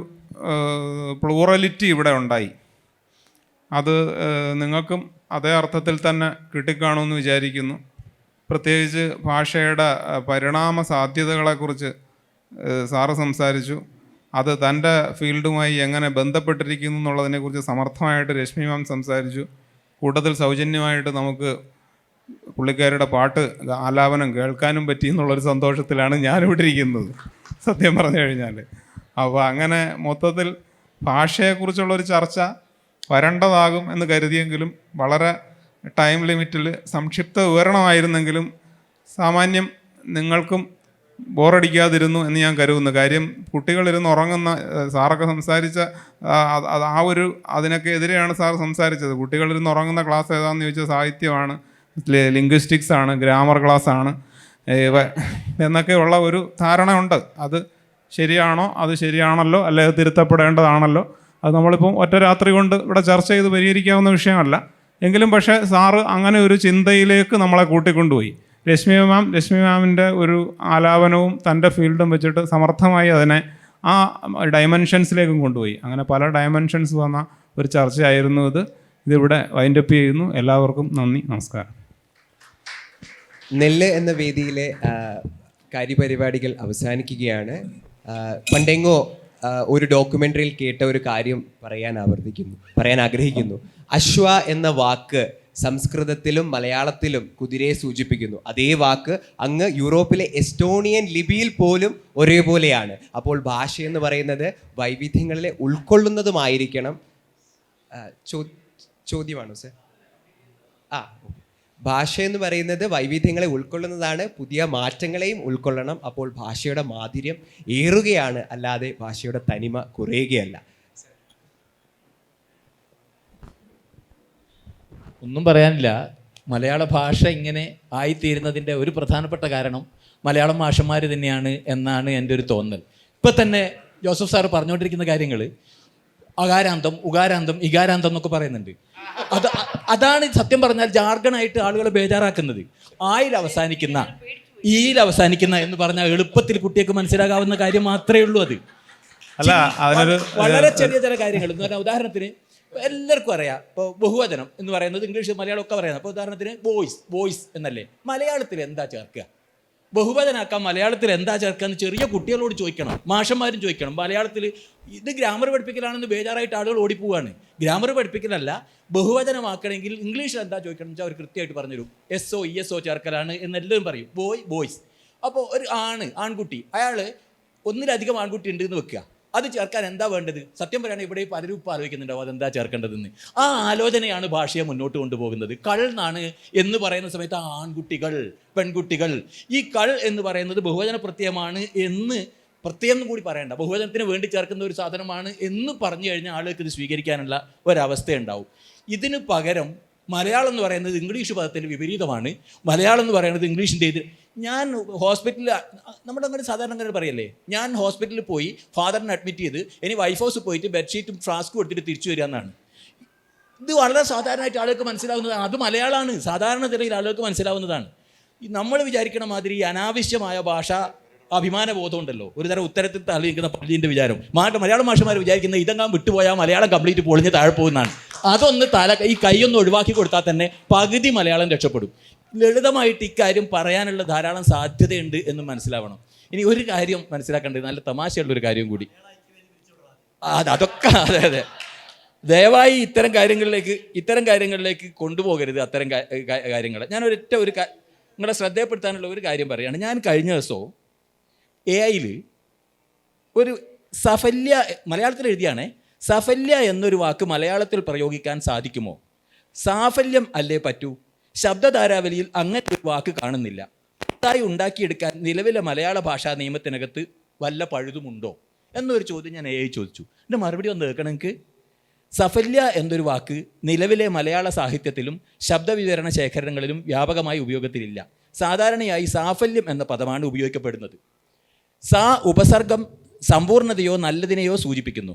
പ്ലൂറലിറ്റി ഇവിടെ ഉണ്ടായി. അത് നിങ്ങൾക്കും അതേ അർത്ഥത്തിൽ തന്നെ കിട്ടിക്കാണുമെന്ന് വിചാരിക്കുന്നു. പ്രത്യേകിച്ച് ഭാഷയുടെ പരിണാമ സാധ്യതകളെക്കുറിച്ച് സാറ് സംസാരിച്ചു. അത് തൻ്റെ ഫീൽഡുമായി എങ്ങനെ ബന്ധപ്പെട്ടിരിക്കുന്നു എന്നുള്ളതിനെക്കുറിച്ച് സമർത്ഥമായിട്ട് രശ്മി മാം സംസാരിച്ചു. കൂട്ടത്തിൽ സൗജന്യമായിട്ട് നമുക്ക് പുള്ളിക്കാരുടെ പാട്ട് ആലാപനം കേൾക്കാനും പറ്റി എന്നുള്ളൊരു സന്തോഷത്തിലാണ് ഞാനിവിടെ ഇരിക്കുന്നത്, സത്യം പറഞ്ഞു കഴിഞ്ഞാൽ. അപ്പോൾ അങ്ങനെ മൊത്തത്തിൽ ഭാഷയെക്കുറിച്ചുള്ളൊരു ചർച്ച വരേണ്ടതാകും എന്ന് കരുതിയെങ്കിലും വളരെ ടൈം ലിമിറ്റിൽ സംക്ഷിപ്ത വിവരണമായിരുന്നെങ്കിലും സാമാന്യം നിങ്ങൾക്കും ബോറടിക്കാതിരുന്നു എന്ന് ഞാൻ കരുതുന്നു. കാര്യം കുട്ടികളിരുന്ന് ഉറങ്ങുന്ന സാറൊക്കെ സംസാരിച്ച ആ ഒരു അതിനൊക്കെ എതിരെയാണ് സാർ സംസാരിച്ചത്. കുട്ടികളിരുന്ന് ഉറങ്ങുന്ന ക്ലാസ് ഏതാണെന്ന് ചോദിച്ചാൽ സാഹിത്യമാണ്, ലിംഗ്വിസ്റ്റിക്സ് ആണ്, ഗ്രാമർ ക്ലാസ് ആണ് എന്നൊക്കെയുള്ള ഒരു ധാരണ ഉണ്ട്. അത് ശരിയാണോ, അത് ശരിയാണല്ലോ, അല്ലെ അത് തിരുത്തപ്പെടേണ്ടതാണല്ലോ. അത് നമ്മളിപ്പം ഒറ്റ രാത്രി കൊണ്ട് ഇവിടെ ചർച്ച ചെയ്ത് പരിഹരിക്കാവുന്ന വിഷയമല്ല. എങ്കിലും പക്ഷേ സാറ് അങ്ങനെ ഒരു ചിന്തയിലേക്ക് നമ്മളെ കൂട്ടിക്കൊണ്ടുപോയി. രശ്മി മാമിൻ്റെ ഒരു ആലാപനവും തൻ്റെ ഫീൽഡും വെച്ചിട്ട് സമർത്ഥമായി അതിനെ ആ ഡയമെൻഷൻസിലേക്കും കൊണ്ടുപോയി. അങ്ങനെ പല ഡയമെൻഷൻസ് വന്ന ഒരു ചർച്ചയായിരുന്നു ഇത്. ഇതിവിടെ വൈൻഡപ്പ് ചെയ്യുന്നു. എല്ലാവർക്കും നന്ദി, നമസ്കാരം. നെല്ല് എന്ന വേദിയിലെ കാര്യപരിപാടികൾ അവസാനിക്കുകയാണ്. പണ്ടെങ്ങോ ഒരു ഡോക്യുമെൻ്ററിയിൽ കേട്ട ഒരു കാര്യം പറയാൻ ആഗ്രഹിക്കുന്നു. അശ്വ എന്ന വാക്ക് സംസ്കൃതത്തിലും മലയാളത്തിലും കുതിരയെ സൂചിപ്പിക്കുന്നു. അതേ വാക്ക് അങ്ങ് യൂറോപ്പിലെ എസ്റ്റോണിയൻ ലിപിയിൽ പോലും ഒരേപോലെയാണ്. അപ്പോൾ ഭാഷ എന്ന് പറയുന്നത് വൈവിധ്യങ്ങളിലെ ഉൾക്കൊള്ളുന്നതുമായിരിക്കണം. ചോദ്യമാണോ സർ? ഭാഷ എന്ന് പറയുന്നത് വൈവിധ്യങ്ങളെ ഉൾക്കൊള്ളുന്നതാണ്, പുതിയ മാറ്റങ്ങളെയും ഉൾക്കൊള്ളണം. അപ്പോൾ ഭാഷയുടെ മാധുര്യം ഏറുകയാണ്, അല്ലാതെ ഭാഷയുടെ തനിമ കുറയുകയല്ല. ഒന്നും പറയാനില്ല. മലയാള ഭാഷ ഇങ്ങനെ ആയിത്തീരുന്നതിൻ്റെ ഒരു പ്രധാനപ്പെട്ട കാരണം മലയാളം മാഷന്മാർ തന്നെയാണ് എന്നാണ് എൻ്റെ ഒരു തോന്നൽ. ഇപ്പം തന്നെ ജോസഫ് സാറ് പറഞ്ഞുകൊണ്ടിരിക്കുന്ന കാര്യങ്ങൾ അകാരാന്തം, ഉകാരാന്തം, ഇകാരാന്തം എന്നൊക്കെ പറയുന്നുണ്ട്. അതാണ് സത്യം പറഞ്ഞാൽ ജാർഗണായിട്ട് ആളുകളെ ബേജാറാക്കുന്നത്. ആയിൽ അവസാനിക്കുന്ന, ഈയിൽ അവസാനിക്കുന്ന എന്ന് പറഞ്ഞാൽ എളുപ്പത്തിൽ കുട്ടികൾക്ക് മനസ്സിലാകാവുന്ന കാര്യം മാത്രമേ ഉള്ളൂ. അത് അല്ല, അതിനൊരു വളരെ ചെറിയ ചില കാര്യങ്ങൾ എന്ന് പറഞ്ഞാൽ, ഉദാഹരണത്തിന് എല്ലാവർക്കും അറിയാം. ഇപ്പോൾ ബഹുവചനം എന്ന് പറയുന്നത് ഇംഗ്ലീഷ് മലയാളം ഒക്കെ പറയുന്നത്. അപ്പോൾ ഉദാഹരണത്തിന് വോയിസ് എന്നല്ലേ, മലയാളത്തിൽ എന്താ ചേർക്കുക? ബഹുവചനാക്കാൻ മലയാളത്തിൽ എന്താ ചേർക്കുക എന്ന് ചെറിയ കുട്ടികളോട് ചോദിക്കണം, മാഷന്മാരും ചോദിക്കണം. മലയാളത്തിൽ ഇത് ഗ്രാമർ പഠിപ്പിക്കലാണെന്ന് ബേജാറായിട്ട് ആളുകൾ ഓടിപ്പോവാണ്. ഗ്രാമർ പഠിപ്പിക്കലല്ല, ബഹുവചനമാക്കണമെങ്കിൽ ഇംഗ്ലീഷിൽ എന്താ ചോദിക്കണം എന്ന് വെച്ചാൽ അവർ കൃത്യമായിട്ട് പറഞ്ഞുതരും. SO ESO ചേർക്കലാണ് എന്നെല്ലാം പറയും. ബോയ്സ്. അപ്പോൾ ഒരു ആൺകുട്ടി, അയാൾ ഒന്നിലധികം ആൺകുട്ടി ഉണ്ട് എന്ന് വെക്കുക. അത് ചേർക്കാൻ എന്താ വേണ്ടത്? സത്യം പറയുകയാണെങ്കിൽ ഇവിടെ പലരും ഇപ്പോൾ ആലോചിക്കുന്നുണ്ടാവും അതെന്താ ചേർക്കേണ്ടതെന്ന്. ആ ആലോചനയാണ് ഭാഷയെ മുന്നോട്ട് കൊണ്ടുപോകുന്നത്. എന്നാണ് എന്ന് പറയുന്ന സമയത്ത് ആൺകുട്ടികൾ, പെൺകുട്ടികൾ, ഈ എന്ന് പറയുന്നത് ബഹുവചന പ്രത്യയമാണ് എന്ന് പ്രത്യേകം കൂടി പറയണ്ട. ബഹുവചനത്തിന് വേണ്ടി ചേർക്കുന്ന ഒരു സാധനമാണ് എന്ന് പറഞ്ഞു കഴിഞ്ഞാൽ ആളുകൾക്ക് ഇത് സ്വീകരിക്കാനുള്ള ഒരവസ്ഥ ഉണ്ടാവും. ഇതിന് പകരം മലയാളം എന്ന് പറയുന്നത് ഇംഗ്ലീഷ് പദത്തിൻ്റെ വിപരീതമാണ്. മലയാളം എന്ന് പറയുന്നത് ഇംഗ്ലീഷിൻ്റെ ഇത്. ഞാൻ ഹോസ്പിറ്റലിൽ, നമ്മുടെ അങ്ങനെ സാധാരണ അങ്ങനെ പറയല്ലേ, ഞാൻ ഹോസ്പിറ്റലിൽ പോയി ഫാദറിനെ അഡ്മിറ്റ് ചെയ്ത് ഇനി വൈഫ് ഹൗസ് പോയിട്ട് ബെഡ്ഷീറ്റും ഫ്ലാസ്കും എടുത്തിട്ട് തിരിച്ചു വരിക എന്നാണ്. ഇത് വളരെ സാധാരണയായിട്ട് ആളുകൾക്ക് മനസ്സിലാവുന്നതാണ്. അത് മലയാളമാണ്, സാധാരണ നിലയിൽ ആളുകൾക്ക് മനസ്സിലാവുന്നതാണ്. നമ്മൾ വിചാരിക്കണ മാതിരി അനാവശ്യമായ ഭാഷ അഭിമാനബോധം ഉണ്ടല്ലോ, ഒരു തരം ഉത്തരത്തിൽ തള്ളിയിരിക്കുന്ന പള്ളിൻ്റെ വിചാരം. മലയാളം ഭാഷമാർ വിചാരിക്കുന്ന ഇതെങ്ങാൻ വിട്ടുപോയാൽ മലയാളം കംപ്ലീറ്റ് പൊളിഞ്ഞ് താഴെ പോകുന്നതാണ്. അതൊന്ന് ഈ കൈയൊന്ന് ഒഴിവാക്കി കൊടുത്താൽ തന്നെ പകുതി മലയാളം രക്ഷപ്പെടും. ലളിതമായിട്ട് ഇക്കാര്യം പറയാനുള്ള ധാരാളം സാധ്യതയുണ്ട് എന്ന് മനസ്സിലാവണം. ഇനി ഒരു കാര്യം മനസ്സിലാക്കേണ്ടത്, നല്ല തമാശയുള്ളൊരു കാര്യം കൂടി. അതൊക്കെ അതെ, ദയവായി ഇത്തരം കാര്യങ്ങളിലേക്ക് കൊണ്ടുപോകരുത്. അത്തരം കാര്യങ്ങൾ ഞാൻ നിങ്ങളുടെ ശ്രദ്ധയപ്പെടുത്താനുള്ള ഒരു കാര്യം പറയുകയാണ്. ഞാൻ കഴിഞ്ഞ ദിവസവും AI ഒരു സഫല്യ, മലയാളത്തിൽ എഴുതിയാണേ, സഫല്യ എന്നൊരു വാക്ക് മലയാളത്തിൽ പ്രയോഗിക്കാൻ സാധിക്കുമോ? സാഫല്യം അല്ലേ പറ്റൂ? ശബ്ദധാരാവലിയിൽ അങ്ങനെ ഒരു വാക്ക് കാണുന്നില്ല. പുതുതായി ഉണ്ടാക്കിയെടുക്കാൻ നിലവിലെ മലയാള ഭാഷാ നിയമത്തിനകത്ത് വല്ല പഴുതുമുണ്ടോ എന്നൊരു ചോദ്യം ഞാൻ AI ചോദിച്ചു. എൻ്റെ മറുപടി ഒന്ന് കേൾക്കണം. എനിക്ക് സഫല്യ എന്നൊരു വാക്ക് നിലവിലെ മലയാള സാഹിത്യത്തിലും ശബ്ദവിവരണ ശേഖരണങ്ങളിലും വ്യാപകമായി ഉപയോഗത്തിലില്ല. സാധാരണയായി സാഫല്യം എന്ന പദമാണ് ഉപയോഗിക്കപ്പെടുന്നത്. ഉപസർഗം സമ്പൂർണ്ണതയോ നല്ലതിനെയോ സൂചിപ്പിക്കുന്നു.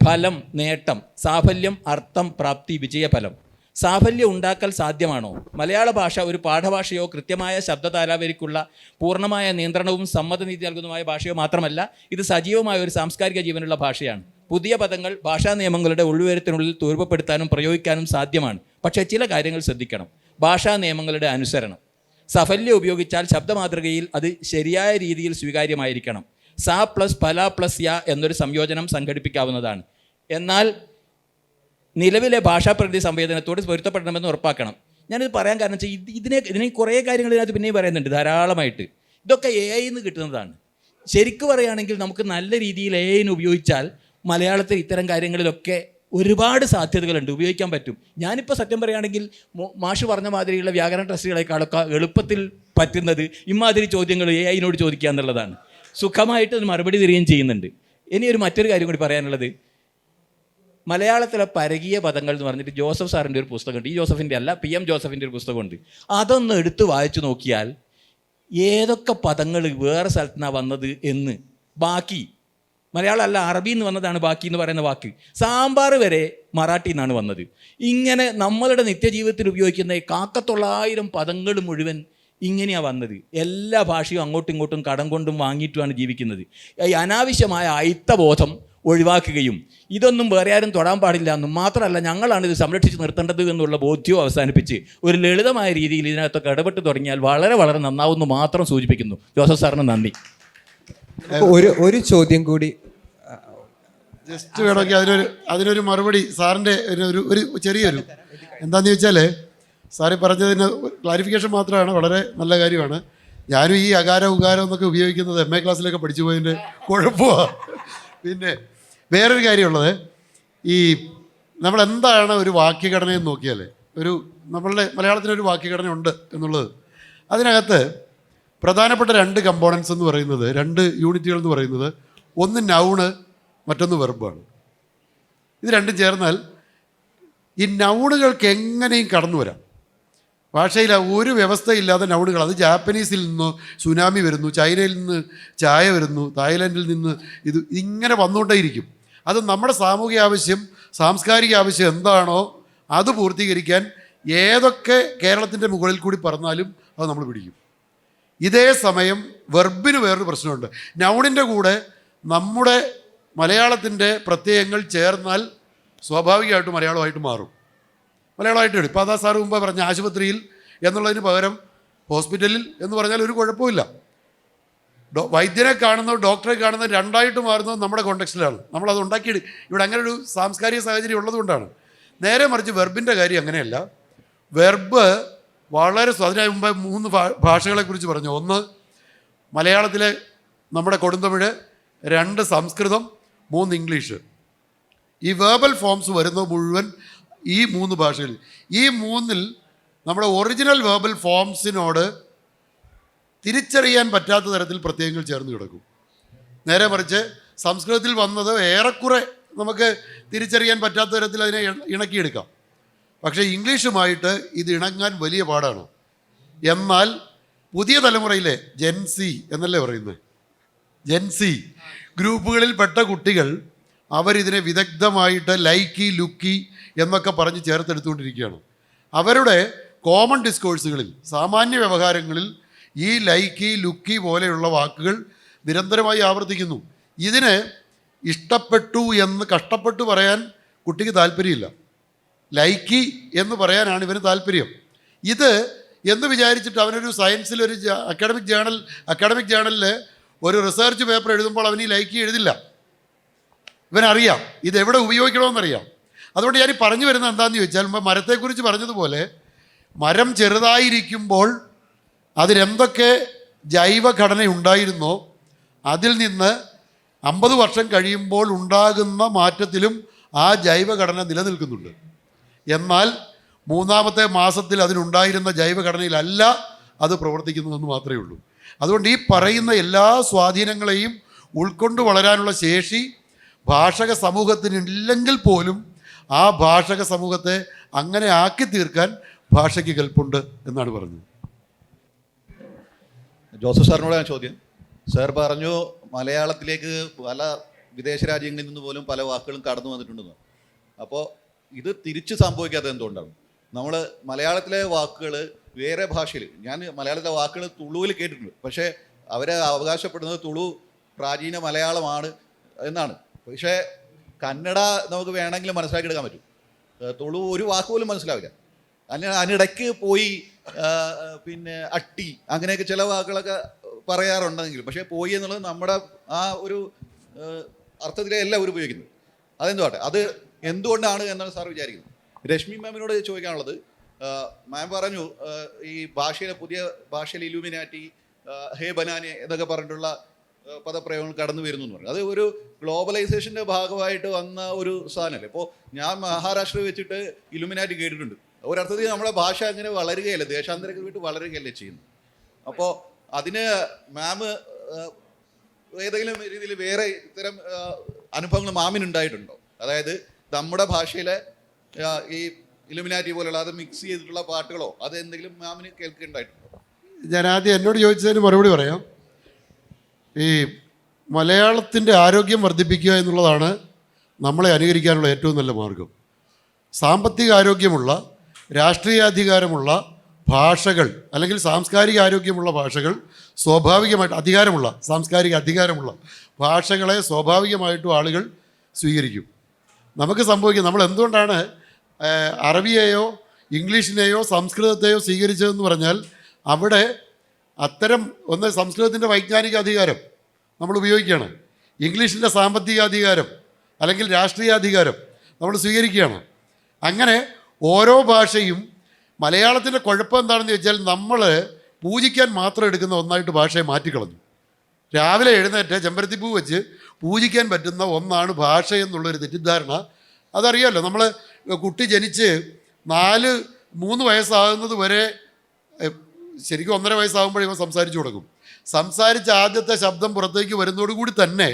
ഫലം, നേട്ടം. സാഫല്യം, അർത്ഥം, പ്രാപ്തി, വിജയഫലം. സാഫല്യം ഉണ്ടാക്കൽ സാധ്യമാണോ? മലയാള ഭാഷ ഒരു പാഠഭാഷയോ കൃത്യമായ ശബ്ദതാരാവലിക്കുള്ള പൂർണ്ണമായ നിയന്ത്രണവും സമ്മതനീതി നൽകുന്നതുമായ ഭാഷയോ മാത്രമല്ല, ഇത് സജീവമായ ഒരു സാംസ്കാരിക ജീവനുള്ള ഭാഷയാണ്. പുതിയ പദങ്ങൾ ഭാഷാ നിയമങ്ങളുടെ ഉൾവരുത്തിനുള്ളിൽ രൂപപ്പെടുത്താനും പ്രയോഗിക്കാനും സാധ്യമാണ്. പക്ഷേ ചില കാര്യങ്ങൾ ശ്രദ്ധിക്കണം. ഭാഷാ നിയമങ്ങളുടെ അനുസരണം. സഫല്യം ഉപയോഗിച്ചാൽ ശബ്ദമാതൃകയിൽ അത് ശരിയായ രീതിയിൽ സ്വീകാര്യമായിരിക്കണം. സ പ്ലസ് ഫല പ്ലസ് യ എന്നൊരു സംയോജനം സംഘടിപ്പിക്കാവുന്നതാണ്. എന്നാൽ നിലവിലെ ഭാഷാപ്രകൃതി സംവേദനത്തോട് പൊരുത്തപ്പെടണമെന്ന് ഉറപ്പാക്കണം. ഞാനിത് പറയാൻ കാരണം വെച്ചാൽ ഇതിനെ കുറേ കാര്യങ്ങൾ ഇതിനകത്ത് പിന്നെയും പറയുന്നുണ്ട് ധാരാളമായിട്ട്. ഇതൊക്കെ AI നിന്ന് കിട്ടുന്നതാണ്. ശരിക്കും പറയുകയാണെങ്കിൽ നമുക്ക് നല്ല രീതിയിൽ AI ഉപയോഗിച്ചാൽ മലയാളത്തിൽ ഇത്തരം കാര്യങ്ങളിലൊക്കെ ഒരുപാട് സാധ്യതകളുണ്ട്, ഉപയോഗിക്കാൻ പറ്റും. ഞാനിപ്പോൾ സത്യം പറയുകയാണെങ്കിൽ മാഷ് പറഞ്ഞ മാതിരിയുള്ള വ്യാകരണ ടെസ്റ്റുകളെക്കാളൊക്കെ എളുപ്പത്തിൽ പറ്റുന്നത് ഇമാതിരി ചോദ്യങ്ങൾ AI-നോട് ചോദിക്കുക എന്നുള്ളതാണ്. സുഖമായിട്ട് അത് മറുപടി തരികയും ചെയ്യുന്നുണ്ട്. ഇനി മറ്റൊരു കാര്യം കൂടി പറയാനുള്ളത്, മലയാളത്തിലെ പരകീയ പദങ്ങൾ എന്ന് പറഞ്ഞിട്ട് ജോസഫ് സാറിൻ്റെ ഒരു പുസ്തകമുണ്ട്. ഈ ജോസഫിൻ്റെ അല്ല, PM ജോസഫിൻ്റെ ഒരു പുസ്തകമുണ്ട്. അതൊന്ന് എടുത്ത് വായിച്ചു നോക്കിയാൽ ഏതൊക്കെ പദങ്ങൾ വേറെ സ്ഥലത്തു നിന്നാണ് വന്നത് എന്ന്, ബാക്കി മലയാളം അല്ല അറബിയിൽ നിന്ന് വന്നതാണ് ബാക്കി എന്ന് പറയുന്ന വാക്ക്, സാമ്പാർ വരെ മറാഠിയിൽ നിന്നാണ് വന്നത്. ഇങ്ങനെ നമ്മളുടെ നിത്യജീവിതത്തിൽ ഉപയോഗിക്കുന്ന 900 പദങ്ങൾ മുഴുവൻ ഇങ്ങനെയാണ് വന്നത്. എല്ലാ ഭാഷയും അങ്ങോട്ടും ഇങ്ങോട്ടും കടം കൊണ്ടും വാങ്ങിയിട്ടുമാണ് ജീവിക്കുന്നത്. ഈ അനാവശ്യമായ അയിത്തബോധം ഒഴിവാക്കുകയും ഇതൊന്നും വേറെ ആരും തൊടാൻ പാടില്ല എന്നും മാത്രമല്ല ഞങ്ങളാണ് ഇത് സംരക്ഷിച്ച് നിർത്തേണ്ടത് എന്നുള്ള ബോധ്യവും അവസാനിപ്പിച്ച് ഒരു ലളിതമായ രീതിയിൽ ഇതിനകത്തൊക്കെ ഇടപെട്ട് തുടങ്ങിയാൽ വളരെ വളരെ നന്നാവുമെന്ന് മാത്രം സൂചിപ്പിക്കുന്നു. ജോസഫ് സാറിന് നന്ദി. ഒരു ചോദ്യം കൂടി ജസ്റ്റ് വേണമെങ്കിൽ അതിനൊരു മറുപടി സാറിൻ്റെ ഒരു ചെറിയൊരു എന്താണെന്ന് ചോദിച്ചാൽ, സാറ് പറഞ്ഞതിന് ക്ലാരിഫിക്കേഷൻ മാത്രമാണ്, വളരെ നല്ല കാര്യമാണ്. ഞാനും ഈ അകാരം ഉകാരം എന്നൊക്കെ ഉപയോഗിക്കുന്നത് MA ക്ലാസ്സിലൊക്കെ പഠിച്ചു പോയതിൻ്റെ കുഴപ്പമാണ്. പിന്നെ വേറൊരു കാര്യമുള്ളത്, ഈ നമ്മളെന്താണ് ഒരു വാക്യഘടനയെന്ന് നോക്കിയാൽ, നമ്മളുടെ മലയാളത്തിനൊരു വാക്യഘടന ഉണ്ട് എന്നുള്ളത്, അതിനകത്ത് പ്രധാനപ്പെട്ട 2 കമ്പോണൻസ് എന്ന് പറയുന്നത്, 2 യൂണിറ്റുകൾ എന്ന് പറയുന്നത്, ഒന്ന് നൗണ്, മറ്റൊന്ന് വെർബാണ്. ഇത് രണ്ടും ചേർന്നാൽ ഈ നൗണുകൾക്ക് എങ്ങനെയും കടന്നു വരാം. ഭാഷയിൽ ഒരു വ്യവസ്ഥയില്ലാതെ നൗണുകൾ, അത് ജാപ്പനീസിൽ നിന്ന് സുനാമി വരുന്നു, ചൈനയിൽ നിന്ന് ചായ വരുന്നു, തായ്ലൻഡിൽ നിന്ന് ഇങ്ങനെ വന്നുകൊണ്ടേയിരിക്കും. അത് നമ്മുടെ സാമൂഹിക ആവശ്യം, സാംസ്കാരിക ആവശ്യം എന്താണോ അത് പൂർത്തീകരിക്കാൻ ഏതൊക്കെ കേരളത്തിൻ്റെ മുകളിൽ കൂടി പറഞ്ഞാലും അത് നമ്മൾ പിടിക്കും. ഇതേ സമയം വെർബിന് വേറൊരു പ്രശ്നമുണ്ട്. നൗണിൻ്റെ കൂടെ നമ്മുടെ മലയാളത്തിൻ്റെ പ്രത്യയങ്ങൾ ചേർന്നാൽ സ്വാഭാവികമായിട്ടും മലയാളമായിട്ട് മാറും, മലയാളമായിട്ട് വരും. ഇപ്പോൾ അതാ സാറ് മുമ്പ് പറഞ്ഞ ആശുപത്രിയിൽ എന്നുള്ളതിന് പകരം ഹോസ്പിറ്റലിൽ എന്ന് പറഞ്ഞാൽ ഒരു കുഴപ്പമില്ല. വൈദ്യനെ കാണുന്നോ ഡോക്ടറെ കാണുന്നോ രണ്ടായിട്ട് മാറുന്നത് നമ്മുടെ കോണ്ടെക്സ്റ്റിലാണ്. നമ്മളത് ഉണ്ടാക്കി ഇവിടെ അങ്ങനെ ഒരു സാംസ്കാരിക സാഹചര്യം ഉള്ളതുകൊണ്ടാണ്. നേരെ മറിച്ച് വെർബിൻ്റെ കാര്യം അങ്ങനെയല്ല. വെർബ് വളരെ അതിന് മുമ്പ് 3 ഭാഷകളെക്കുറിച്ച് പറഞ്ഞു. ഒന്ന് മലയാളത്തിലെ നമ്മുടെ കൊടുന്തമിഴ്, 2 സംസ്കൃതം, 3 ഇംഗ്ലീഷ്. ഈ വേർബൽ ഫോംസ് വരുന്നത് മുഴുവൻ ഈ 3 ഭാഷകളിൽ. ഈ 3-ൽ നമ്മുടെ ഒറിജിനൽ വേർബൽ ഫോംസിനോട് തിരിച്ചറിയാൻ പറ്റാത്ത തരത്തിൽ പ്രത്യയങ്ങൾ ചേർന്ന് കിടക്കും. നേരെ മറിച്ച് സംസ്കൃതത്തിൽ വന്നത് ഏറെക്കുറെ നമുക്ക് തിരിച്ചറിയാൻ പറ്റാത്ത തരത്തിൽ അതിനെ ഇണക്കിയെടുക്കാം. പക്ഷേ ഇംഗ്ലീഷുമായിട്ട് ഇത് ഇണങ്ങാൻ വലിയ പാടാണ്. എന്നാൽ പുതിയ തലമുറയിലെ ജെൻസി എന്നല്ലേ പറയുന്നത്, ജെൻസി ഗ്രൂപ്പുകളിൽപ്പെട്ട കുട്ടികൾ അവരിതിനെ വിദഗ്ധമായിട്ട് ലൈക്കി ലുക്കി എന്നൊക്കെ പറഞ്ഞ് ചേർത്തെടുത്തുകൊണ്ടിരിക്കുകയാണ്. അവരുടെ കോമൺ ഡിസ്കോഴ്സുകളിൽ, സാമാന്യ വ്യവഹാരങ്ങളിൽ ഈ ലൈക്കി ലുക്കി പോലെയുള്ള വാക്കുകൾ നിരന്തരമായി ആവർത്തിക്കുന്നു. ഇതിന് ഇഷ്ടപ്പെട്ടു എന്ന് കഷ്ടപ്പെട്ട് പറയാൻ കുട്ടിക്ക് താല്പര്യമില്ല. ലൈക്കി എന്ന് പറയാനാണ് ഇവന് താല്പര്യം. ഇത് എന്ന് വിചാരിച്ചിട്ട് അവനൊരു സയൻസിൽ ഒരു അക്കാഡമിക് ജേണലിൽ ഒരു റിസർച്ച് പേപ്പർ എഴുതുമ്പോൾ അവന് ഈ ലൈക്കി എഴുതില്ല. ഇവനറിയാം ഇതെവിടെ ഉപയോഗിക്കണമെന്നറിയാം. അതുകൊണ്ട് ഞാൻ പറഞ്ഞു വരുന്നത് എന്താണെന്ന് ചോദിച്ചാൽ, മരത്തെക്കുറിച്ച് പറഞ്ഞതുപോലെ മരം ചെറുതായിരിക്കുമ്പോൾ അതിലെന്തൊക്കെ ജൈവഘടന ഉണ്ടായിരുന്നോ അതിൽ നിന്ന് 50 വർഷം കഴിയുമ്പോൾ ഉണ്ടാകുന്ന മാറ്റത്തിലും ആ ജൈവഘടന നിലനിൽക്കുന്നുണ്ട്. എന്നാൽ 3-ാമത്തെ മാസത്തിൽ അതിനുണ്ടായിരുന്ന ജൈവഘടനയിലല്ല അത് പ്രവർത്തിക്കുന്നതെന്ന് മാത്രമേ ഉള്ളൂ. അതുകൊണ്ട് ഈ പറയുന്ന എല്ലാ സ്വാധീനങ്ങളെയും ഉൾക്കൊണ്ട് വളരാനുള്ള ശേഷി ഭാഷക സമൂഹത്തിനില്ലെങ്കിൽ പോലും ആ ഭാഷക സമൂഹത്തെ അങ്ങനെ ആക്കി തീർക്കാൻ ഭാഷയ്ക്ക് കൽപ്പുണ്ട് എന്നാണ് പറഞ്ഞത്. ജോസഫ് സാറിനോട് ഞാൻ ചോദ്യം. സാർ പറഞ്ഞു മലയാളത്തിലേക്ക് പല വിദേശ രാജ്യങ്ങളിൽ നിന്ന് പോലും പല വാക്കുകളും കടന്നു വന്നിട്ടുണ്ടെന്ന്. അപ്പോൾ ഇത് തിരിച്ച് സംഭവിക്കാത്തത് എന്തുകൊണ്ടാണ്? നമ്മൾ മലയാളത്തിലെ വാക്കുകൾ വേറെ ഭാഷയിൽ, ഞാൻ മലയാളത്തിലെ വാക്കുകൾ തുളുവിൽ കേട്ടിട്ടുണ്ട്, പക്ഷേ അവരെ അവകാശപ്പെടുന്നത് തുളു പ്രാചീന മലയാളമാണ് എന്നാണ്. പക്ഷേ കന്നഡ നമുക്ക് വേണമെങ്കിലും മനസ്സിലാക്കിയെടുക്കാൻ പറ്റും, തുളു ഒരു വാക്ക് പോലും മനസ്സിലാവില്ല. അതിനിടയ്ക്ക് പോയി പിന്നെ അട്ടി അങ്ങനെയൊക്കെ ചില വാക്കുകളൊക്കെ പറയാറുണ്ടെങ്കിൽ, പക്ഷേ പോയി എന്നുള്ളത് നമ്മുടെ ആ ഒരു അർത്ഥത്തിലെ എല്ലാവരും ഉപയോഗിക്കുന്നത്. അതെന്തുവാട്ടെ, അത് എന്തുകൊണ്ടാണ് എന്നാണ് സാർ വിചാരിക്കുന്നത്? രശ്മി മാമിനോട് ചോദിക്കാനുള്ളത്, മാം പറഞ്ഞു ഈ ഭാഷയിലെ പുതിയ ഭാഷയിൽ ഇലുമിനാറ്റി, ഹേ ബനാനെ എന്നൊക്കെ പറഞ്ഞിട്ടുള്ള പദപ്രയോഗങ്ങൾ കടന്നു വരുന്നു എന്ന് പറഞ്ഞു. അത് ഒരു ഗ്ലോബലൈസേഷൻ്റെ ഭാഗമായിട്ട് വന്ന ഒരു സാധനമല്ലേ. ഇപ്പോൾ ഞാൻ മഹാരാഷ്ട്ര വെച്ചിട്ട് ഇലുമിനാറ്റി കേട്ടിട്ടുണ്ട്. ഒരർത്ഥത്തിൽ നമ്മുടെ ഭാഷ അങ്ങനെ വളരുകയല്ല, ദേശാന്തരങ്ങൾ വിട്ട് വളരുകയല്ലേ ചെയ്യുന്നത്. അപ്പോൾ അതിന് മാം ഏതെങ്കിലും രീതിയിൽ വേറെ ഇത്തരം അനുഭവങ്ങൾ മാമിനുണ്ടായിട്ടുണ്ടോ? അതായത് നമ്മുടെ ഭാഷയിലെ ഈ ഇലുമിനാറ്റി പോലുള്ള അത് മിക്സ് ചെയ്തിട്ടുള്ള പാട്ടുകളോ അത് എന്തെങ്കിലും മാമിന് കേൾക്കുന്നുണ്ടായിട്ടുണ്ടോ? ഞാൻ ആദ്യം എന്നോട് ചോദിച്ചതിന് മറുപടി പറയാം. ഈ മലയാളത്തിൻ്റെ ആരോഗ്യം വർദ്ധിപ്പിക്കുക എന്നുള്ളതാണ് നമ്മളെ അനുകരിക്കാനുള്ള ഏറ്റവും നല്ല മാർഗം. സാമ്പത്തിക ആരോഗ്യമുള്ള, രാഷ്ട്രീയാധികാരമുള്ള ഭാഷകൾ അല്ലെങ്കിൽ സാംസ്കാരിക ആരോഗ്യമുള്ള ഭാഷകൾ സ്വാഭാവികമായിട്ട് സാംസ്കാരിക അധികാരമുള്ള ഭാഷകളെ സ്വാഭാവികമായിട്ടും ആളുകൾ സ്വീകരിക്കും. നമുക്ക് സംഭവിക്കും, നമ്മൾ എന്തുകൊണ്ടാണ് അറബിയെയോ ഇംഗ്ലീഷിനെയോ സംസ്കൃതത്തെയോ സ്വീകരിച്ചതെന്ന് പറഞ്ഞാൽ അവിടെ അത്തരം ഒന്ന് സംസ്കൃതത്തിൻ്റെ വൈജ്ഞാനിക അധികാരം നമ്മൾ ഉപയോഗിക്കുകയാണ്, ഇംഗ്ലീഷിൻ്റെ സാമ്പത്തിക അധികാരം അല്ലെങ്കിൽ രാഷ്ട്രീയാധികാരം നമ്മൾ സ്വീകരിക്കുകയാണ്. അങ്ങനെ ഓരോ ഭാഷയും മലയാളത്തിൻ്റെ കുഴപ്പം എന്താണെന്ന് ചോദിച്ചാൽ നമ്മൾ പൂജിക്കാൻ മാത്രം എടുക്കുന്ന ഒന്നായിട്ട് ഭാഷയെ മാറ്റിക്കളഞ്ഞു. രാവിലെ എഴുന്നേറ്റ് ചെമ്പരത്തിപ്പൂ വെച്ച് പൂജിക്കാൻ പറ്റുന്ന ഒന്നാണ് ഭാഷ എന്നുള്ളൊരു തെറ്റിദ്ധാരണ. അതറിയാമല്ലോ, നമ്മൾ കുട്ടി ജനിച്ച് 3 വയസ്സാകുന്നത് വരെ ശരിക്കും 1.5 വയസ്സാകുമ്പോഴേ ഇവൻ സംസാരിച്ചു തുടങ്ങും. സംസാരിച്ച ആദ്യത്തെ ശബ്ദം പുറത്തേക്ക് വരുന്നതോടുകൂടി തന്നെ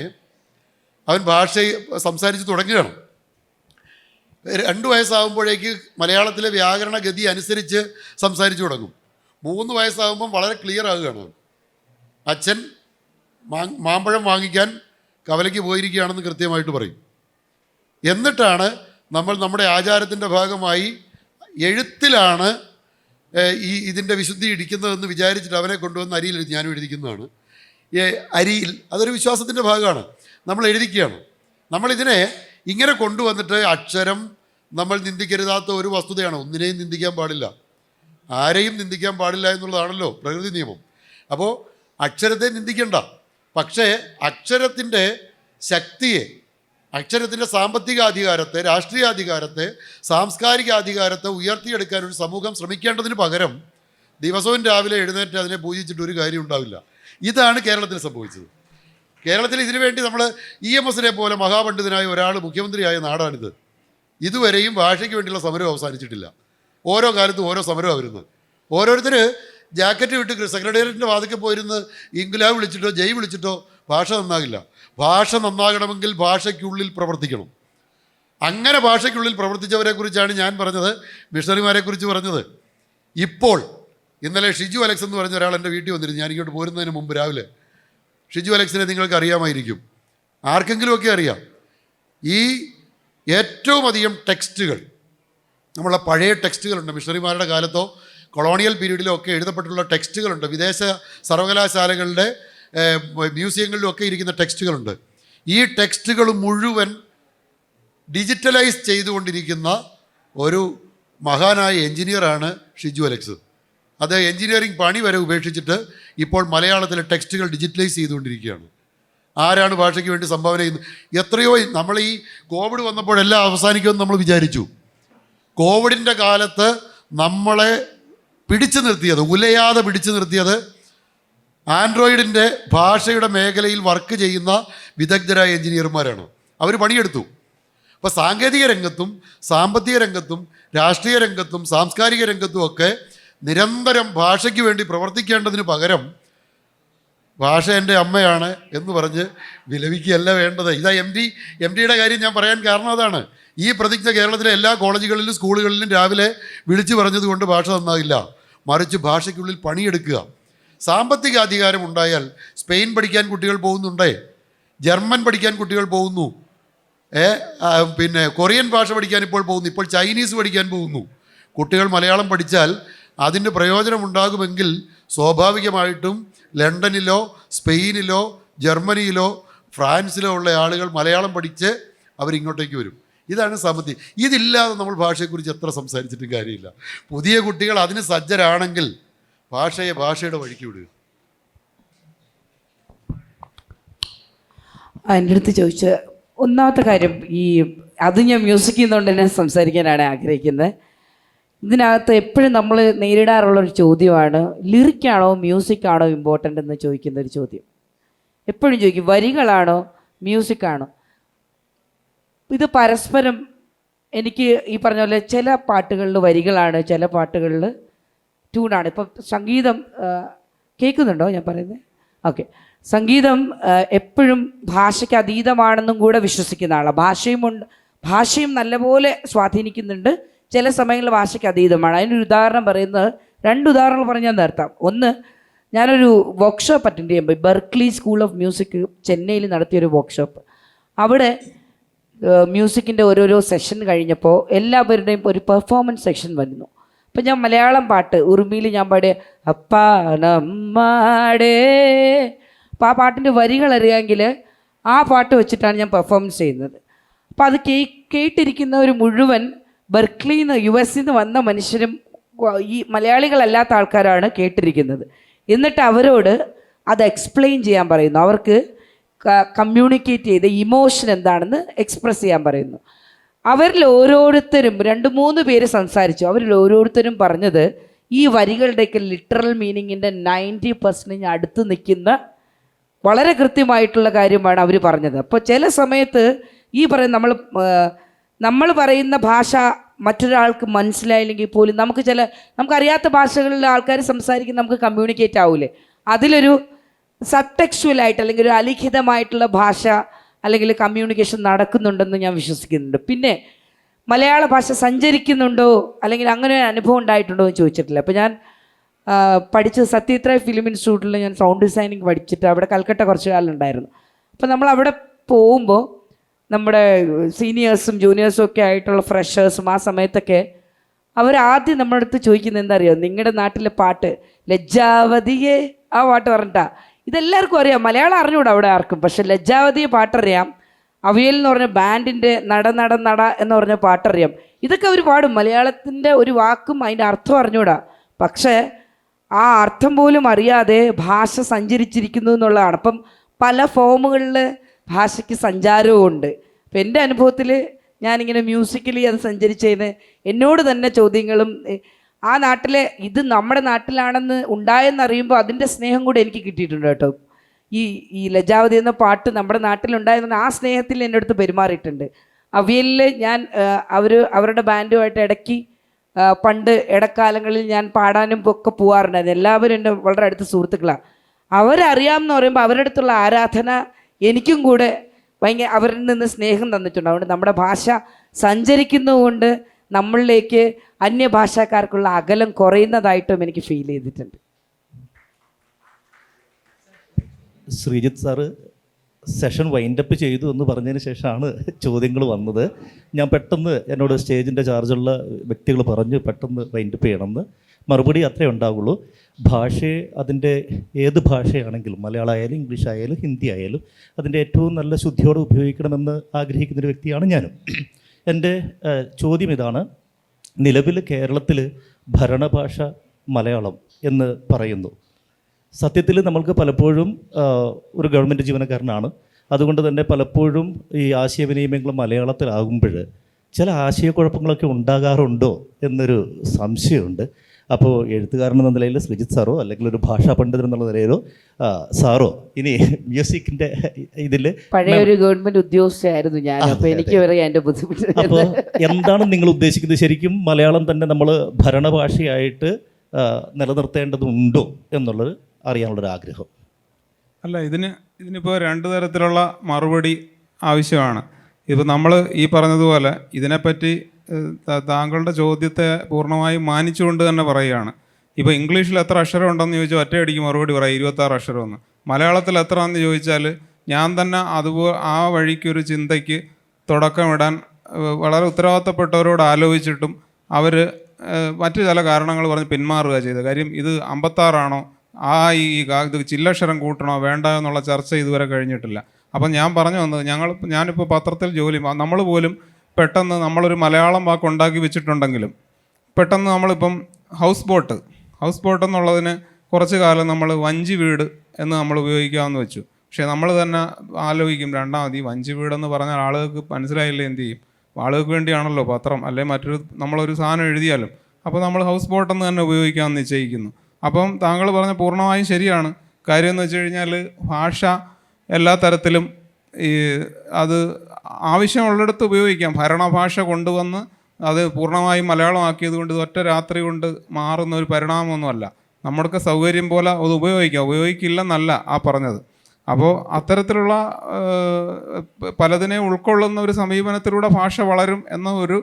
അവൻ ഭാഷ സംസാരിച്ച് തുടങ്ങുകയാണ്. 2 വയസ്സാകുമ്പോഴേക്ക് മലയാളത്തിലെ വ്യാകരണ ഗതി അനുസരിച്ച് സംസാരിച്ചു തുടങ്ങും. 3 വയസ്സാകുമ്പം വളരെ ക്ലിയർ ആകുകയാണ്. അച്ഛൻ മാമ്പഴം വാങ്ങിക്കാൻ കവലയ്ക്ക് പോയിരിക്കുകയാണെന്ന് കൃത്യമായിട്ട് പറയും. എന്നിട്ടാണ് നമ്മൾ നമ്മുടെ ആചാരത്തിൻ്റെ ഭാഗമായി എഴുത്തിലാണ് ഇതിൻ്റെ വിശുദ്ധി ഇടിക്കുന്നതെന്ന് വിചാരിച്ചിട്ട് അവനെ കൊണ്ടുവന്ന് അരിയിൽ ഞാനും എഴുതിക്കുന്നതാണ്. അരിയിൽ അതൊരു വിശ്വാസത്തിൻ്റെ ഭാഗമാണ്, നമ്മൾ എഴുതിക്കുകയാണ്. നമ്മളിതിനെ ഇങ്ങനെ കൊണ്ടുവന്നിട്ട് അക്ഷരം നമ്മൾ നിന്ദിക്കരുതാത്ത ഒരു വസ്തുതയാണ്. ഒന്നിനെയും നിന്ദിക്കാൻ പാടില്ല, ആരെയും നിന്ദിക്കാൻ പാടില്ല എന്നുള്ളതാണല്ലോ പ്രകൃതി നിയമം. അപ്പോൾ അക്ഷരത്തെ നിന്ദിക്കണ്ട, പക്ഷേ അക്ഷരത്തിൻ്റെ ശക്തിയെ, അക്ഷരത്തിൻ്റെ സാമ്പത്തിക അധികാരത്തെ, രാഷ്ട്രീയാധികാരത്തെ, സാംസ്കാരിക അധികാരത്തെ ഉയർത്തിയെടുക്കാൻ ഒരു സമൂഹം ശ്രമിക്കേണ്ടതിന് പകരം ദിവസവും രാവിലെ എഴുന്നേറ്റ് അതിനെ പൂജിച്ചിട്ട് ഒരു കാര്യം ഉണ്ടാവില്ല. ഇതാണ് കേരളത്തിൽ സംഭവിച്ചത്. കേരളത്തിൽ ഇതിനു വേണ്ടി നമ്മൾ EMSനെ പോലെ മഹാപണ്ഡിതനായ ഒരാൾ മുഖ്യമന്ത്രിയായ നാടാണിത്. ഇതുവരെയും ഭാഷയ്ക്ക് വേണ്ടിയുള്ള സമരം അവസാനിച്ചിട്ടില്ല. ഓരോ കാലത്തും ഓരോ സമരമാണ് വരുന്നത്. ഓരോരുത്തർ ജാക്കറ്റ് വിട്ട് സെക്രട്ടേറിയറ്റിൻ്റെ വാതിൽക്ക് പോയിരുന്ന് ഇൻക്ലാബ് വിളിച്ചിട്ടോ ജയ് വിളിച്ചിട്ടോ ഭാഷ നന്നാകില്ല. ഭാഷ നന്നാകണമെങ്കിൽ ഭാഷയ്ക്കുള്ളിൽ പ്രവർത്തിക്കണം. അങ്ങനെ ഭാഷയ്ക്കുള്ളിൽ പ്രവർത്തിച്ചവരെക്കുറിച്ചാണ് ഞാൻ പറഞ്ഞത്, മിഷണറിമാരെക്കുറിച്ച് പറഞ്ഞത്. ഇപ്പോൾ ഇന്നലെ ഷിജു അലക്സ് എന്ന് പറഞ്ഞ ഒരാൾ എൻ്റെ വീട്ടിൽ വന്നിരുന്നു. ഞാൻ ഇങ്ങോട്ട് പോരുന്നതിന് മുമ്പ് രാവിലെ. ഷിജു അലക്സിനെ നിങ്ങൾക്ക് അറിയാമായിരിക്കും, ആർക്കെങ്കിലുമൊക്കെ അറിയാം. ഈ ഏറ്റവും അധികം ടെക്സ്റ്റുകൾ, നമ്മളെ പഴയ ടെക്സ്റ്റുകളുണ്ട്, മിഷണറിമാരുടെ കാലത്തോ കൊളോണിയൽ പീരീഡിലോ ഒക്കെ എഴുതപ്പെട്ടിട്ടുള്ള ടെക്സ്റ്റുകളുണ്ട്. വിദേശ സർവകലാശാലകളുടെ മ്യൂസിയങ്ങളിലും ഒക്കെ ഇരിക്കുന്ന ടെക്സ്റ്റുകളുണ്ട്. ഈ ടെക്സ്റ്റുകൾ മുഴുവൻ ഡിജിറ്റലൈസ് ചെയ്തുകൊണ്ടിരിക്കുന്ന ഒരു മഹാനായ എൻജിനീയറാണ് ഷിജു അലക്സ്. അത് എൻജിനീയറിംഗ് പണി വരെ ഉപേക്ഷിച്ചിട്ട് ഇപ്പോൾ മലയാളത്തിലെ ടെക്സ്റ്റുകൾ ഡിജിറ്റലൈസ് ചെയ്തുകൊണ്ടിരിക്കുകയാണ്. ആരാണ് ഭാഷയ്ക്ക് വേണ്ടി സംഭാവന ചെയ്യുന്നത്? എത്രയോ നമ്മൾ ഈ കോവിഡ് വന്നപ്പോഴെല്ലാം അവസാനിക്കുമെന്ന് നമ്മൾ വിചാരിച്ചു. കോവിഡിൻ്റെ കാലത്ത് നമ്മളെ പിടിച്ചു നിർത്തിയത്, ഉലയാതെ പിടിച്ചു നിർത്തിയത് ആൻഡ്രോയിഡിൻ്റെ ഭാഷയുടെ മേഖലയിൽ വർക്ക് ചെയ്യുന്ന വിദഗ്ധരായ എഞ്ചിനീയർമാരാണ്. അവർ പണിയെടുത്തു. അപ്പോൾ സാങ്കേതിക രംഗത്തും സാമ്പത്തിക രംഗത്തും രാഷ്ട്രീയ രംഗത്തും സാംസ്കാരിക രംഗത്തും ഒക്കെ നിരന്തരം ഭാഷയ്ക്ക് വേണ്ടി പ്രവർത്തിക്കേണ്ടതിന് പകരം ഭാഷ എൻ്റെ അമ്മയാണ് എന്ന് പറഞ്ഞ് വിലപിക്കുകയല്ല വേണ്ടത്. ഇതാ എം ഡിയുടെ കാര്യം ഞാൻ പറയാൻ കാരണം അതാണ്. ഈ പ്രതിജ്ഞ കേരളത്തിലെ എല്ലാ കോളേജുകളിലും സ്കൂളുകളിലും രാവിലെ വിളിച്ചു പറഞ്ഞതുകൊണ്ട് ഭാഷ നന്നാകില്ല, മറിച്ച് ഭാഷയ്ക്കുള്ളിൽ പണിയെടുക്കുക. സാമ്പത്തിക അധികാരം ഉണ്ടായാൽ സ്പെയിൻ പഠിക്കാൻ കുട്ടികൾ പോകുന്നുണ്ടേ, ജർമ്മൻ പഠിക്കാൻ കുട്ടികൾ പോകുന്നു, പിന്നെ കൊറിയൻ ഭാഷ പഠിക്കാൻ ഇപ്പോൾ പോകുന്നു, ഇപ്പോൾ ചൈനീസ് പഠിക്കാൻ പോകുന്നു. കുട്ടികൾ മലയാളം പഠിച്ചാൽ അതിൻ്റെ പ്രയോജനമുണ്ടാകുമെങ്കിൽ സ്വാഭാവികമായിട്ടും ലണ്ടനിലോ സ്പെയിനിലോ ജർമ്മനിയിലോ ഫ്രാൻസിലോ ഉള്ള ആളുകൾ മലയാളം പഠിച്ച് അവരിങ്ങോട്ടേക്ക് വരും. ഇതാണ് സാമ്പത്തികം. ഇതില്ലാതെ നമ്മൾ ഭാഷയെക്കുറിച്ച് എത്ര സംസാരിച്ചിട്ടും കാര്യമില്ല. പുതിയ കുട്ടികൾ അതിന് സജ്ജരാണെങ്കിൽ ഭാഷയെ ഭാഷയുടെ വഴിക്ക് വിടുക. എൻ്റെ അടുത്ത് ചോദിച്ച ഒന്നാമത്തെ കാര്യം, അത് ഞാൻ മ്യൂസിക് ചെയ്യുന്നതുകൊണ്ട് തന്നെ സംസാരിക്കാനാണ് ആഗ്രഹിക്കുന്നത്. ഇതിനകത്ത് എപ്പോഴും നമ്മൾ നേരിടാറുള്ളൊരു ചോദ്യമാണ്, ലിറിക്കാണോ മ്യൂസിക്കാണോ ഇമ്പോർട്ടൻ്റ് എന്ന് ചോദിക്കുന്നൊരു ചോദ്യം എപ്പോഴും ചോദിക്കും. വരികളാണോ മ്യൂസിക്കാണോ? ഇത് പരസ്പരം എനിക്ക് ഈ പറഞ്ഞ പോലെ ചില പാട്ടുകളിൽ വരികളാണ്, ചില പാട്ടുകളിൽ ട്യൂണാണ്. ഇപ്പം സംഗീതം കേൾക്കുന്നുണ്ടോ ഞാൻ പറയുന്നത്? ഓക്കെ. സംഗീതം എപ്പോഴും ഭാഷയ്ക്ക് അതീതമാണെന്നും കൂടെ വിശ്വസിക്കുന്ന ആളാണ്. ഭാഷയും നല്ലപോലെ സ്വാധീനിക്കുന്നുണ്ട്, ചില സമയങ്ങളിൽ ഭാഷയ്ക്ക് അതീതമാണ്. അതിനൊരു ഉദാഹരണം പറയുന്നത്, 2 ഉദാഹരണങ്ങൾ പറഞ്ഞ് ഞാൻ നിർത്താം. ഒന്ന്, ഞാനൊരു വർക്ക്ഷോപ്പ് അറ്റൻഡ് ചെയ്യുമ്പോൾ ബെർക്ക്ലി സ്കൂൾ ഓഫ് മ്യൂസിക് ചെന്നൈയിൽ നടത്തിയൊരു വർക്ക്ഷോപ്പ്. അവിടെ മ്യൂസിക്കിൻ്റെ ഓരോരോ സെഷൻ കഴിഞ്ഞപ്പോൾ എല്ലാവരുടെയും ഒരു പെർഫോമൻസ് സെക്ഷൻ വരുന്നു. അപ്പം ഞാൻ മലയാളം പാട്ട് ഉറുമിയിൽ ഞാൻ പാടിയ അപ്പാ നമ്മാടേ, അപ്പോൾ ആ പാട്ടിൻ്റെ വരികൾ അറിയാമെങ്കിൽ ആ പാട്ട് വെച്ചിട്ടാണ് ഞാൻ പെർഫോമൻസ് ചെയ്യുന്നത്. അപ്പോൾ അത് കേട്ടിരിക്കുന്നവർ മുഴുവൻ ബെർക്ക്ലിയിൽ നിന്ന് US നിന്ന് വന്ന മനുഷ്യരും ഈ മലയാളികളല്ലാത്ത ആൾക്കാരാണ് കേട്ടിരിക്കുന്നത്. എന്നിട്ട് അവരോട് അത് എക്സ്പ്ലെയിൻ ചെയ്യാൻ പറയുന്നു, അവർക്ക് കമ്മ്യൂണിക്കേറ്റ് ചെയ്ത് ഇമോഷൻ എന്താണെന്ന് എക്സ്പ്രസ് ചെയ്യാൻ പറയുന്നു. അവരിൽ ഓരോരുത്തരും 2-3 പേര് സംസാരിച്ചു. അവരിൽ ഓരോരുത്തരും പറഞ്ഞത് ഈ വരികളുടെയൊക്കെ ലിറ്ററൽ മീനിങ്ങിൻ്റെ 90% അടുത്ത് നിൽക്കുന്ന വളരെ കൃത്യമായിട്ടുള്ള കാര്യമാണ് അവർ പറഞ്ഞത്. അപ്പോൾ ചില സമയത്ത് ഈ പറയുന്ന നമ്മൾ പറയുന്ന ഭാഷ മറ്റൊരാൾക്ക് മനസ്സിലായില്ലെങ്കിൽ പോലും നമുക്കറിയാത്ത ഭാഷകളിലെ ആൾക്കാർ സംസാരിക്കുന്ന നമുക്ക് കമ്മ്യൂണിക്കേറ്റ് ആവൂലേ, അതിലൊരു സബ്ടെക്സ്ച്വലായിട്ട് അല്ലെങ്കിൽ ഒരു അലിഖിതമായിട്ടുള്ള ഭാഷ അല്ലെങ്കിൽ കമ്മ്യൂണിക്കേഷൻ നടക്കുന്നുണ്ടെന്ന് ഞാൻ വിശ്വസിക്കുന്നുണ്ട്. പിന്നെ മലയാള ഭാഷ സഞ്ചരിക്കുന്നുണ്ടോ അല്ലെങ്കിൽ അങ്ങനെ ഒരു അനുഭവം ഉണ്ടായിട്ടുണ്ടോ എന്ന് ചോദിച്ചിട്ടില്ല. അപ്പോൾ ഞാൻ പഠിച്ചത് സത്യത്രയ ഫിലിം ഇൻസ്റ്റിറ്റ്യൂട്ടിൽ ഞാൻ സൗണ്ട് ഡിസൈനിങ് പഠിച്ചിട്ട് അവിടെ കൽക്കട്ട കുറച്ച് കാലം ഉണ്ടായിരുന്നു. അപ്പോൾ നമ്മൾ അവിടെ പോകുമ്പോൾ നമ്മുടെ സീനിയേഴ്സും ജൂനിയേഴ്സും ഒക്കെ ആയിട്ടുള്ള ഫ്രഷേഴ്സും ആ സമയത്തൊക്കെ അവരാദ്യം നമ്മുടെ അടുത്ത് ചോദിക്കുന്നത് എന്താ അറിയോ, നിങ്ങളുടെ നാട്ടിലെ പാട്ട് ലജ്ജാവതിയെ ആ പാട്ട് പറഞ്ഞിട്ടാ. ഇതെല്ലാവർക്കും അറിയാം, മലയാളം അറിഞ്ഞൂടാ അവിടെ ആർക്കും, പക്ഷെ ലജ്ജാവതിയെ പാട്ടറിയാം. അവിയൽ എന്ന് പറഞ്ഞ ബാൻഡിൻ്റെ നട നട നട എന്ന് പറഞ്ഞ പാട്ടറിയാം. ഇതൊക്കെ അവർ പാടും, മലയാളത്തിൻ്റെ ഒരു വാക്കും അതിൻ്റെ അർത്ഥം അറിഞ്ഞൂടാ. പക്ഷേ ആ അർത്ഥം പോലും അറിയാതെ ഭാഷ സഞ്ചരിച്ചിരിക്കുന്നു എന്നുള്ളതാണ്. അപ്പം പല ഫോമുകളിൽ ഭാഷയ്ക്ക് സഞ്ചാരവും ഉണ്ട്. അപ്പം എൻ്റെ അനുഭവത്തിൽ ഞാനിങ്ങനെ മ്യൂസിക്കലി അത് സഞ്ചരിച്ചതിന് എന്നോട് തന്നെ ചോദ്യങ്ങളും, ആ നാട്ടിലെ ഇത് നമ്മുടെ നാട്ടിലാണെന്ന് ഉണ്ടായെന്നറിയുമ്പോൾ അതിൻ്റെ സ്നേഹം കൂടെ എനിക്ക് കിട്ടിയിട്ടുണ്ട് കേട്ടോ. ഈ ലജ്ജാവതി എന്ന പാട്ട് നമ്മുടെ നാട്ടിലുണ്ടായെന്ന് ആ സ്നേഹത്തിൽ എൻ്റെ അടുത്ത് പെരുമാറിയിട്ടുണ്ട്. അവിയലിൽ ഞാൻ അവരുടെ ബാൻഡുമായിട്ട് ഇടയ്ക്ക് പണ്ട് ഇടക്കാലങ്ങളിൽ ഞാൻ പാടാനും ഒക്കെ പോകാറുണ്ടായിരുന്നു. എല്ലാവരും എൻ്റെ വളരെ അടുത്ത സുഹൃത്തുക്കളാണ്. അവരറിയാമെന്ന് പറയുമ്പോൾ അവരുടെ അടുത്തുള്ള ആരാധന എനിക്കും കൂടെ ഭയങ്കര അവരിൽ നിന്ന് സ്നേഹം തന്നിട്ടുണ്ട്. അതുകൊണ്ട് നമ്മുടെ ഭാഷ സഞ്ചരിക്കുന്നതുകൊണ്ട് നമ്മളിലേക്ക് അന്യഭാഷക്കാർക്കുള്ള അകലം കുറയുന്നതായിട്ടും എനിക്ക് ഫീൽ ചെയ്തിട്ടുണ്ട്. ശ്രീജിത്ത് സാറ് സെഷൻ വൈൻഡപ്പ് ചെയ്തു എന്ന് പറഞ്ഞതിന് ശേഷമാണ് ചോദ്യങ്ങൾ വന്നത്. ഞാൻ പെട്ടെന്ന് എന്നോട് സ്റ്റേജിൻ്റെ ചാർജുള്ള വ്യക്തികൾ പറഞ്ഞു പെട്ടെന്ന് വൈൻഡപ്പ് ചെയ്യണമെന്ന്. മറുപടി അത്രേ ഉണ്ടാവുള്ളൂ. ഭാഷയെ അതിൻ്റെ ഏത് ഭാഷയാണെങ്കിലും മലയാളം ആയാലും ഇംഗ്ലീഷ് ആയാലും ഹിന്ദി ആയാലും അതിൻ്റെ ഏറ്റവും നല്ല ശുദ്ധിയോടെ ഉപയോഗിക്കണമെന്ന് ആഗ്രഹിക്കുന്നൊരു വ്യക്തിയാണ് ഞാനും. എൻ്റെ ചോദ്യം ഇതാണ്, നിലവിൽ കേരളത്തിൽ ഭരണഭാഷ മലയാളം എന്ന് പറയുന്നു. സത്യത്തിൽ നമ്മൾക്ക് പലപ്പോഴും ഒരു ഗവൺമെൻറ് ജീവനക്കാരനാണ്, അതുകൊണ്ട് തന്നെ പലപ്പോഴും ഈ ആശയവിനിമയങ്ങൾ മലയാളത്തിലാകുമ്പോൾ ചില ആശയക്കുഴപ്പങ്ങളൊക്കെ ഉണ്ടാകാറുണ്ടോ എന്നൊരു സംശയമുണ്ട്. അപ്പോൾ എഴുത്തുകാരൻ എന്ന നിലയിൽ ശ്രീജിത്ത് സാറോ അല്ലെങ്കിൽ ഒരു ഭാഷാ പണ്ഡിതൻ എന്നുള്ള നിലയിലോ സാറോ ഇനി മ്യൂസിക്കിൻ്റെ ഇതിൽ പഴയ ഒരു ഗവൺമെൻറ് ഉദ്യോഗസ്ഥയായിരുന്നു ഞാൻ, അപ്പോൾ എനിക്ക് പറയാം എൻ്റെ ബുദ്ധിമുട്ട്. അപ്പോൾ എന്താണ് നിങ്ങൾ ഉദ്ദേശിക്കുന്നത്? ശരിക്കും മലയാളം തന്നെ നമ്മൾ ഭരണഭാഷയായിട്ട് നിലനിർത്തേണ്ടതുണ്ടോ എന്നുള്ളത് അറിയാനുള്ളൊരു ആഗ്രഹം. അല്ല, ഇതിനിപ്പോൾ 2 തരത്തിലുള്ള മറുപടി ആവശ്യമാണ്. ഇപ്പോൾ നമ്മൾ ഈ പറഞ്ഞതുപോലെ ഇതിനെപ്പറ്റി താങ്കളുടെ ചോദ്യത്തെ പൂർണ്ണമായും മാനിച്ചുകൊണ്ട് തന്നെ പറയുകയാണ്. ഇപ്പോൾ ഇംഗ്ലീഷിൽ എത്ര അക്ഷരം ഉണ്ടെന്ന് ചോദിച്ചാൽ ഒറ്റയടിക്ക് മറുപടി പറയും 26 അക്ഷരമെന്ന്. മലയാളത്തിൽ എത്ര എന്ന് ചോദിച്ചാൽ ഞാൻ തന്നെ ആ വഴിക്കൊരു ചിന്തയ്ക്ക് തുടക്കമിടാൻ വളരെ ഉത്തരവാദിത്തപ്പെട്ടവരോട് ആലോചിച്ചിട്ടും അവർ മറ്റു ചില കാരണങ്ങൾ പറഞ്ഞ് പിന്മാറുക ചെയ്തത്. കാര്യം ഇത് 56 ആണോ, ഇത് ചില്ലക്ഷരം കൂട്ടണോ വേണ്ട എന്നുള്ള ചർച്ച ഇതുവരെ കഴിഞ്ഞിട്ടില്ല. അപ്പം ഞാൻ പറഞ്ഞു വന്നത് ഞാനിപ്പോൾ പത്രത്തിൽ ജോലി, നമ്മൾ പോലും പെട്ടെന്ന് നമ്മളൊരു മലയാളം വാക്ക് ഉണ്ടാക്കി വെച്ചിട്ടുണ്ടെങ്കിലും പെട്ടെന്ന് നമ്മളിപ്പം ഹൗസ് ബോട്ട് എന്നുള്ളതിന് കുറച്ച് കാലം നമ്മൾ വഞ്ചി വീട് എന്ന് നമ്മൾ ഉപയോഗിക്കാമെന്ന് വെച്ചു. പക്ഷേ നമ്മൾ തന്നെ ആലോചിക്കും, രണ്ടാമത് ഈ വഞ്ചി വീടെന്ന് പറഞ്ഞാൽ ആളുകൾക്ക് മനസ്സിലായില്ലേ, എന്ത് ചെയ്യും? ആളുകൾക്ക് വേണ്ടിയാണല്ലോ പത്രം, അല്ലെങ്കിൽ നമ്മളൊരു സാധനം എഴുതിയാലും. അപ്പോൾ നമ്മൾ ഹൗസ് ബോട്ടെന്ന് തന്നെ ഉപയോഗിക്കാമെന്ന് നിശ്ചയിക്കുന്നു. അപ്പം താങ്കൾ പറഞ്ഞ പൂർണ്ണമായും ശരിയാണ്. കാര്യം എന്ന് വെച്ച് കഴിഞ്ഞാൽ ഭാഷ എല്ലാ തരത്തിലും അത് ആവശ്യമുള്ളിടത്ത് ഉപയോഗിക്കാം. ഭരണഭാഷ കൊണ്ടുവന്ന് അത് പൂർണ്ണമായും മലയാളമാക്കിയത് കൊണ്ട് ഒറ്റ രാത്രി കൊണ്ട് മാറുന്ന ഒരു പരിണാമമൊന്നുമല്ല. നമ്മൾക്ക് സൗകര്യം പോലെ അത് ഉപയോഗിക്കില്ലെന്നല്ല ആ പറഞ്ഞത്. അപ്പോൾ അത്തരത്തിലുള്ള പലതിനെ ഉൾക്കൊള്ളുന്ന ഒരു സമീപനത്തിലൂടെ ഭാഷ വളരും എന്ന ഒരു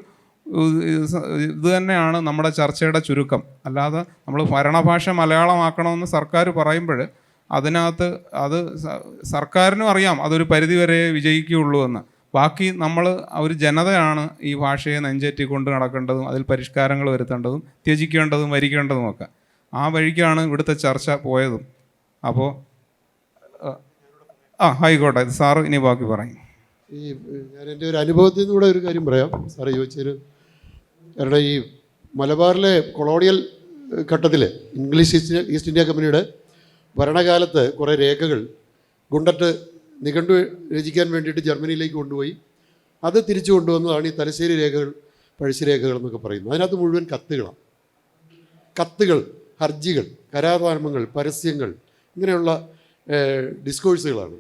ഇത് തന്നെയാണ് നമ്മുടെ ചർച്ചയുടെ ചുരുക്കം. അല്ലാതെ നമ്മൾ ഭരണഭാഷ മലയാളമാക്കണമെന്ന് സർക്കാർ പറയുമ്പോൾ അതിനകത്ത് അത് സർക്കാരിനും അറിയാം അതൊരു പരിധിവരെ വിജയിക്കുകയുള്ളൂ എന്ന്. ബാക്കി നമ്മൾ ഒരു ജനതയാണ് ഈ ഭാഷയെ നെഞ്ചേറ്റി കൊണ്ട് നടക്കേണ്ടതും അതിൽ പരിഷ്കാരങ്ങൾ വരുത്തേണ്ടതും ത്യജിക്കേണ്ടതും വരിക്കേണ്ടതുമൊക്കെ. ആ വഴിക്കാണ് ഇവിടുത്തെ ചർച്ച പോയതും. അപ്പോൾ ആയിക്കോട്ടെ, സാറ് ഇനി ബാക്കി പറയും. ഞാൻ എൻ്റെ ഒരു അനുഭവത്തിൽ നിന്ന് കൂടെ ഒരു കാര്യം പറയാം സാറ് ചോദിച്ചതിന്. കാരണം ഈ മലബാറിലെ കൊളോണിയൽ ഘട്ടത്തിൽ ഇംഗ്ലീഷ് ഈസ്റ്റ് ഇന്ത്യ കമ്പനിയുടെ ഭരണകാലത്ത് കുറേ രേഖകൾ ഗുണ്ടട്ട് നിഘണ്ടു രചിക്കാൻ വേണ്ടിയിട്ട് ജർമ്മനിയിലേക്ക് കൊണ്ടുപോയി അത് തിരിച്ചു കൊണ്ടുവന്നതാണ് ഈ തലശ്ശേരി രേഖകൾ, പഴശ്ശിരേഖകൾ എന്നൊക്കെ പറയുന്നത്. അതിനകത്ത് മുഴുവൻ കത്തുകളാണ്. കത്തുകൾ, ഹർജികൾ, കരാർനാമങ്ങൾ, പരസ്യങ്ങൾ, ഇങ്ങനെയുള്ള ഡിസ്കോഴ്സുകളാണ്.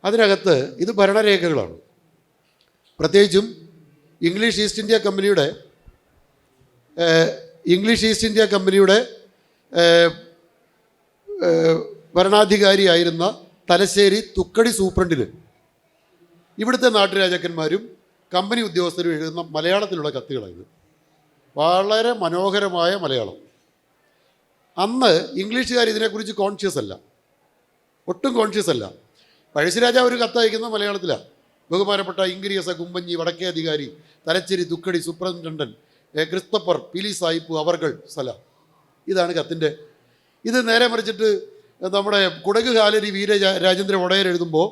അതിനകത്ത് ഇത് ഭരണരേഖകളാണ്. പ്രത്യേകിച്ചും ഇംഗ്ലീഷ് ഈസ്റ്റ് ഇന്ത്യ കമ്പനിയുടെ ഭരണാധികാരിയായിരുന്ന തലശ്ശേരി തുക്കടി സൂപ്രണ്ടിന് ഇവിടുത്തെ നാട്ടുരാജാക്കന്മാരും കമ്പനി ഉദ്യോഗസ്ഥരും എഴുതുന്ന മലയാളത്തിലുള്ള കത്തുകളായത്. വളരെ മനോഹരമായ മലയാളം. അന്ന് ഇംഗ്ലീഷുകാർ ഇതിനെക്കുറിച്ച് കോൺഷ്യസ് അല്ല, ഒട്ടും കോൺഷ്യസ് അല്ല. പഴശ്ശിരാജാവ് ഒരു കത്ത് അയക്കുന്ന മലയാളത്തിലാണ്. ബഹുമാനപ്പെട്ട ഇംഗ്രീസ കുമ്പഞ്ഞി വടക്കേ അധികാരി തലശ്ശേരി തുക്കടി സൂപ്രണ്ടൻ ക്രിസ്തപ്പർ പിലി സായിപ്പ് അവർകൾ സലാം. ഇതാണ് കത്തിൻ്റെ. ഇത് നേരെ മറിച്ചിട്ട് നമ്മുടെ കുടക് കാലരി രാജേന്ദ്ര ഒടയർ എഴുതുമ്പോൾ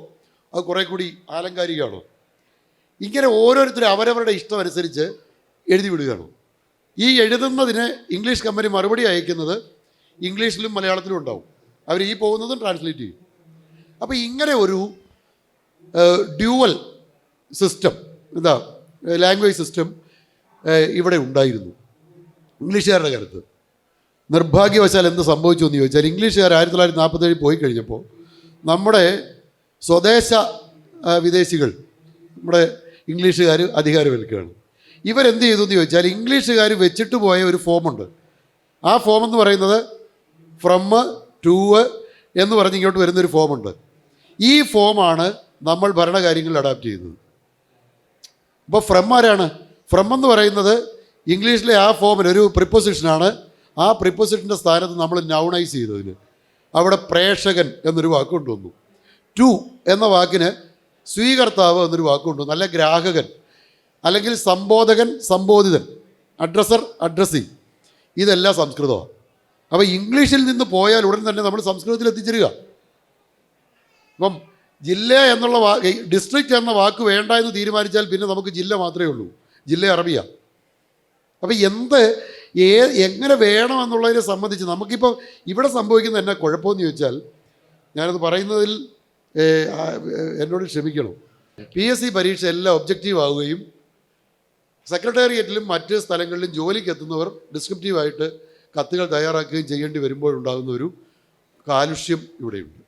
അത് കുറേ കൂടി ആലങ്കാരികമാണ്. ഇങ്ങനെ ഓരോരുത്തരും അവരവരുടെ ഇഷ്ടമനുസരിച്ച് എഴുതി വിടുകയാണ്. ഈ എഴുതുന്നതിന് ഇംഗ്ലീഷ് കമ്പനി മറുപടി അയക്കുന്നത് ഇംഗ്ലീഷിലും മലയാളത്തിലും ഉണ്ടാവും. അവർ ഈ പോകുന്നതും ട്രാൻസ്ലേറ്റ് ചെയ്യും. അപ്പോൾ ഇങ്ങനെ ഒരു ഡ്യുവൽ സിസ്റ്റം, ലാംഗ്വേജ് സിസ്റ്റം ഇവിടെ ഉണ്ടായിരുന്നു ഇംഗ്ലീഷുകാരുടെ കാലത്ത്. നിർഭാഗ്യവശാൽ എന്ത് സംഭവിച്ചു എന്ന് ചോദിച്ചാൽ, ഇംഗ്ലീഷുകാർ 1947 പോയി കഴിഞ്ഞപ്പോൾ നമ്മുടെ സ്വദേശ വിദേശികൾ, നമ്മുടെ ഇംഗ്ലീഷുകാർ അധികാരമേൽക്കുകയാണ്. ഇവരെന്ത് ചെയ്തു എന്ന് ചോദിച്ചാൽ, ഇംഗ്ലീഷുകാർ വെച്ചിട്ട് പോയ ഒരു ഫോമുണ്ട്. ആ ഫോം എന്ന് പറയുന്നത് ഫ്രം ടു എന്ന് പറഞ്ഞ് ഇങ്ങോട്ട് വരുന്നൊരു ഫോമുണ്ട്. ഈ ഫോമാണ് നമ്മൾ ഭരണകാര്യങ്ങളിൽ അഡാപ്റ്റ് ചെയ്യുന്നത്. അപ്പോൾ ഫ്രം ആരാണ്? ഫ്രം എന്ന് പറയുന്നത് ഇംഗ്ലീഷിലെ ആ ഫോമിന് ഒരു പ്രിപ്പോസിഷനാണ്. ആ പ്രിപ്പോസിഷൻ്റെ സ്ഥാനത്ത് നമ്മൾ നൗണൈസ് ചെയ്തതിന് അവിടെ പ്രേക്ഷകൻ എന്നൊരു വാക്ക് കൊണ്ടുവന്നു. ടു എന്ന വാക്കിന് സ്വീകർത്താവ് എന്നൊരു വാക്ക് കൊണ്ടുവന്നു. അല്ല ഗ്രാഹകൻ, അല്ലെങ്കിൽ സംബോധകൻ, സംബോധിതൻ, അഡ്രസ്സർ, അഡ്രസ്സി, ഇതെല്ലാം സംസ്കൃതമാണ്. അപ്പോൾ ഇംഗ്ലീഷിൽ നിന്ന് പോയാൽ ഉടൻ തന്നെ നമ്മൾ സംസ്കൃതത്തിൽ എത്തിച്ചേരുക. ഇപ്പം ജില്ല എന്നുള്ള ഡിസ്ട്രിക്റ്റ് എന്ന വാക്ക് വേണ്ട എന്ന് തീരുമാനിച്ചാൽ പിന്നെ നമുക്ക് ജില്ല മാത്രമേ ഉള്ളൂ. ജില്ല അറബിയ. അപ്പോൾ എങ്ങനെ വേണമെന്നുള്ളതിനെ സംബന്ധിച്ച് നമുക്കിപ്പോൾ ഇവിടെ സംഭവിക്കുന്ന എന്നാ കുഴപ്പമെന്ന് ചോദിച്ചാൽ, ഞാനത് പറയുന്നതിൽ എന്നോട് ക്ഷമിക്കണം. PSC പരീക്ഷ എല്ലാം ഒബ്ജക്റ്റീവ് ആവുകയും സെക്രട്ടേറിയറ്റിലും മറ്റ് സ്ഥലങ്ങളിലും ജോലിക്ക് എത്തുന്നവർ ഡിസ്ക്രിപ്റ്റീവായിട്ട് കത്തുകൾ തയ്യാറാക്കുകയും ചെയ്യേണ്ടി വരുമ്പോഴുണ്ടാകുന്ന ഒരു കാലുഷ്യം ഇവിടെയുണ്ട്.